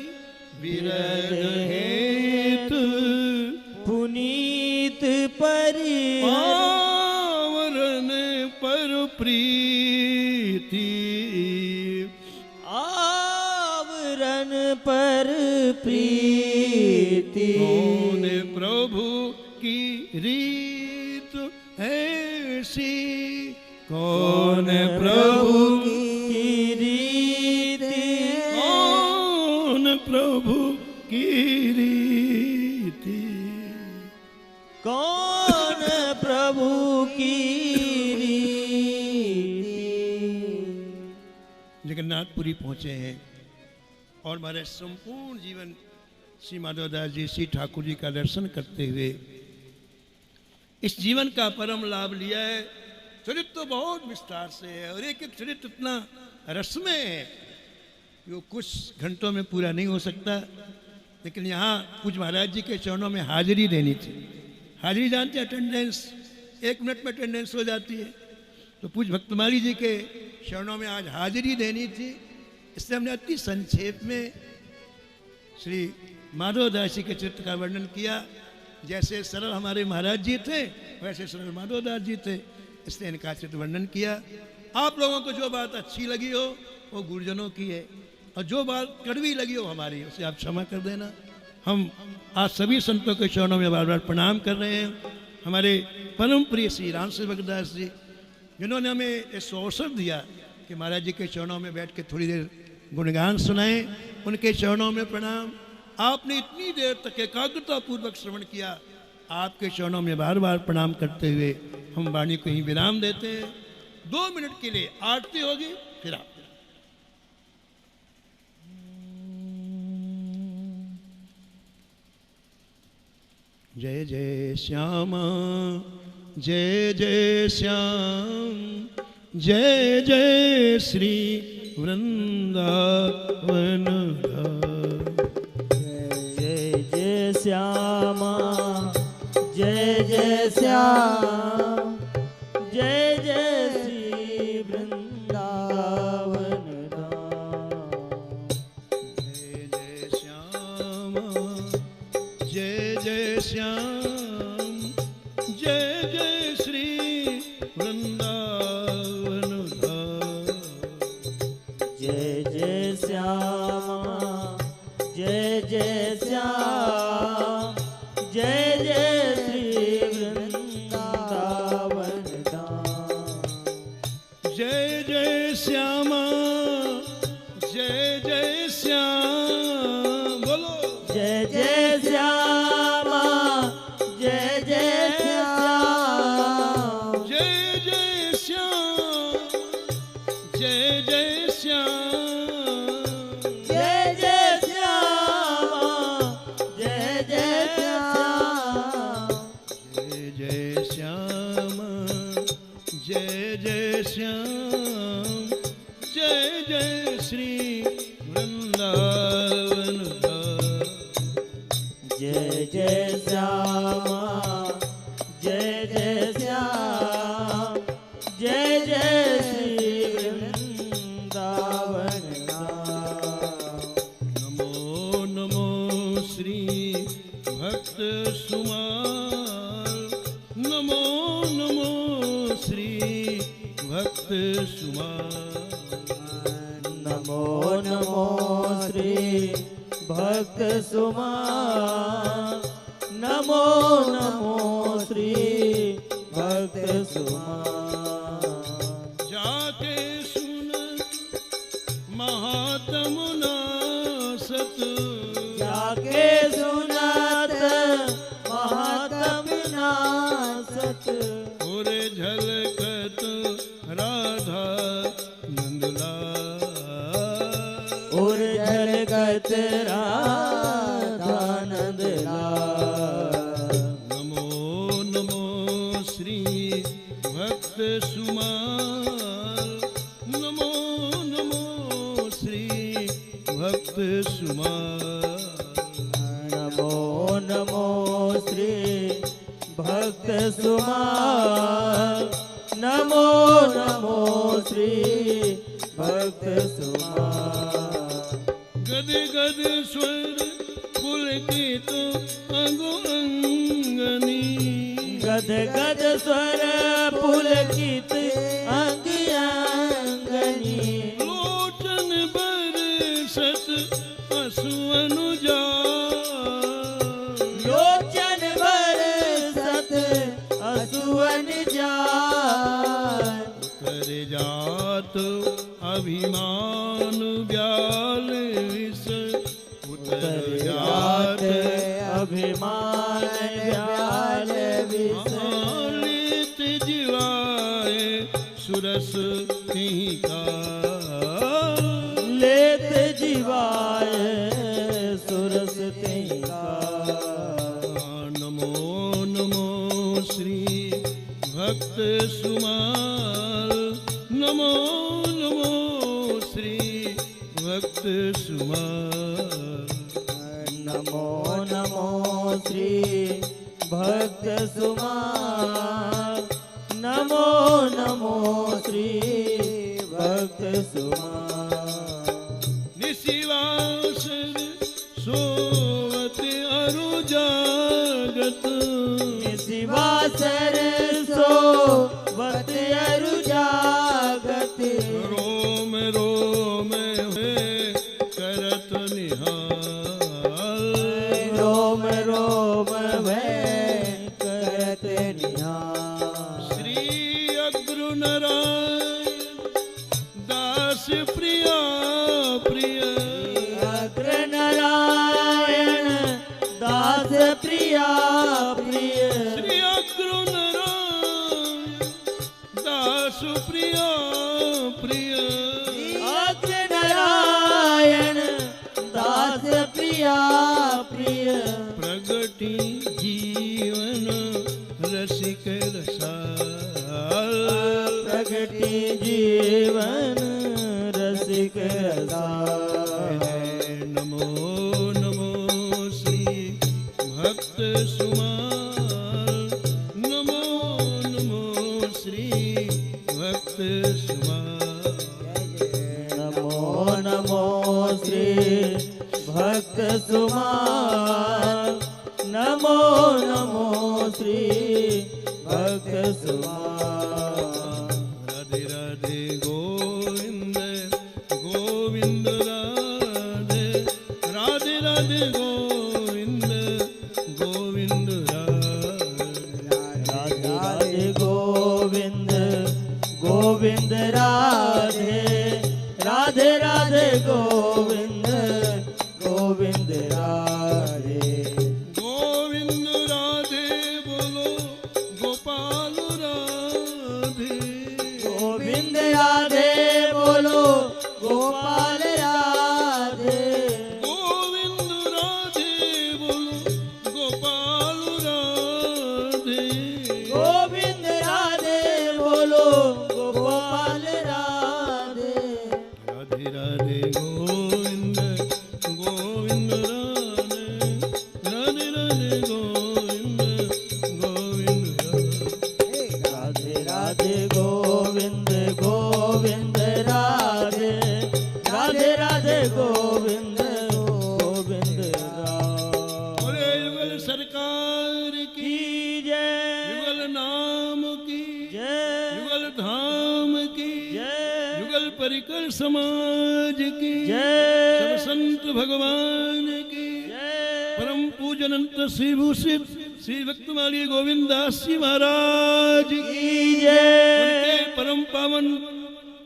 विरध हेतु पुनीत परि आवरण पर प्रीति आवरण पर प्रीति कौन प्रभु की रीत ऐसी कौन प्रभु की रीति कौन प्रभु की रीति कौन प्रभु की रीति। जगन्नाथपुरी पहुंचे हैं और हमारे संपूर्ण जीवन श्री माधवदास जी श्री ठाकुर जी का दर्शन करते हुए इस जीवन का परम लाभ लिया है। चरित्र तो बहुत विस्तार से है और एक एक चरित्र इतना रसमय है कि वो कुछ घंटों में पूरा नहीं हो सकता, लेकिन यहाँ कुछ महाराज जी के चरणों में हाजिरी देनी थी। हाजिरी जानते हैं, अटेंडेंस 1 मिनट में अटेंडेंस हो जाती है, तो पूज भक्तमाली जी के चरणों में आज हाजिरी देनी थी। इसलिए हमने अति संक्षेप में श्री माधवदास जी के चरित्र का वर्णन किया। जैसे सरल हमारे महाराज जी थे वैसे सरल माधवदास जी थे, इसलिए इनका चरित्र वर्णन किया। आप लोगों को जो बात अच्छी लगी हो वो गुरुजनों की है, और जो बात कड़वी लगी हो हमारी, उसे आप क्षमा कर देना। हम आज सभी संतों के चरणों में बार बार प्रणाम कर रहे हैं। हमारे परम प्रिय श्री राम सेवकदास जी, जिन्होंने हमें इस अवसर दिया कि महाराज जी के चरणों में बैठ के थोड़ी देर गुणगान सुनाएं, उनके चरणों में प्रणाम। आपने इतनी देर तक एकाग्रता पूर्वक श्रवण किया, आपके चरणों में बार बार प्रणाम करते हुए हम वाणी को ही विराम देते हैं। 2 मिनट के लिए आरती होगी, फिर आप जय जय श्यामा जय जय श्याम जय जय श्री वृंदावन जय जय श्यामा जय जय श्याम जय जय श्री वृंदावन धाम। जय जय श्यामा जय जय श्याम जय जय श्री वृंदावन जय जय श्यामा जय जय श्याम जय जय श्री वृंदावन धाम। जय जय श्यामा जय जय श्याम बोलो जय जय श्यामा जय जय श्याम जय जय श्याम जय जय श्याम जय जय श्यामा जय जय श्याम जय जय श्याम जय जय श्याम जय जय श्री वृंदावन जय जय श्यामा जय जय श्याम जय जय श्री वृंदावन धाम। नमो नमो श्री भक्त सुमाल नमो नमो श्री भक्त सुमाल नमो नमो श्री भक्त सुमा नमो नमो श्री भक्त सुमा। जाके सुन महात्म नासत जाके सुनत महात्म नासत और झलकत राधा नंदलाल और झलकत राधानंद लाल। नमो नमो श्री भक्त सुमाल, नमो नमो श्री भक्त सुमाल। नमो नमो श्री भक्त सुमाल, नमो नमो श्री भक्त सुमाल। गद गद स्वर पुलकित अंगो अंगनी, गद गद स्वर पुलकित अंग अंगनी। लोचन बरसत असु अनुजा, लोचन बरसत असुवन जान। कर जात अभिमान ब्याल विष, उतर जात अभिमान व्याल विष। लेत जीवाए सुरस कहीं का, लेत जीवाय सुरस तेगा। नमो नमो श्री भक्त सुमाल, नमो नमो श्री भक्त सुमाल। नमो नमो श्री भक्त सुमाल, नमो नमो श्री भक्त सुमाल। निशिवासर सोवत अरु जागत, निशिवासर सोवत अरु जागत। रोम रोम हुए करत निहाल, रोम रोम भय करत निहाल। श्री अग्रु नारायण दास प्रिया प्रिय, अग्र नारायण दास प्रिया प्रिय। श्री अग्रु नारायण दास प्रिया प्रिय। अग्र नारायण दास प्रिया प्रिय। प्रगति जीवन रसिक रसाल, प्रगति जीवन रसिक रसाल। नमो नमो श्री भक्त सुमाल, नमो नमो श्री भक्त सुमाल। नमो नमो श्री भक्त सुमाल, नमो नमो श्री भक्त सुमाल। राधे राधे गोविंद गोविंद राधे, राधे राधे गोविंद गोविंद राधे। राधे राधे गोविंद गोविंद राधे, राधे राधे गोविंद गोविंद राधे। गोविंद राधे बोलो गोपाल राधे, गोविंद राधे बोलो गोपाल राधे। गोविंद राधे बोलो गोपाल राधे। गोविंद राधे बोलो गोपाल राधे। राधे राधे गोविंद गोविंद राधे, राधे राधे गोविंद गोविंद राधे। राधे राधे गोविंद गोविंद राधे, राधे राधे गोविंद गोविंद राधे। बोले युगल सरकार की, की जय, युगल नाम की, जय युगल धाम की, जय, युगल परिकर समाज की, जय सब संत भगवान की, जय। परम पूजनंत श्री भूषित श्री भक्तमाली गोविंद दास जी महाराज की, की जय, उनके परम पावन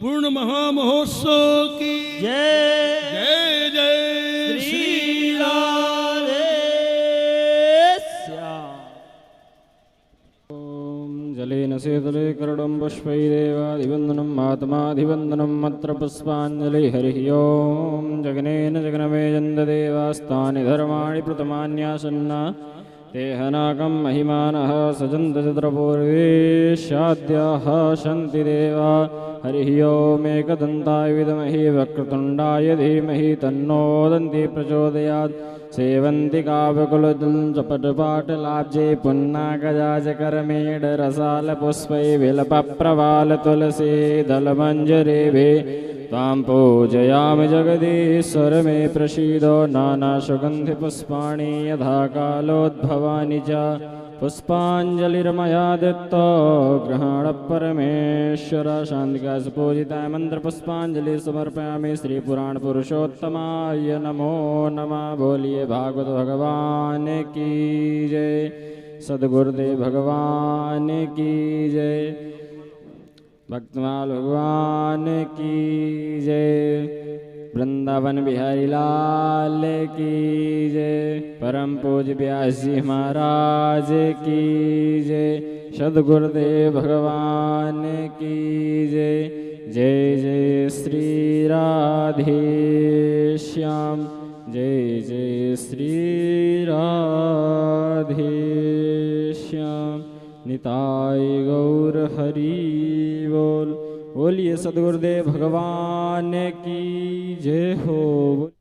पूर्ण महामहोत्सव की जय जय जय श्री राधे श्याम। ॐ जलेन तुलसीतले करुणं पुष्पैरेवाधिवन्दनम् आत्माधिवन्दनम् अत्र पुष्पाञ्जलि हरिः ओं जगनेन जगनमे जन्ददेवास्तानि धर्माणि प्रथमान्यासन्ना तेहनाकं महिमानः सजन्तचन्द्रपूर्वेशाद्याः सन्ति देवा हरिः ओमेकदन्ताय विद्महे वक्रतुण्डाय धीमहि तन्नो दन्ति प्रचोदयात् सेवन्ति काव्यकुलदुल्जपटपाटलाब्जे पुन्नागजाजकरमेडरसालपुष्पै विलपप्रवालतुलसी दलमञ्जरेभे तां पूजयामि जगदीश्वर मे प्रसीदो नानासुगन्धिपुष्पाणि यथा कालोद्भवानि च पुष्पाञ्जलिर्मया दत्तो ग्रहण परमेश्वर शान्तिका सुपूजिताय मन्त्रपुष्पाञ्जलि समर्पयामि श्रीपुराणपुरुषोत्तमाय नमो नमः। बोलिए भागवत भगवान की जय, सद्गुरुदेव भगवान की जय, भक्तमाल भगवान की जय, वृंदावन बिहारी लाल की जय, परम पूज्य व्यास जी महाराज की जय, सद्गुरुदेव भगवान की जय। जय जय श्री राधे श्याम, जय जय श्री राधे श्याम, निताय गौर हरि बोल। बोलिए सद्गुरुदेव भगवान की जय हो।